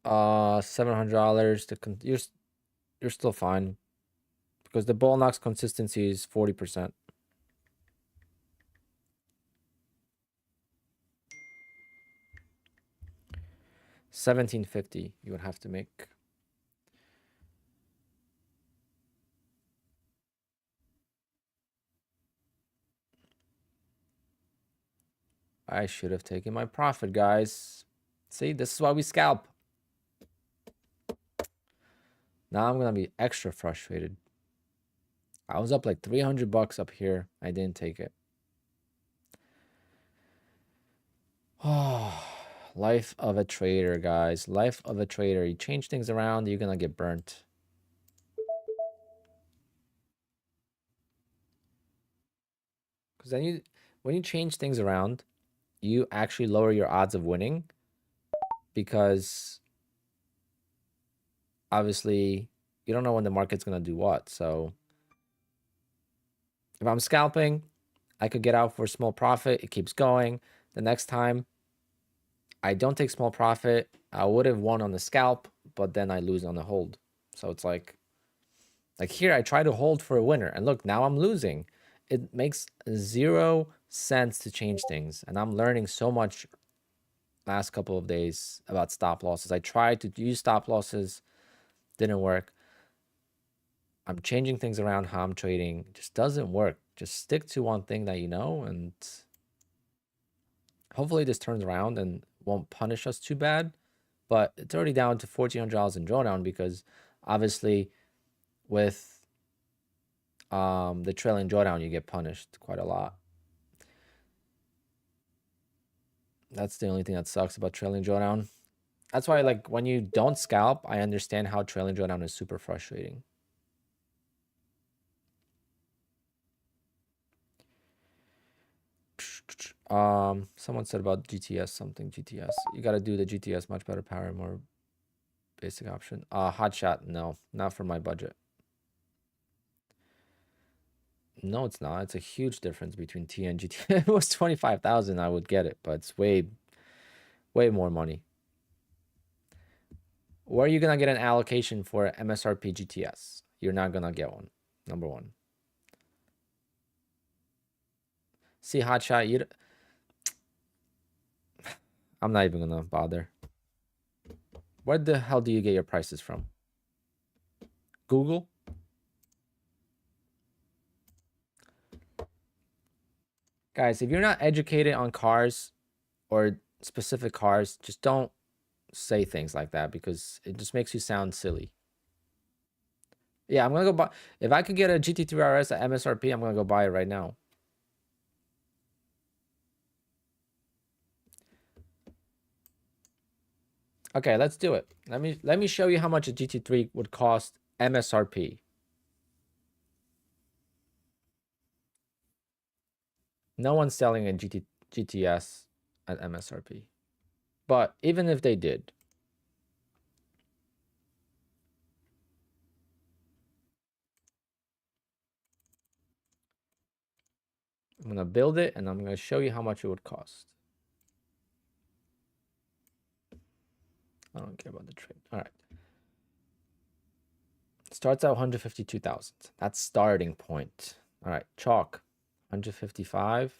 $700. You're still fine because the ball knocks consistency is 40%. 1750 you would have to make. I should have taken my profit, guys. See, this is why we scalp. Now I'm gonna be extra frustrated. I was up like 300 bucks up here. I didn't take it. Oh, life of a trader, guys. Life of a trader. You change things around, you're gonna get burnt. Because then when you change things around, you actually lower your odds of winning because obviously you don't know when the market's gonna do what. So if I'm scalping, I could get out for a small profit. It keeps going. The next time I don't take small profit, I would have won on the scalp, but then I lose on the hold. So it's like here I try to hold for a winner, and look, now I'm losing. It makes 0 sense to change things, and I'm learning so much last couple of days about stop losses. I tried to use stop losses, didn't work. I'm changing things around how I'm trading. It just doesn't work. Just stick to one thing that you know, and hopefully this turns around and won't punish us too bad. But it's already down to $1,400 in drawdown because obviously with the trailing drawdown, you get punished quite a lot. That's the only thing that sucks about trailing drawdown. That's why, like, when you don't scalp, I understand how trailing drawdown is super frustrating. Someone said about GTS something. GTS, you got to do the GTS, much better power, more basic option. Hot shot, no, not for my budget. No, it's not. It's a huge difference between T and GTS. If it was 25,000, I would get it, but it's way more money. Where are you gonna get an allocation for MSRP GTS? You're not gonna get one. Number one. See, hotshot, I'm not even gonna bother. Where the hell do you get your prices from? Google? Guys, if you're not educated on cars or specific cars, just don't say things like that because it just makes you sound silly. Yeah, I'm gonna go buy. If I could get a GT3 RS at MSRP, I'm gonna go buy it right now. Okay, let's do it. Let me show you how much a GT3 would cost MSRP. No one's selling a GTS at MSRP. But even if they did, I'm gonna build it and I'm gonna show you how much it would cost. I don't care about the trade. All right. Starts at 152,000. That's starting point. All right, chalk, 155.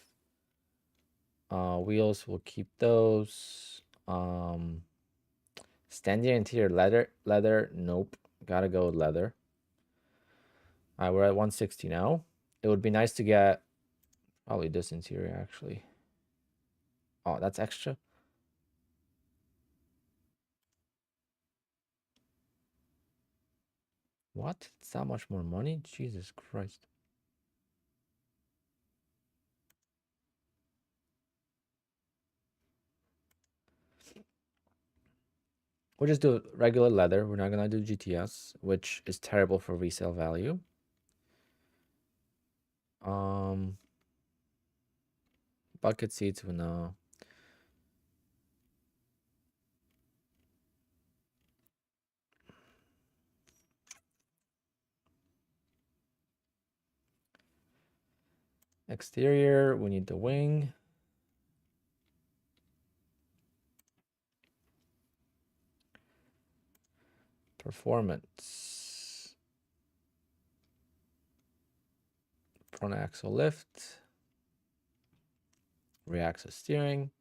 Wheels, we'll keep those. Standard interior leather. Nope. Gotta go with leather. All right, we're at 160 now. It would be nice to get probably this interior actually. Oh, that's extra. What? It's that much more money? Jesus Christ. We'll just do regular leather. We're not gonna do GTS, which is terrible for resale value. Bucket seats, no. Exterior, we need the wing. Performance. Front axle lift. Rear axle steering.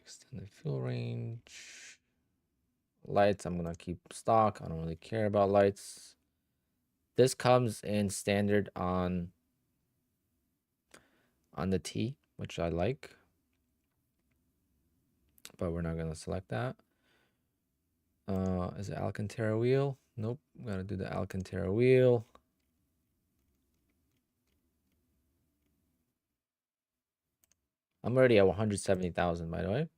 Extended fuel range. Lights, I'm gonna keep stock. I don't really care about lights. This comes in standard on the T, which I like. But we're not gonna select that. Is it Alcantara wheel? Nope. Gotta do the Alcantara wheel. I'm already at 170,000, by the way.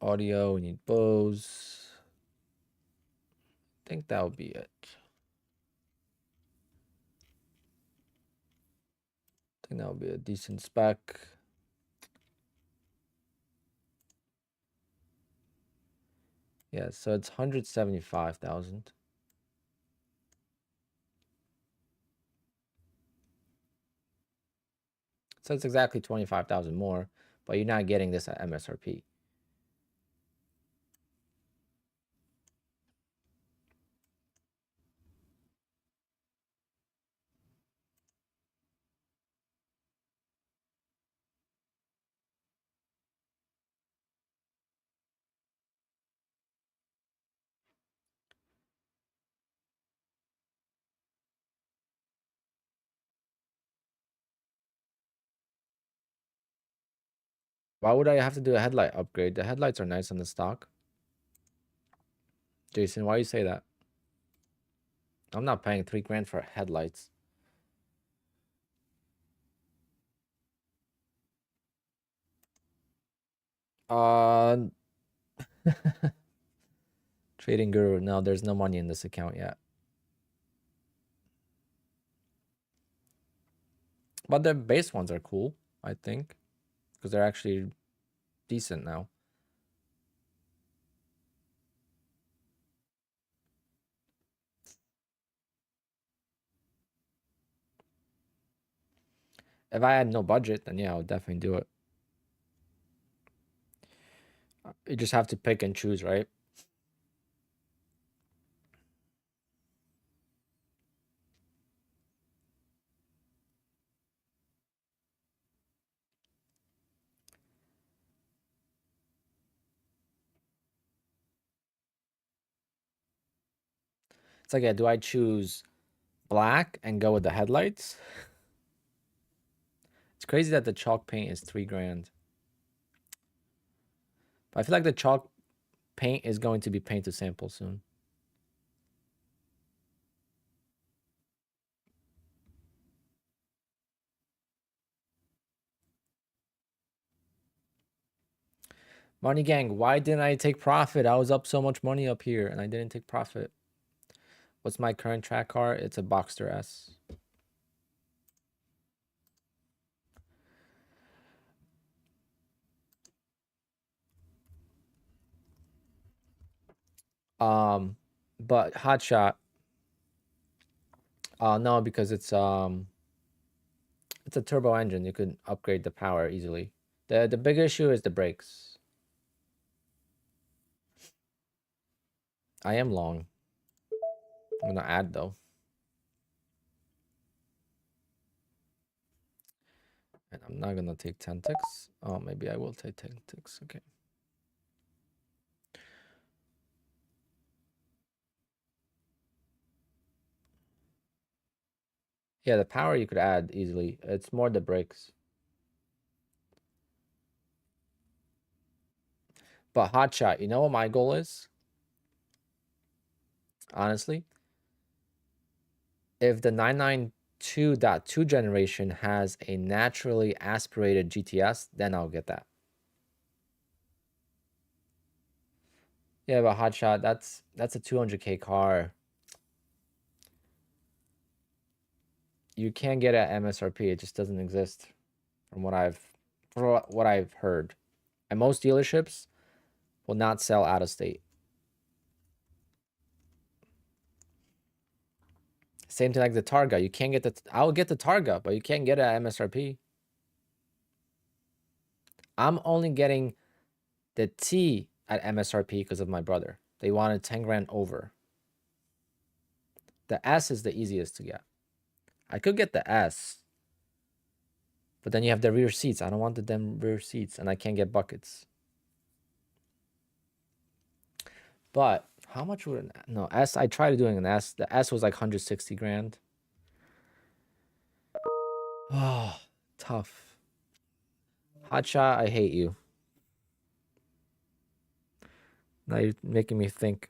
Audio, we need Bose. I think that would be it. I think that would be a decent spec. Yeah, so it's 175,000. So it's exactly 25,000 more, but you're not getting this at MSRP. Why would I have to do a headlight upgrade? The headlights are nice on the stock. Jason, why you say that? I'm not paying 3 grand for headlights. Trading Guru. No, there's no money in this account yet. But the base ones are cool, I think, because they're actually decent now. If I had no budget, then yeah, I would definitely do it. You just have to pick and choose, right? It's like, yeah, do I choose black and go with the headlights? It's crazy that the chalk paint is 3 grand. But I feel like the chalk paint is going to be paint to sample soon. Money gang, why didn't I take profit? I was up so much money up here and I didn't take profit. What's my current track car? It's a Boxster S. But Hotshot, no, because it's a turbo engine. You could upgrade the power easily. The big issue is the brakes. I am long. I'm gonna add though. And I'm not gonna take 10 ticks. Oh, maybe I will take 10 ticks. Okay. Yeah, the power you could add easily. It's more the breaks. But hot shot, you know what my goal is? Honestly, if the 992.2 generation has a naturally aspirated GTS, then I'll get that. Yeah, but hot shot, that's a 200K car. You can't get it at MSRP. It just doesn't exist from what I've heard. And most dealerships will not sell out of state. Same thing like the Targa. You can't get I'll get the Targa, but you can't get it at MSRP. I'm only getting the T at MSRP because of my brother. They wanted 10 grand over. The S is the easiest to get. I could get the S, but then you have the rear seats. I don't want the damn rear seats, and I can't get buckets. But how much would an no S? I tried doing an S. The S was like 160 grand. Oh, tough. Hotshot, I hate you. Now you're making me think.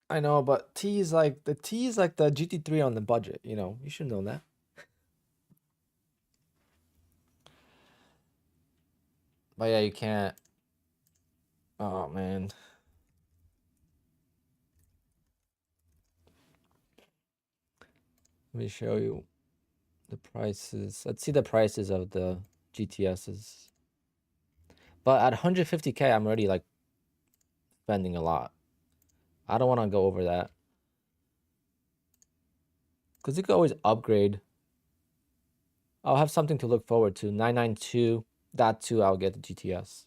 I know, but T is like the GT3 on the budget. You know, you should know that. But yeah, you can't. Oh man. Let me show you the prices. Let's see the prices of the GTSs. But at 150K, I'm already like spending a lot. I don't want to go over that. Because you could always upgrade. I'll have something to look forward to. 992.2, I'll get the GTS.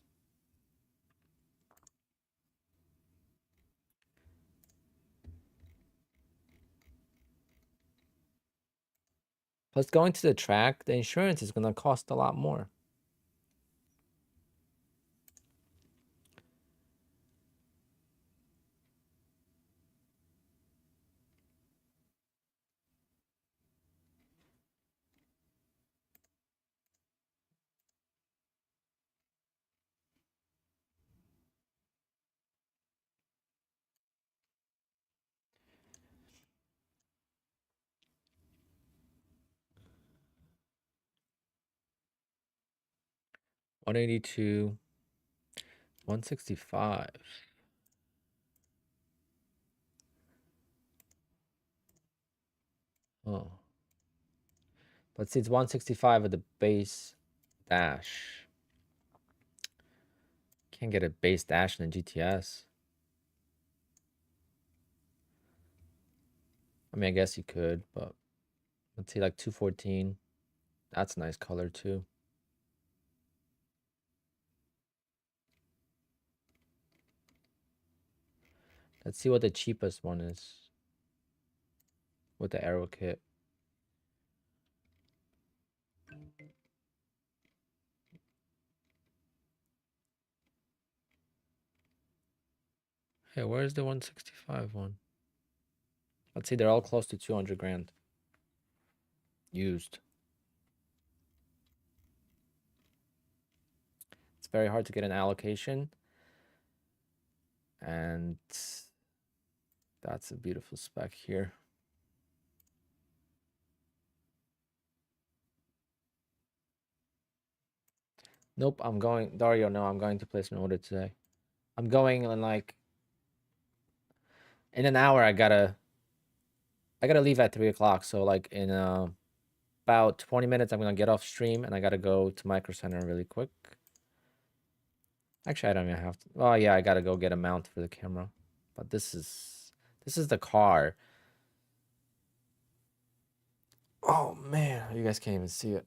Plus, going to the track, the insurance is going to cost a lot more. $182, $165. Oh. Let's see, it's 165 with the base dash. Can't get a base dash in a GTS. I mean, I guess you could, but let's see, like 214. That's a nice color too. Let's see what the cheapest one is with the aero kit. Hey, where's the 165 one? Let's see, they're all close to 200 grand used. It's very hard to get an allocation. And that's a beautiful spec here. Nope, I'm going, Dario, no, I'm going to place an order today. I'm going in like, in an hour, I gotta leave at 3 o'clock. So like in about 20 minutes, I'm gonna get off stream and I gotta go to Micro Center really quick. Actually, I don't even have to. Oh yeah, I gotta go get a mount for the camera. But this is the car. Oh man, you guys can't even see it.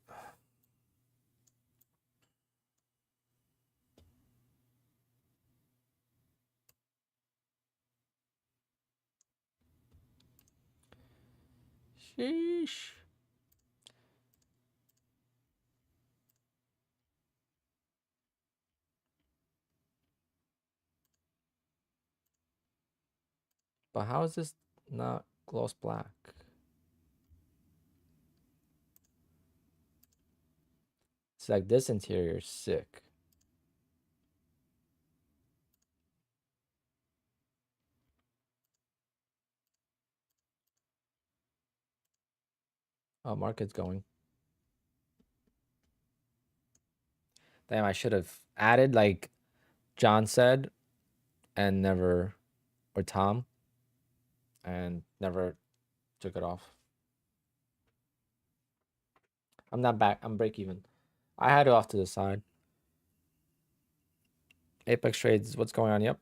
Sheesh. But how is this not gloss black? It's like this interior is sick. Oh, market's going. Damn, I should have added like John said and never, or Tom, and never took it off. I'm not back. I'm break even. I had it off to the side. Apex trades. What's going on? Yep.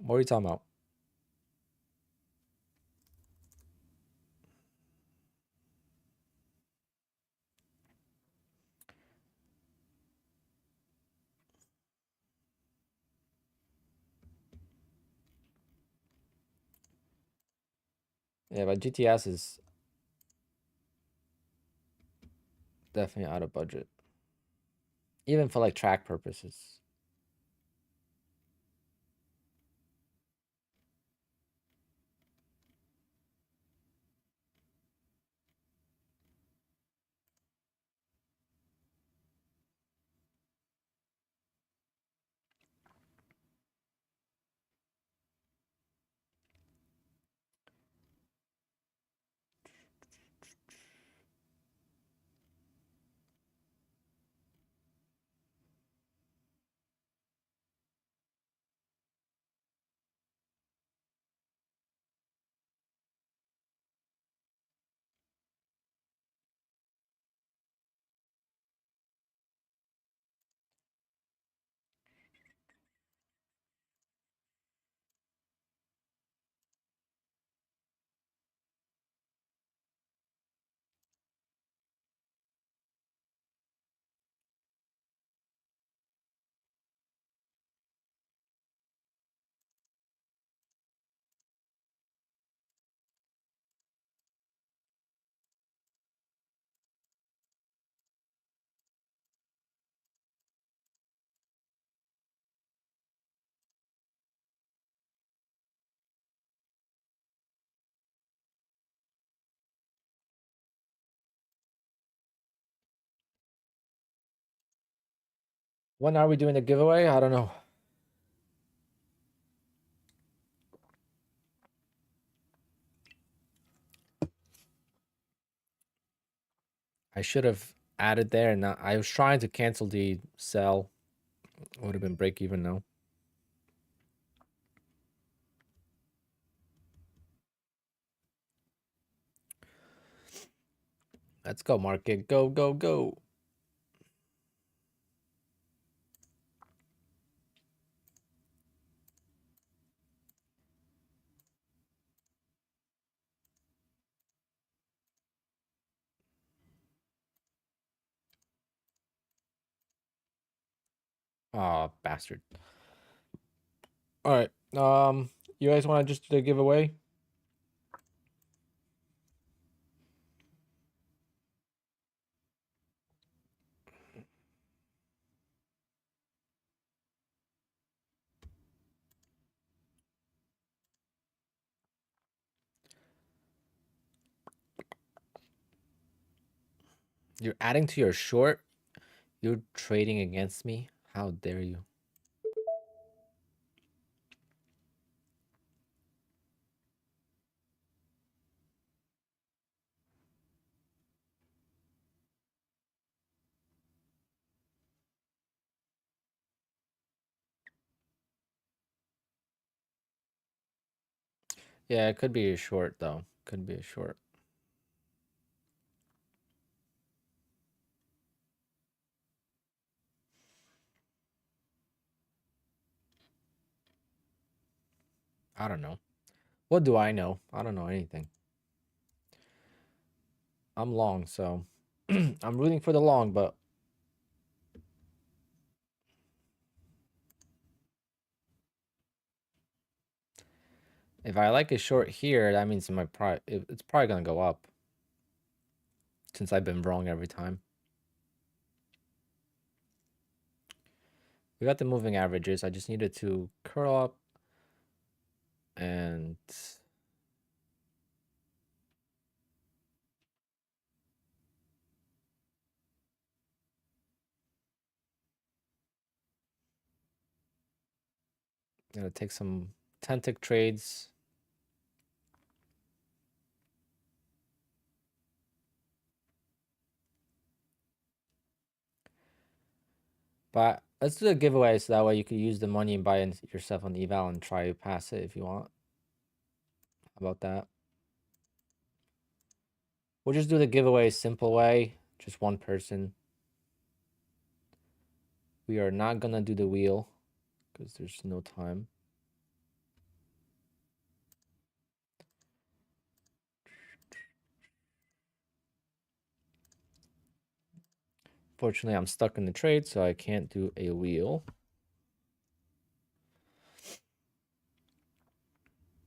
What are you talking about? Yeah, but GTS is definitely out of budget, even for like track purposes. When are we doing the giveaway? I don't know. I should have added there, and I was trying to cancel the sell. Would have been break even now. Let's go, market. Go, go, go. Oh, bastard. All right. You guys want to just do the giveaway? You're adding to your short? You're trading against me? How dare you? Yeah, it could be a short though. Could be a short. I don't know. What do I know? I don't know anything. I'm long, so I'm rooting for the long, but if I like a short here, that means it's probably gonna go up since I've been wrong every time. We got the moving averages. I just needed to curl up and gonna take some 10 tick trades. But let's do a giveaway so that way you can use the money and buy yourself an eval and try to pass it if you want. How about that? We'll just do the giveaway simple way, just one person. We are not gonna do the wheel because there's no time. Fortunately, I'm stuck in the trade, so I can't do a wheel.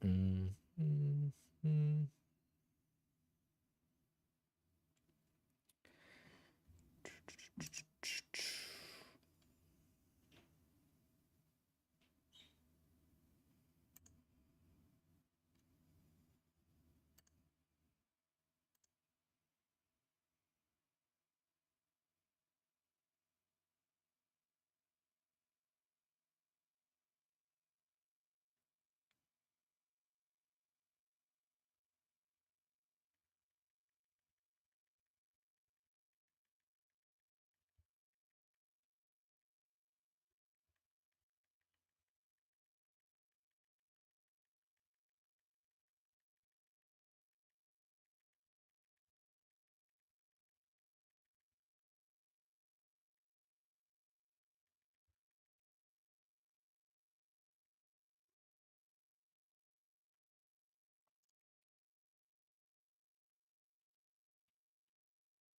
Mm, mm, mm.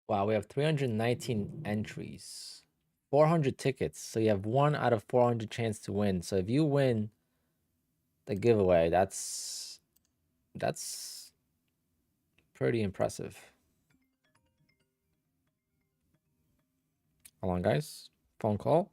Wow, we have 319 entries, 400 tickets. So you have 1 out of 400 chance to win. So if you win the giveaway, that's pretty impressive. Hold on, guys. Phone call.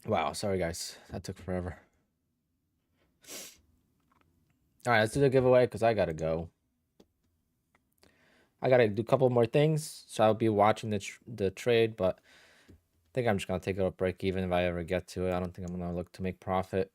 Wow, sorry guys, that took forever. All right, let's do the giveaway because I gotta go. I gotta do a couple more things, so I'll be watching the trade, but I think I'm just gonna take a break even if I ever get to it. I don't think I'm gonna look to make profit.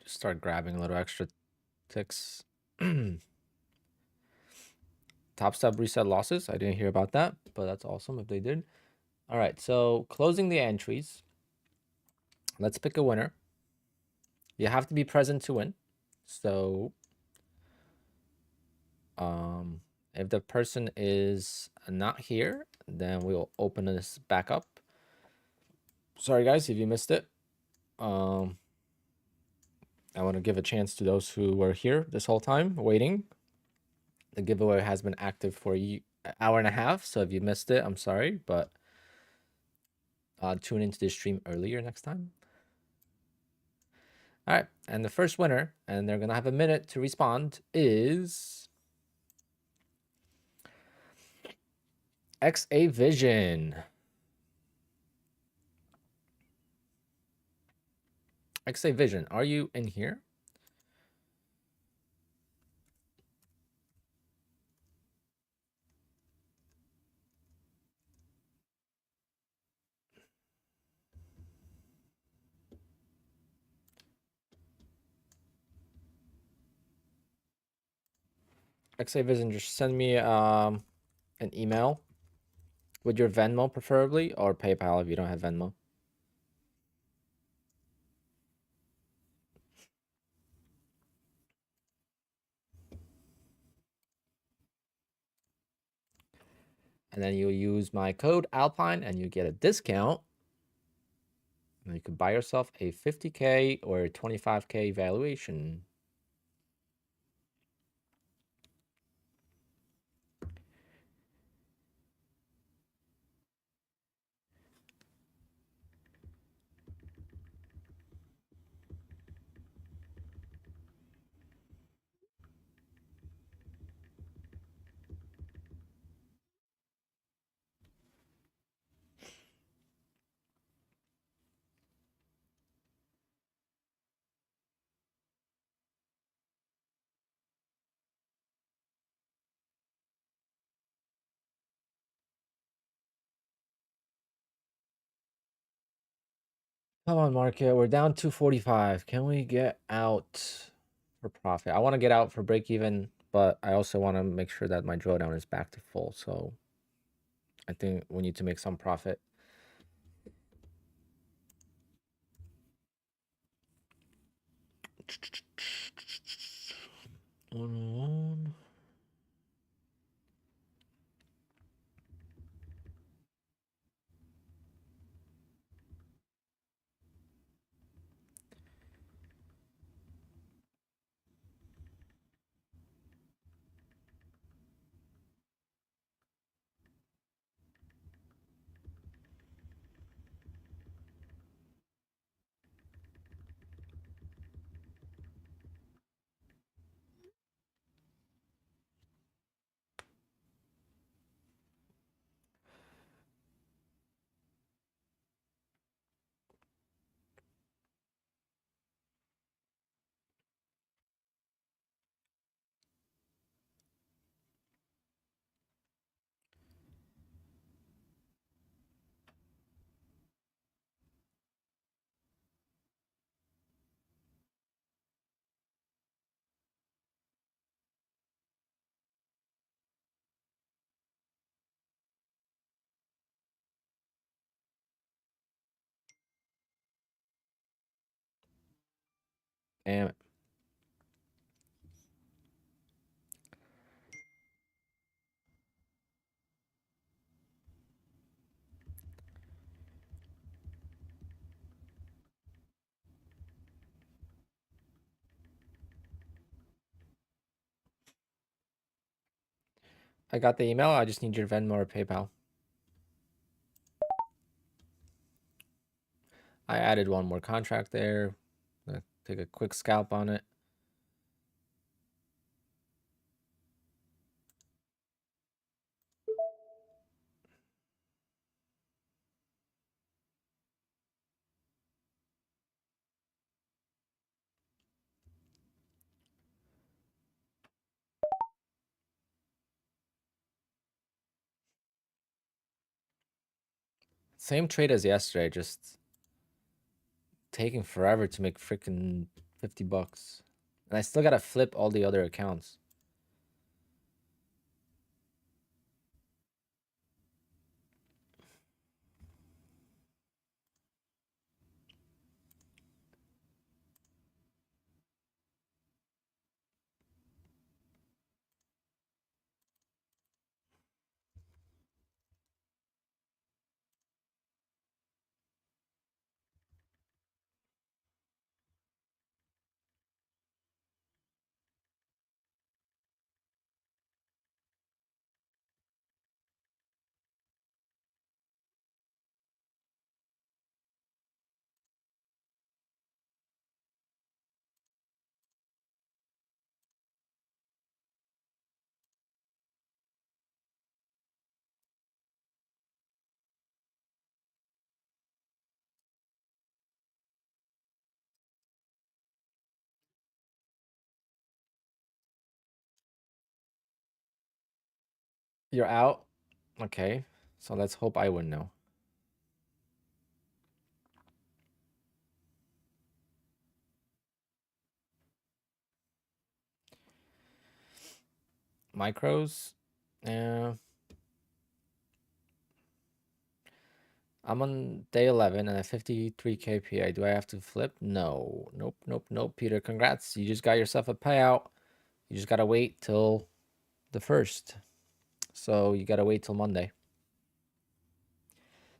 Just start grabbing a little extra ticks. Top step reset losses. I didn't hear about that, but that's awesome if they did. All right, so closing the entries. Let's pick a winner. You have to be present to win. So if the person is not here, then we'll open this back up. Sorry guys if you missed it. I want to give a chance to those who were here this whole time waiting. The giveaway has been active for an hour and a half, so if you missed it, I'm sorry, but tune into this stream earlier next time. All right, and the first winner, and they're gonna have a minute to respond, is XA Vision. XA Vision, are you in here? XA Vision, just send me an email with your Venmo preferably, or PayPal if you don't have Venmo. And then you'll use my code Alpine and you get a discount. And you can buy yourself a 50K or 25K valuation. Come on, market. We're down 245. Can we get out for profit? I want to get out for break even, but I also want to make sure that my drawdown is back to full. So I think we need to make some profit. And I got the email. I just need your Venmo or PayPal. I added one more contract there. Gonna take a quick scalp on it. Same trade as yesterday, just taking forever to make freaking 50 bucks. And I still gotta flip all the other accounts. You're out? Okay. So let's hope I win now. Micros? Yeah. I'm on day 11 and at 53 kPa. Do I have to flip? No. Nope, nope, nope. Peter, congrats. You just got yourself a payout. You just gotta wait till the 1st. So you gotta wait till Monday.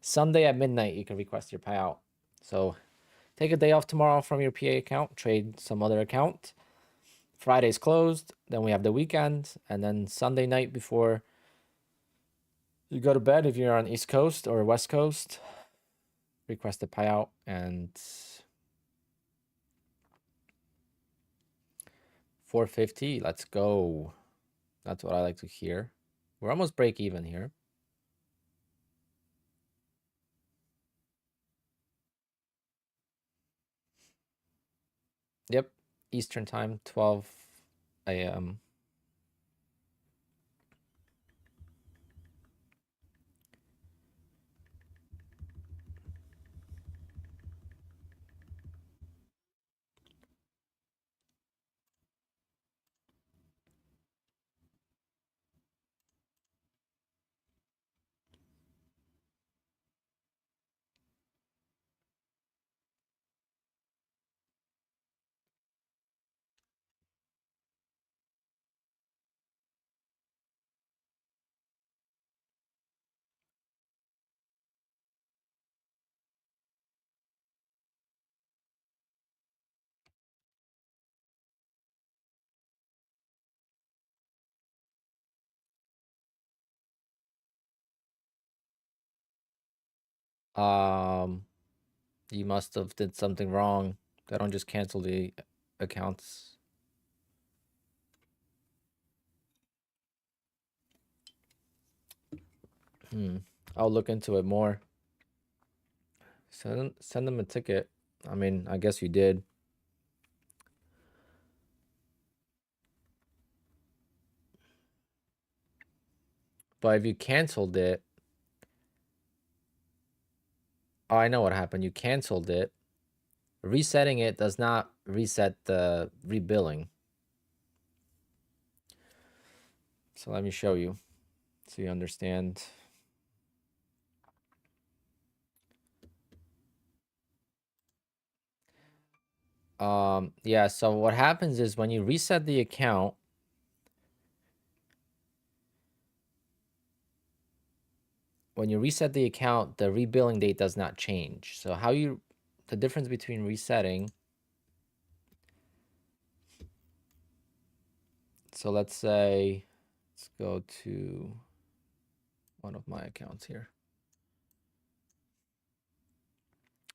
Sunday at midnight, you can request your payout. So take a day off tomorrow from your PA account, trade some other account. Friday's closed. Then we have the weekend. And then Sunday night before you go to bed, if you're on East Coast or West Coast, request a payout. And 450, let's go. That's what I like to hear. We're almost break even here. Yep, Eastern time, 12 a.m. Um, you must have did something wrong. They don't just cancel the accounts. I'll look into it more. Send them a ticket. I mean, I guess you did. But if you canceled it, oh, I know what happened. You canceled it. Resetting it does not reset the rebilling. So let me show you so you understand. Yeah, so what happens is when you reset the account, the rebilling date does not change. So the difference between resetting, so let's say, let's go to one of my accounts here.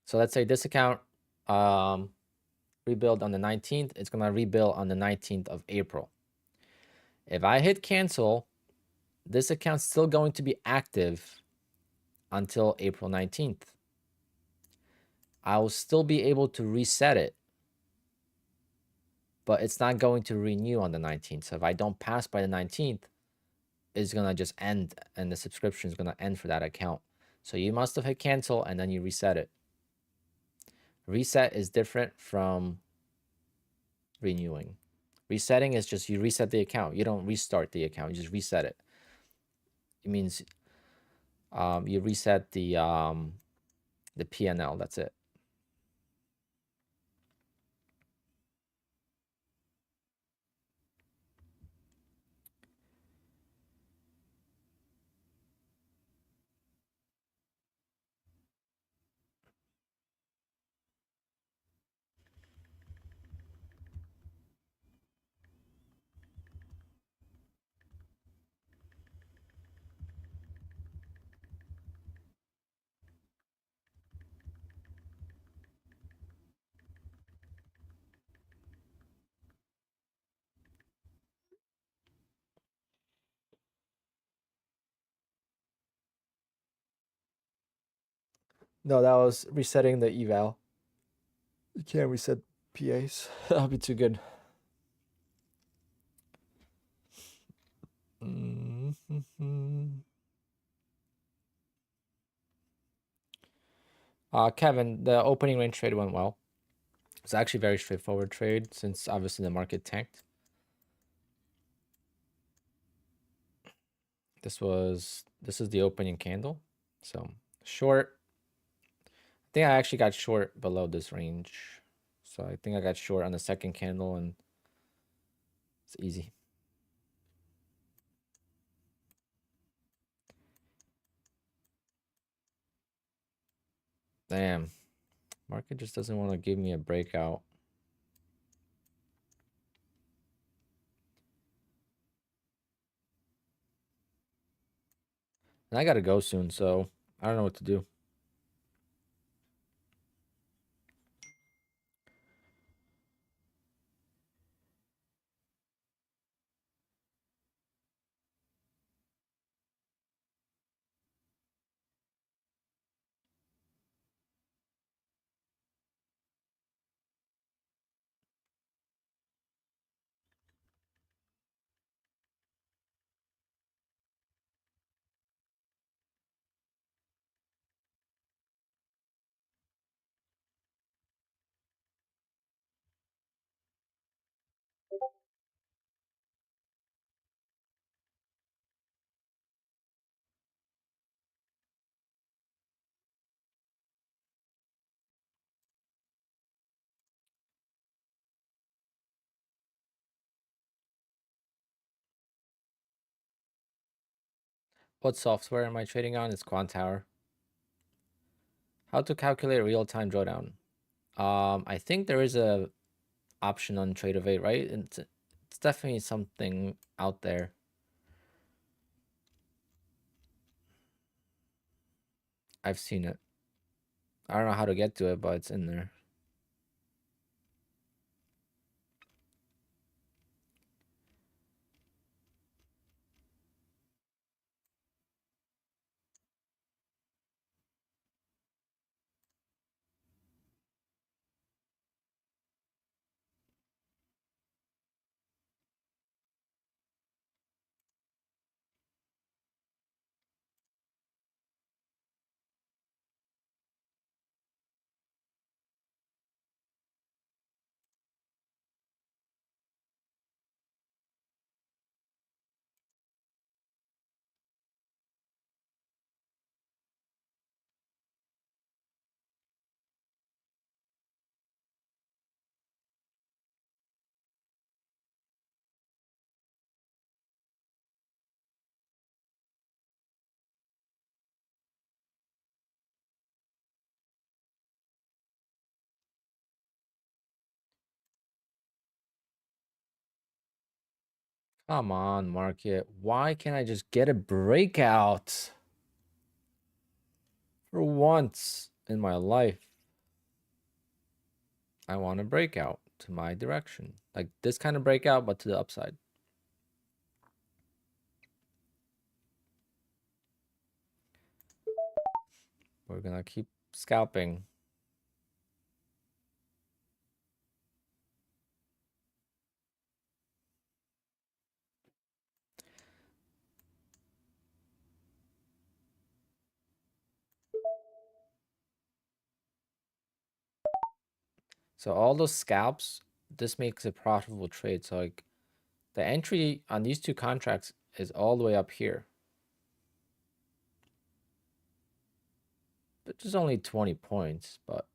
So let's say this account rebuild on the 19th. It's going to rebuild on the 19th of April. If I hit cancel, this account's still going to be active until April 19th. I will still be able to reset it, but it's not going to renew on the 19th. So if I don't pass by the 19th, it's going to just end and the subscription is going to end for that account. So you must have hit cancel and then you reset it. Reset is different from renewing. Resetting is just you reset the account. You don't restart the account. You just reset it. It means you reset the PNL. That's it. No, that was resetting the eval. You can't reset PAs. That'll be too good. Kevin, the opening range trade went well. It's actually a very straightforward trade since obviously the market tanked. This is the opening candle. So short. I think I actually got short below this range. So I think I got short on the second candle and it's easy. Damn. Market just doesn't want to give me a breakout. And I gotta go soon, so I don't know what to do. What software am I trading on? It's Quant Tower. How to calculate real-time drawdown? I think there is a option on Tradeovate, right? It's definitely something out there. I've seen it. I don't know how to get to it, but it's in there. Come on, market. Why can't I just get a breakout? For once in my life. I want a breakout to my direction. Like this kind of breakout, but to the upside. We're gonna keep scalping. So all those scalps, this makes a profitable trade. So like the entry on these two contracts is all the way up here. But just only 20 points, but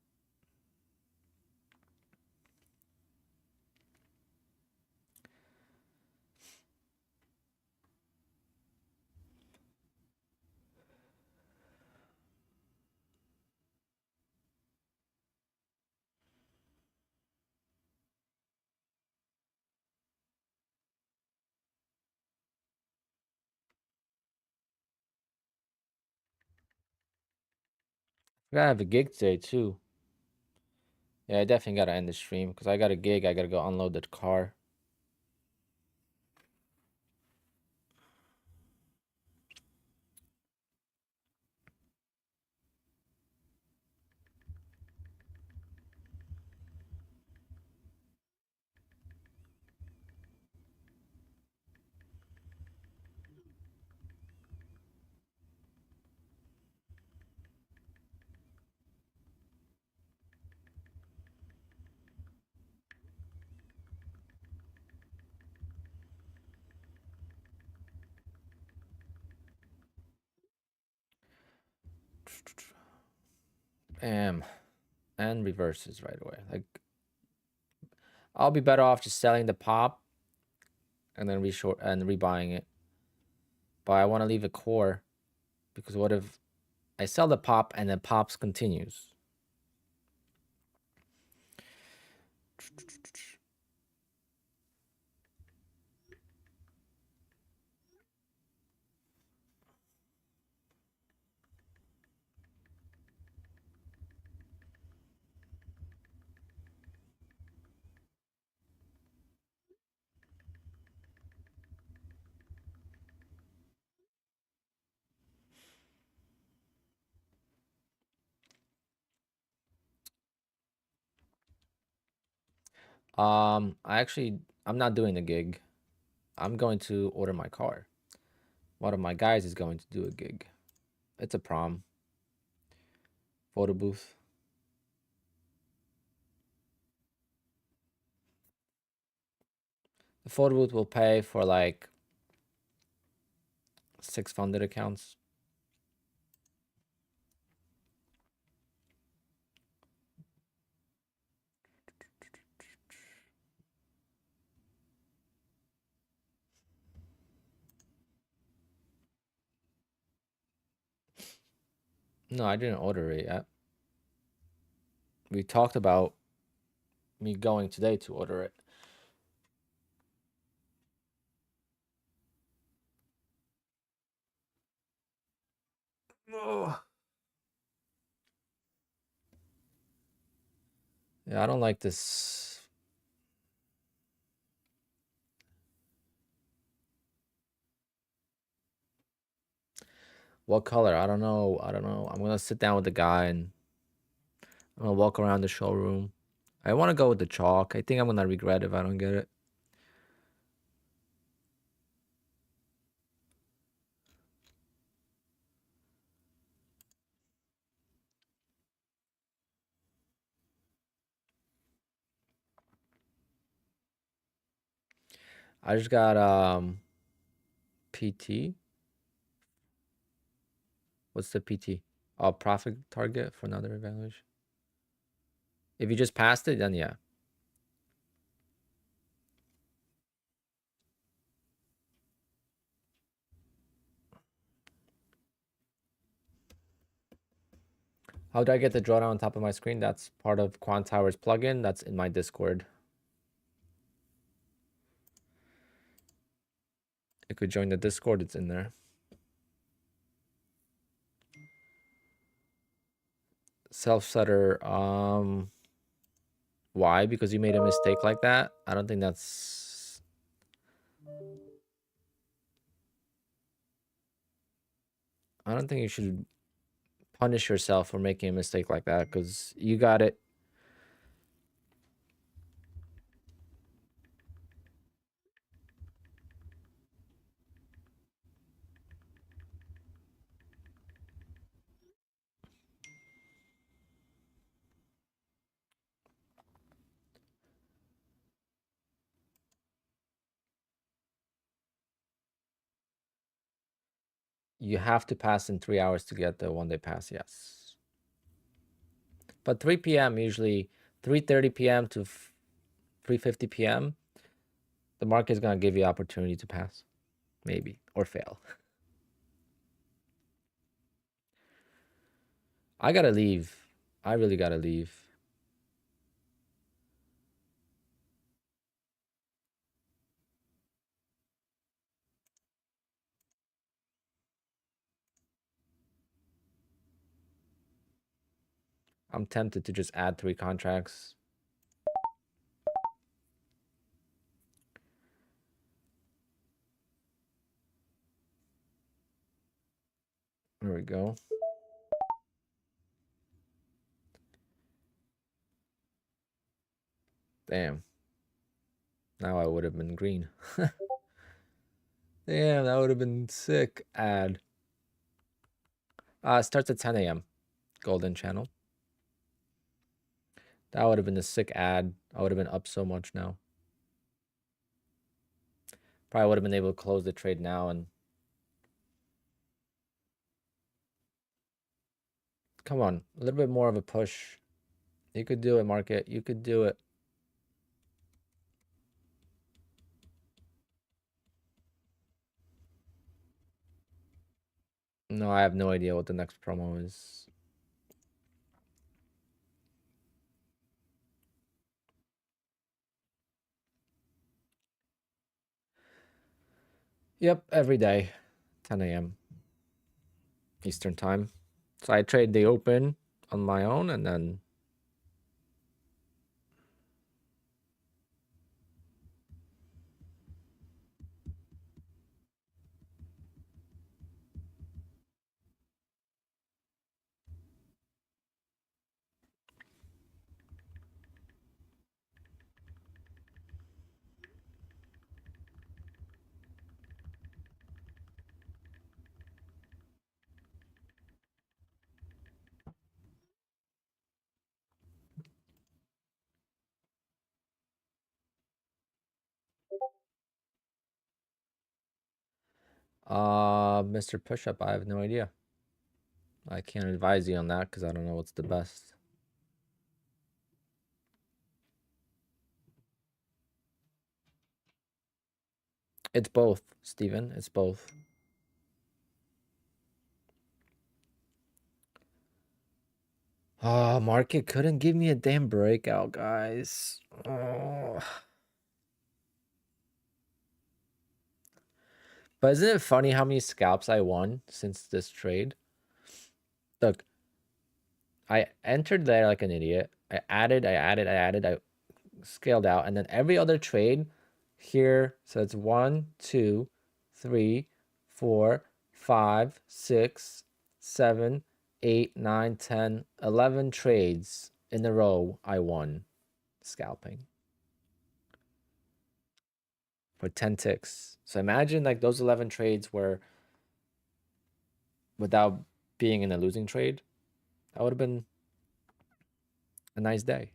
I gotta have a gig today too. Yeah, I definitely gotta end the stream because I got a gig. I gotta go unload the car. Bam. And reverses right away. Like I'll be better off just selling the pop and then reshort and rebuying it. But I want to leave a core because what if I sell the pop and then pops continues? I'm not doing the gig. I'm going to order my car. One of my guys is going to do a gig. It's a prom. Photo booth. The photo booth will pay for like 6 funded accounts. No, I didn't order it yet. We talked about me going today to order it. Oh. Yeah, I don't like this. What color? I don't know. I don't know. I'm gonna sit down with the guy and I'm gonna walk around the showroom. I want to go with the chalk. I think I'm gonna regret if I don't get it. I just got PT. What's the PT? Oh, profit target for another evaluation. If you just passed it, then yeah. How do I get the drawdown on top of my screen? That's part of Quant Tower's plugin. That's in my Discord. You could join the Discord. It's in there. Self-setter. Why? Because you made a mistake like that? I don't think that's... I don't think you should punish yourself for making a mistake like that, because you got it. You have to pass in 3 hours to get the 1-day pass, yes. But 3 p.m. usually, 3:30 p.m. to 3:50 p.m., the market is going to give you opportunity to pass, maybe, or fail. I got to leave. I really got to leave. I'm tempted to just add 3 contracts. There we go. Damn. Now I would have been green. Damn, that would have been sick. Add. Starts at 10 a.m. Golden channel. That would have been a sick ad. I would have been up so much now. Probably would have been able to close the trade now and... Come on, a little bit more of a push. You could do it, market. You could do it. No, I have no idea what the next promo is. Yep, every day, 10 a.m. Eastern time. So I trade the open on my own and then... Mr. Pushup, I have no idea. I can't advise you on that because I don't know what's the best. It's both, Steven. It's both. Oh, market couldn't give me a damn breakout, guys. Oh. But isn't it funny how many scalps I won since this trade? Look, I entered there like an idiot. I added, I scaled out, and then every other trade here, so it's 1, 2, 3, 4, 5, 6, 7, 8, 9, 10, 11 trades in a row I won scalping for 10 ticks. So imagine like those 11 trades were without being in a losing trade. That would have been a nice day.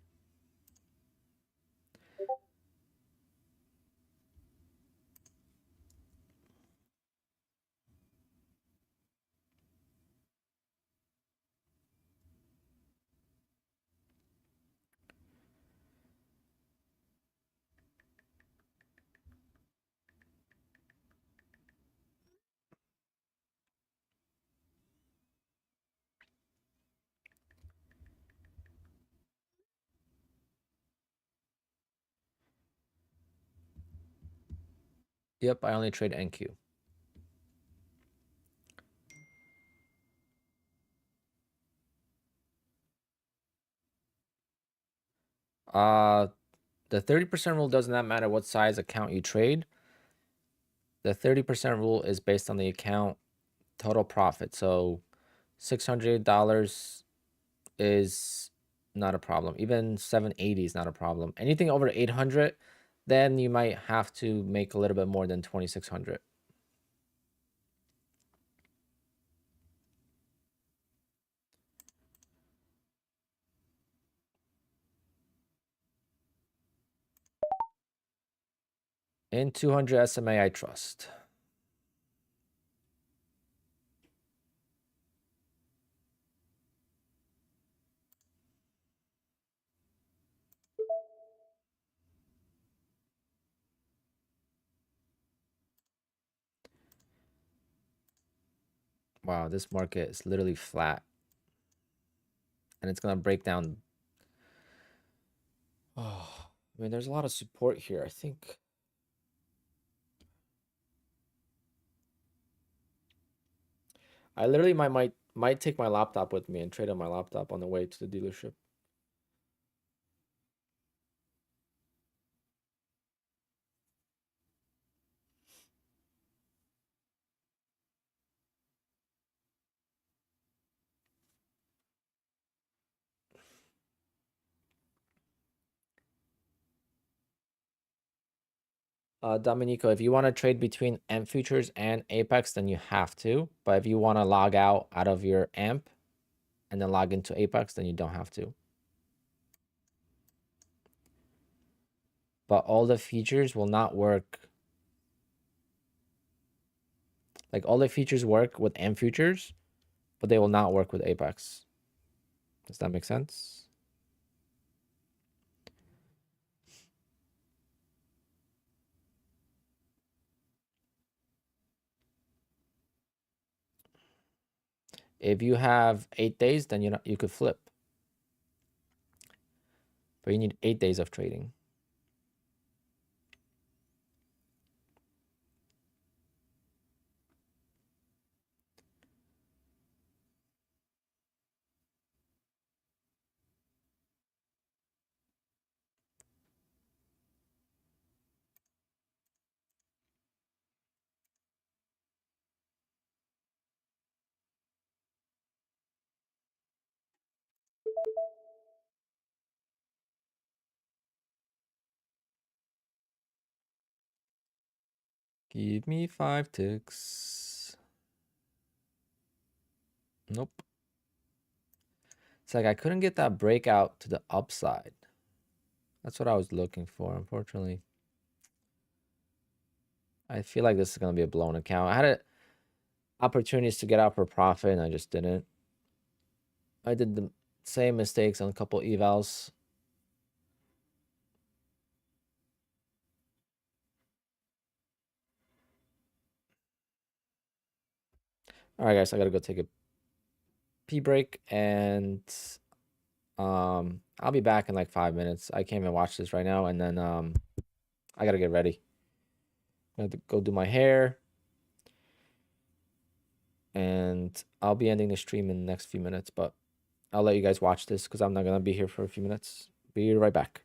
Yep, I only trade NQ. The 30% rule does not matter what size account you trade. The 30% rule is based on the account total profit. So $600 is not a problem. Even 780 is not a problem. Anything over 800, then you might have to make a little bit more than 2600. In 200 SMA, I trust. Wow, this market is literally flat. And it's going to break down. Oh, I mean, there's a lot of support here. I think I literally might take my laptop with me and trade on my laptop on the way to the dealership. Dominico, if you want to trade between AMP futures and Apex, then you have to. But if you want to log out of your AMP and then log into Apex, then you don't have to. But all the features will not work. Like all the features work with AMP futures, but they will not work with Apex. Does that make sense? If you have 8 days, then you could flip. But you need 8 days of trading. Give me 5 ticks. Nope. It's like I couldn't get that breakout to the upside. That's what I was looking for, unfortunately. I feel like this is going to be a blown account. I had opportunities to get out for profit, and I just didn't. I did the same mistakes on a couple evals. All right, guys, I got to go take a pee break, and I'll be back in like 5 minutes. I can't even watch this right now, and then I got to get ready. I have to go do my hair, and I'll be ending the stream in the next few minutes, but I'll let you guys watch this because I'm not going to be here for a few minutes. Be right back.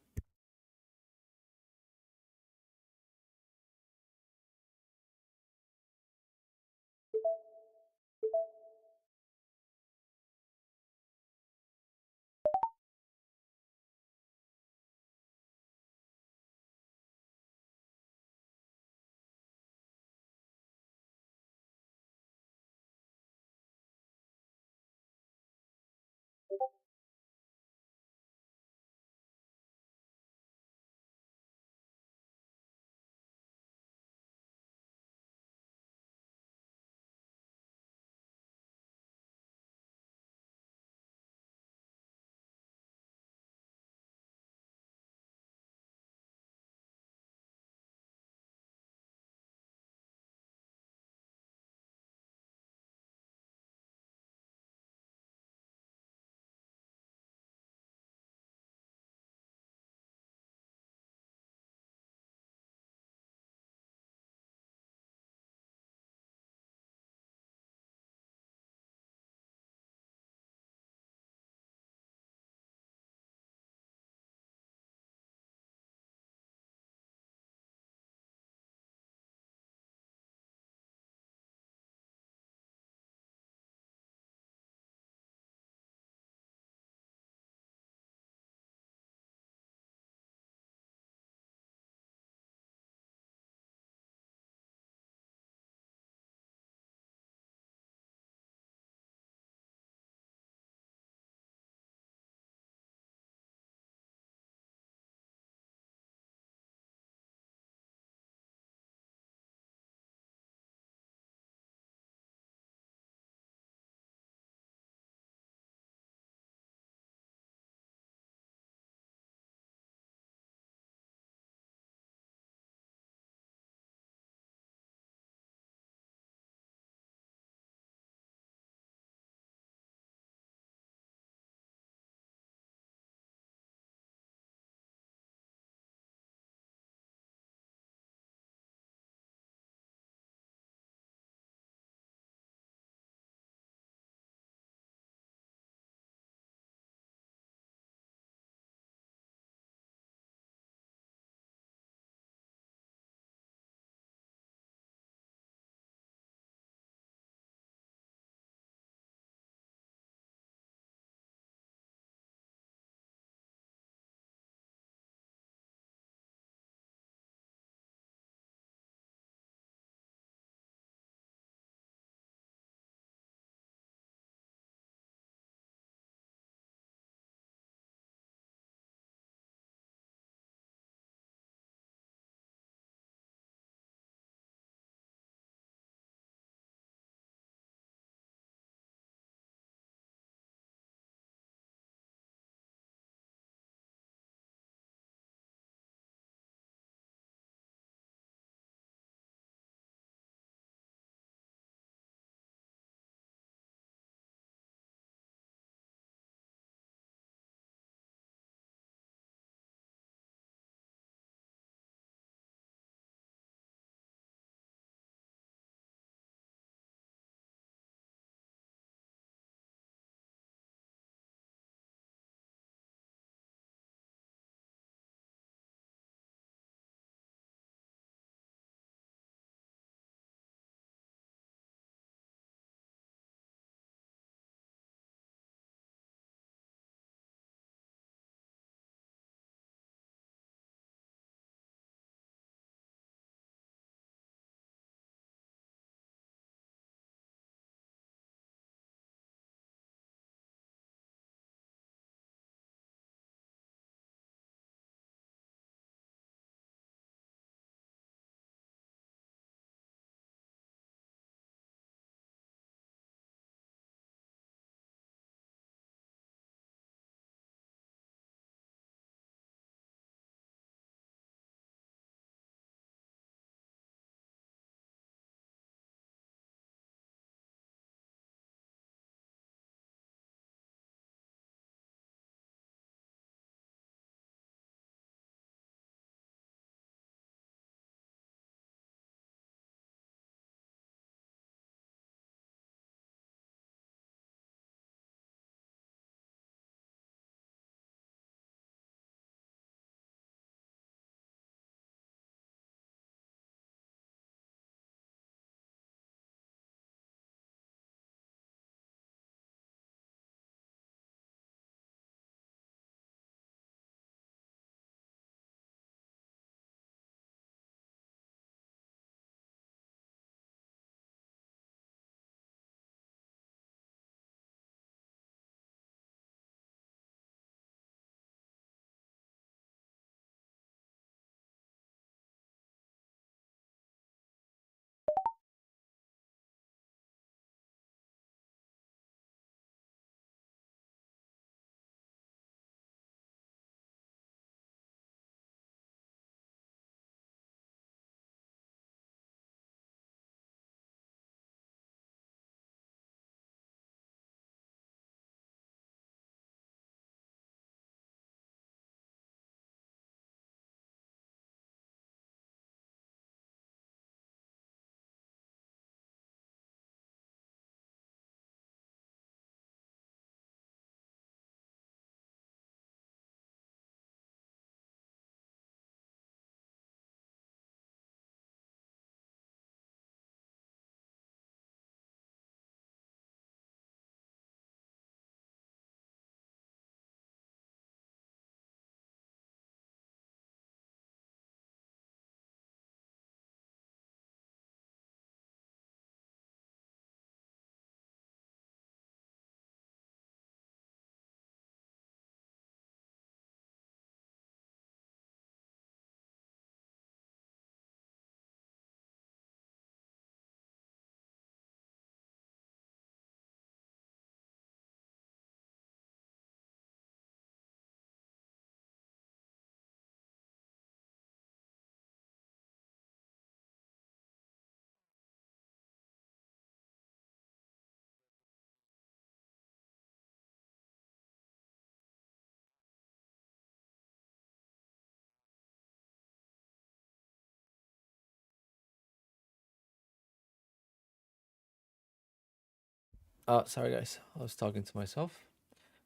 Sorry guys, I was talking to myself.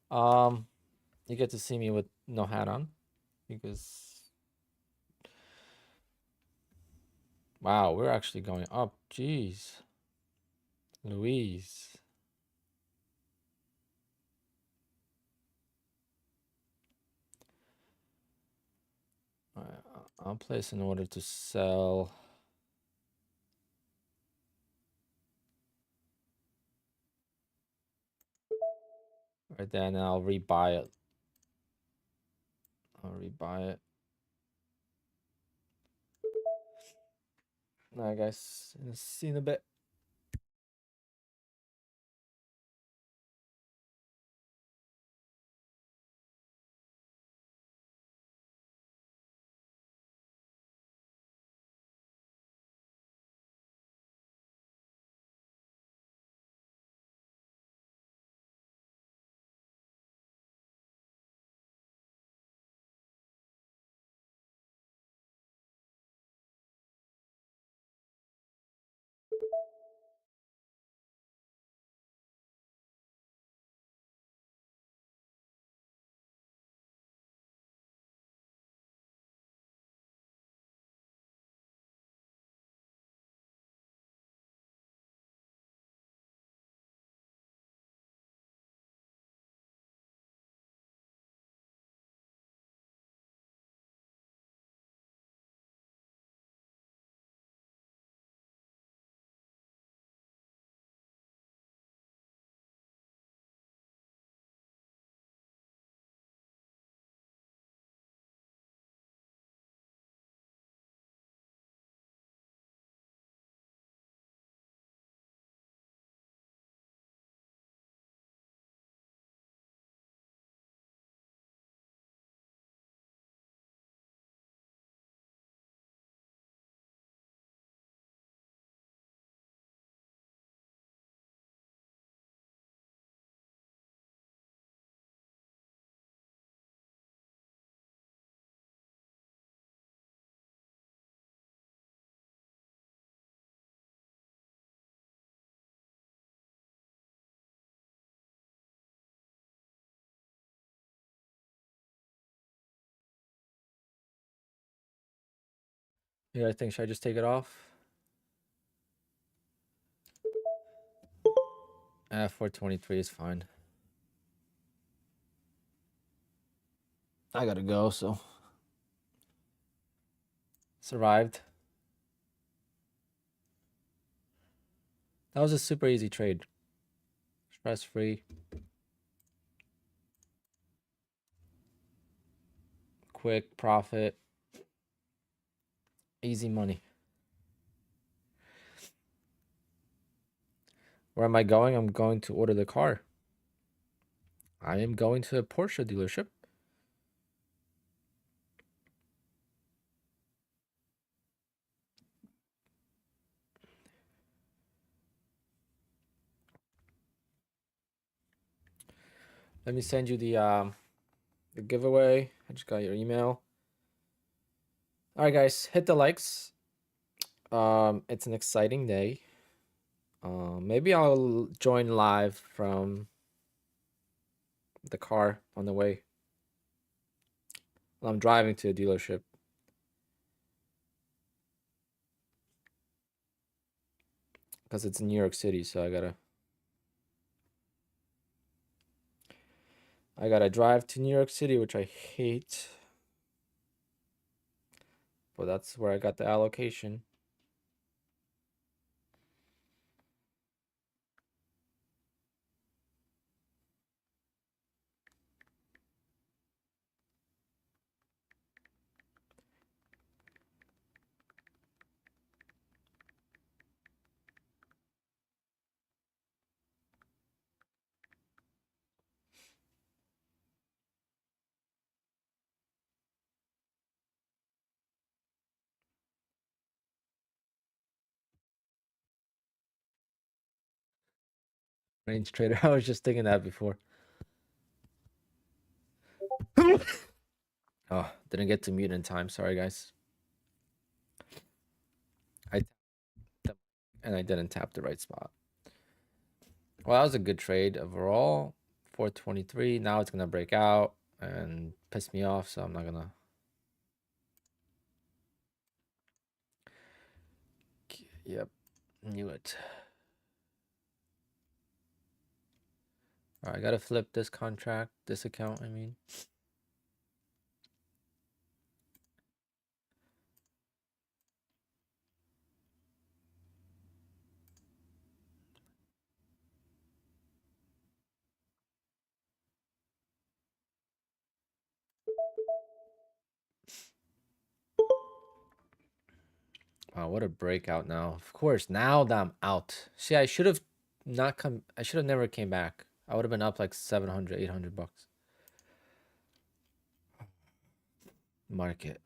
Um, you get to see me with no hat on because wow, we're actually going up. Jeez, Louise. All right, I'll place an order to sell. Right then, I'll rebuy it. I'll rebuy it. All right, guys, see you in a bit. Yeah, I think should I just take it off? 423 is fine. I gotta go, so survived. That was a super easy trade. Stress free. Quick profit. Easy money. Where am I going? I'm going to order the car. I am going to a Porsche dealership. Let me send you the giveaway. I just got your email. All right, guys, hit the likes. It's an exciting day. Maybe I'll join live from the car on the way. I'm driving to a dealership. Because it's in New York City, so I gotta drive to New York City, which I hate. But that's where I got the allocation. Range trader. I was just thinking that before. Oh, didn't get to mute in time. Sorry, guys. I and I didn't tap the right spot. Well, that was a good trade overall. 423. Now it's gonna break out and piss me off, so I'm not gonna. Yep, knew it. All right, I gotta flip this contract, this account, I mean. Wow, what a breakout now. Of course, now that I'm out. See, I should have not come. I should have never came back. I would have been up like 700, 800 bucks. Market.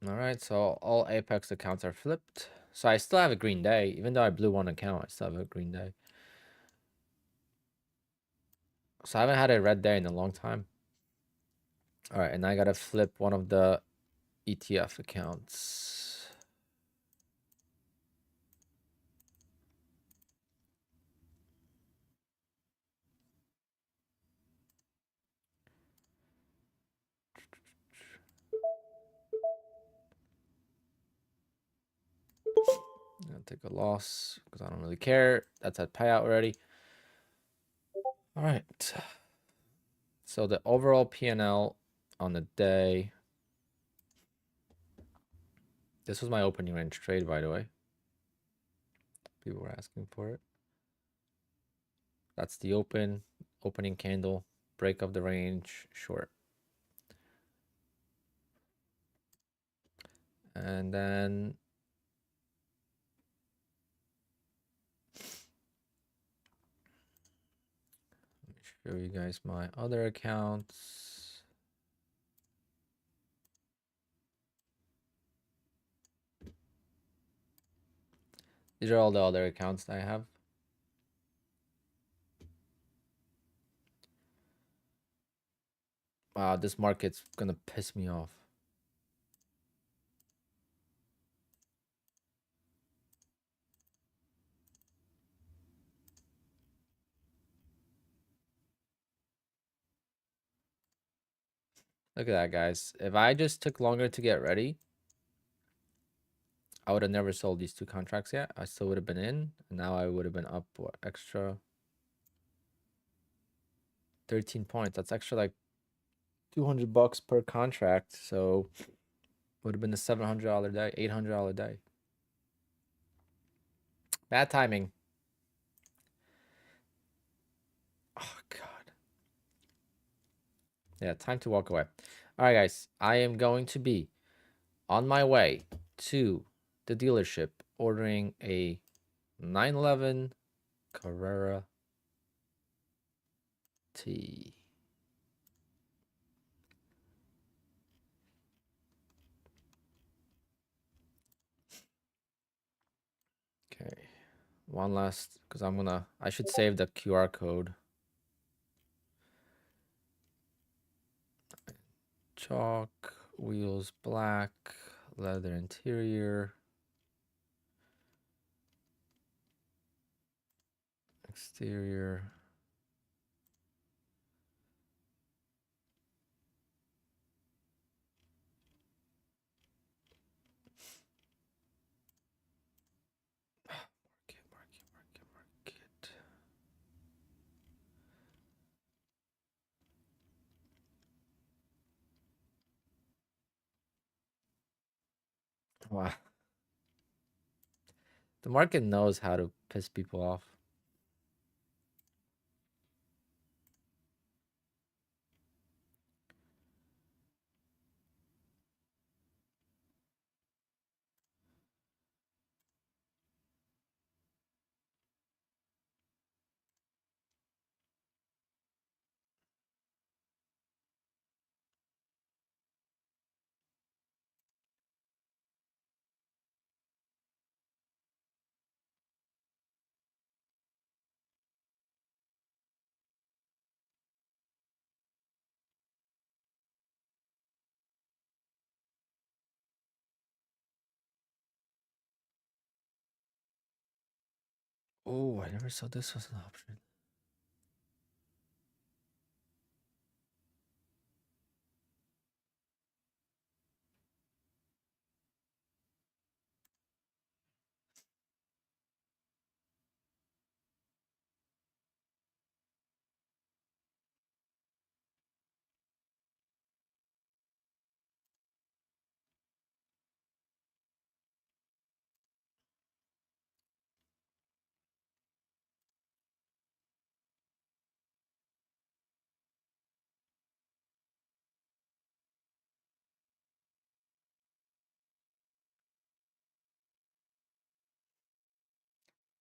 All right, so all Apex accounts are flipped. So I still have a green day. Even though I blew one account, I still have a green day. So I haven't had a red day in a long time. All right, and I gotta flip one of the ETF accounts. I'm gonna take a loss because I don't really care. That's at payout already. All right. So the overall P&L on the day. This was my opening range trade, by the way. People were asking for it. That's the opening candle, break of the range, short. And then let me show you guys my other accounts. These are all the other accounts that I have. Wow, this market's gonna piss me off. Look at that, guys. If I just took longer to get ready, I would have never sold these two contracts yet. I still would have been in. And now I would have been up, what, extra 13 points. That's extra like 200 bucks per contract. So would have been a $700 day, $800 day. Bad timing. Oh, God. Yeah, time to walk away. All right, guys. I am going to be on my way to the dealership ordering a 911 Carrera T. Okay. One last, because I should save the QR code. Chalk, wheels black, leather interior, exterior. Market. Wow. The market knows how to piss people off. Oh, I never saw this as an option.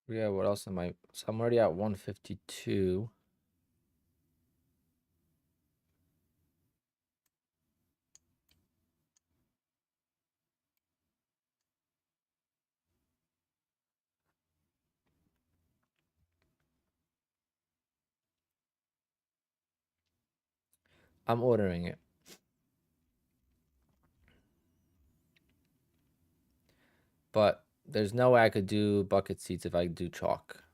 Yeah, what else am I? So I'm already at 152. I'm ordering it. But there's no way I could do bucket seats if I do chalk.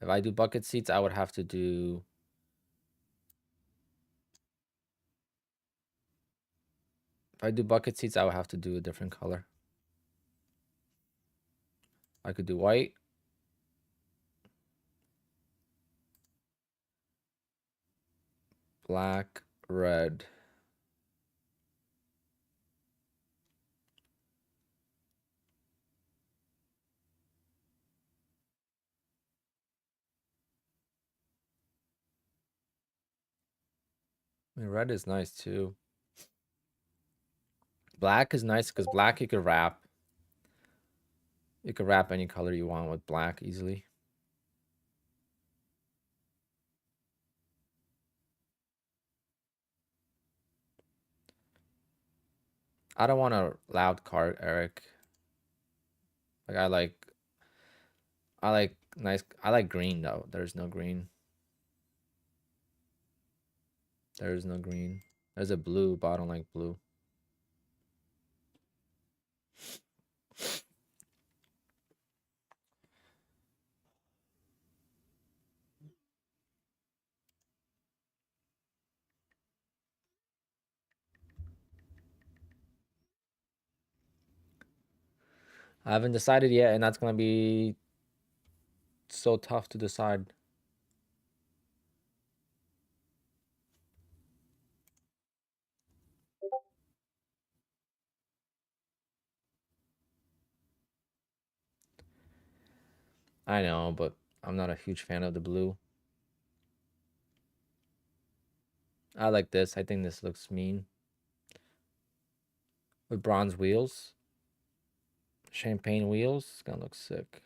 If I do bucket seats, I would have to do... If I do bucket seats, I would have to do a different color. I could do white. Black, red. I mean, red is nice too. Black is nice because black you could wrap. You could wrap any color you want with black easily. I don't want a loud cart, Eric. Like I like nice. I like green though. There's no green. There's no green. There's a blue, but I don't like blue. I haven't decided yet, and that's gonna be so tough to decide. I know, but I'm not a huge fan of the blue. I like this. I think this looks mean. With bronze wheels. Champagne wheels. It's gonna look sick.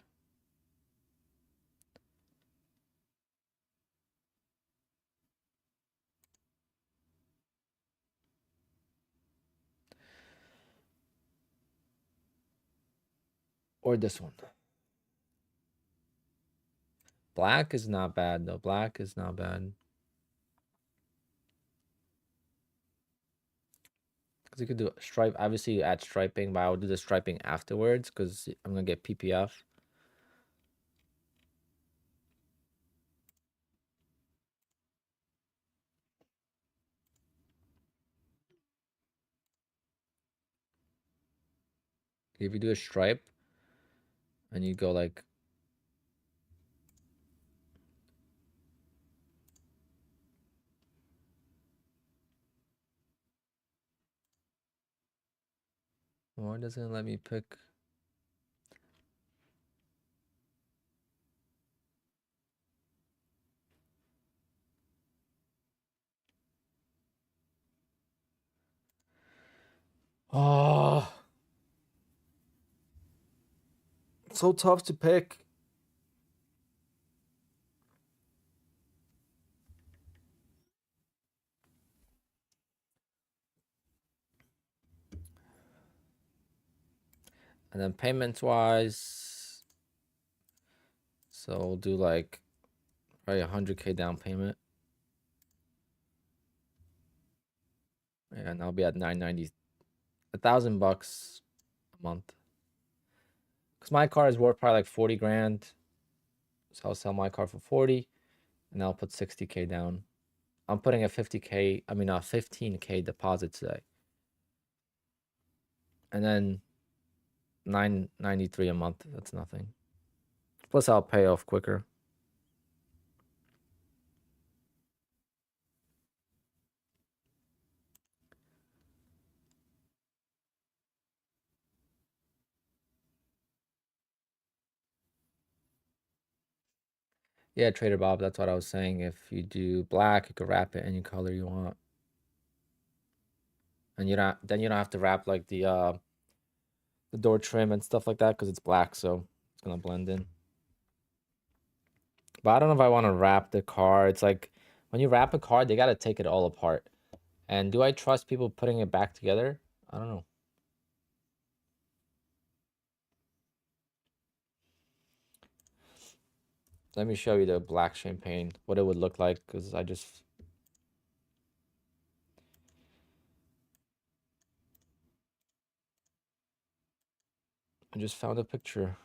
Or this one. Black is not bad though. Black is not bad. Because you could do stripe. Obviously, you add striping, but I would do the striping afterwards because I'm gonna get PPF. If you do a stripe and you go like, why doesn't it let me pick? Oh, so tough to pick. And then payments wise, so we'll do like probably 100K down payment. And I'll be at 990, $1,000 a month. Because my car is worth probably like 40 grand. So I'll sell my car for 40 and I'll put 60K down. I'm putting a 50K, I mean a 15K deposit today. And then 993 a month, that's nothing. Plus I'll pay off quicker. Yeah, Trader Bob, that's what I was saying. If you do black, you could wrap it any color you want. And you don't have to wrap like the door trim and stuff like that because it's black, so it's gonna blend in. But I don't know if I want to wrap the car. It's like when you wrap a car, they gotta take it all apart. And do I trust people putting it back together? I don't know. Let me show you the black champagne, what it would look like, because I just found a picture.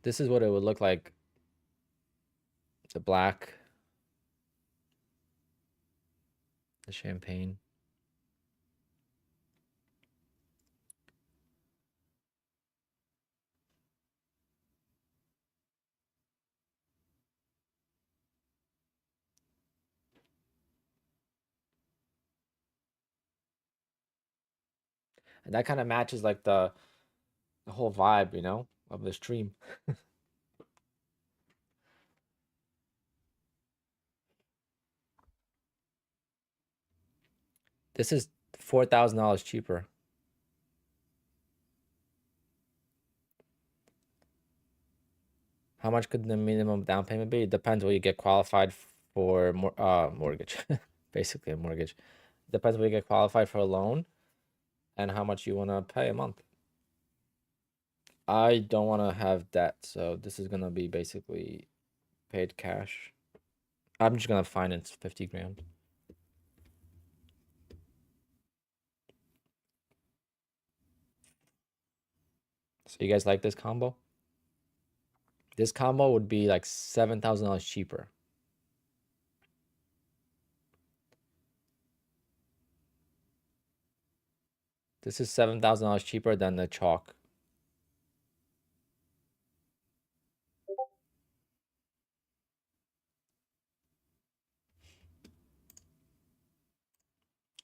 This is what it would look like. The black, the champagne. And that kind of matches like the whole vibe, you know, of the stream. This is $4,000 cheaper. How much could the minimum down payment be? It depends what you get qualified for mortgage. Basically a mortgage. Depends what you get qualified for a loan and how much you want to pay a month. I don't want to have debt, so this is gonna be basically paid cash. I'm just gonna finance 50 grand. So you guys like this combo? This combo would be like $7,000 cheaper. This is $7,000 cheaper than the chalk.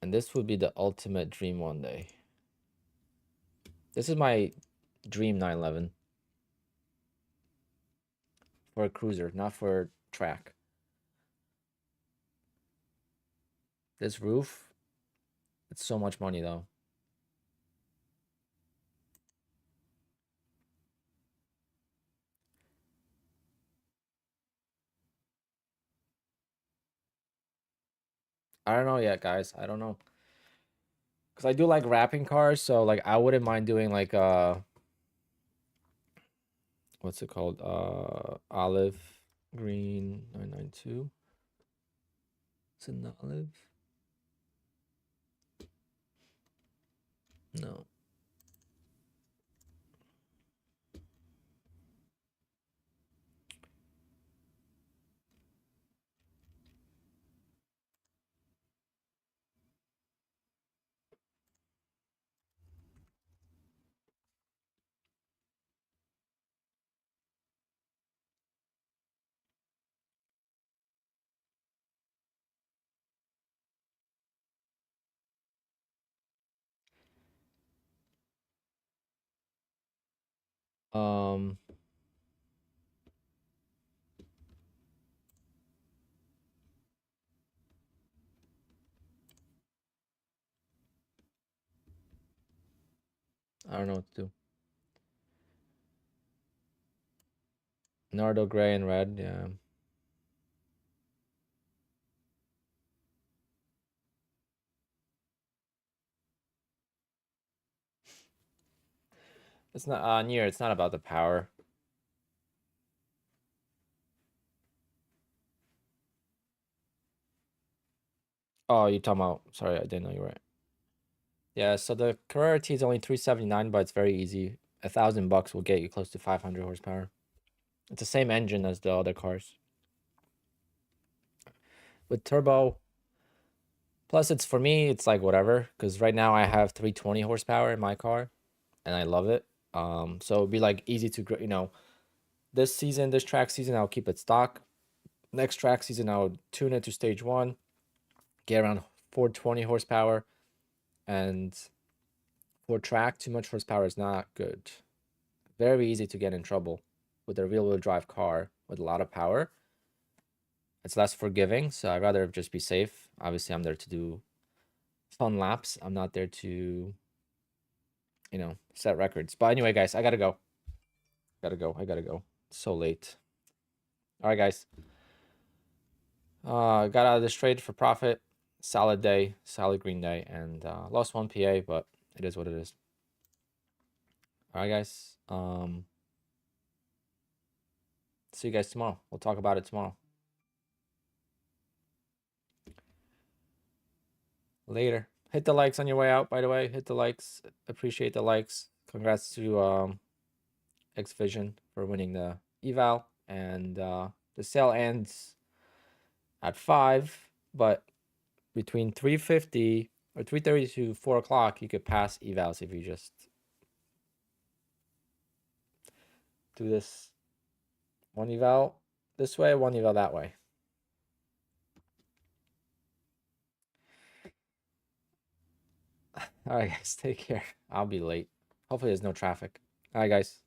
And this would be the ultimate dream one day. This is my dream 911 for a cruiser, not for track. This roof, it's so much money though. I don't know yet, guys. I don't know. Because I do like wrapping cars, so like I wouldn't mind doing like what's it called? Olive green 992. It's an olive. No. Um, I don't know what to do. Nardo gray and red, yeah. It's not near, it's not about the power. Oh, you're talking about, sorry, I didn't know you were right. Yeah, so the Carrera T is only 379, but it's very easy. $1,000 will get you close to 500 horsepower. It's the same engine as the other cars. With turbo, plus it's for me, it's like whatever, because right now I have 320 horsepower in my car, and I love it. So it'd be like easy to, this season, this track season, I'll keep it stock. Next track season, I'll tune it to stage 1, get around 420 horsepower, and for track, too much horsepower is not good. Very easy to get in trouble with a rear-wheel drive car with a lot of power. It's less forgiving, so I'd rather just be safe. Obviously, I'm there to do fun laps. I'm not there to, set records. But anyway, guys, I gotta go. I gotta go. It's so late. All right, guys. Got out of this trade for profit. Solid day, solid green day, and lost 1 PA, but it is what it is. All right, guys. See you guys tomorrow. We'll talk about it tomorrow. Later. Hit the likes on your way out, by the way. Hit the likes. Appreciate the likes. Congrats to Xvision for winning the eval. And the sale ends at 5, but between 3:50 or 3:30 to 4 o'clock, you could pass evals if you just do this one eval this way, one eval that way. All right, guys, take care. I'll be late. Hopefully there's no traffic. All right, guys.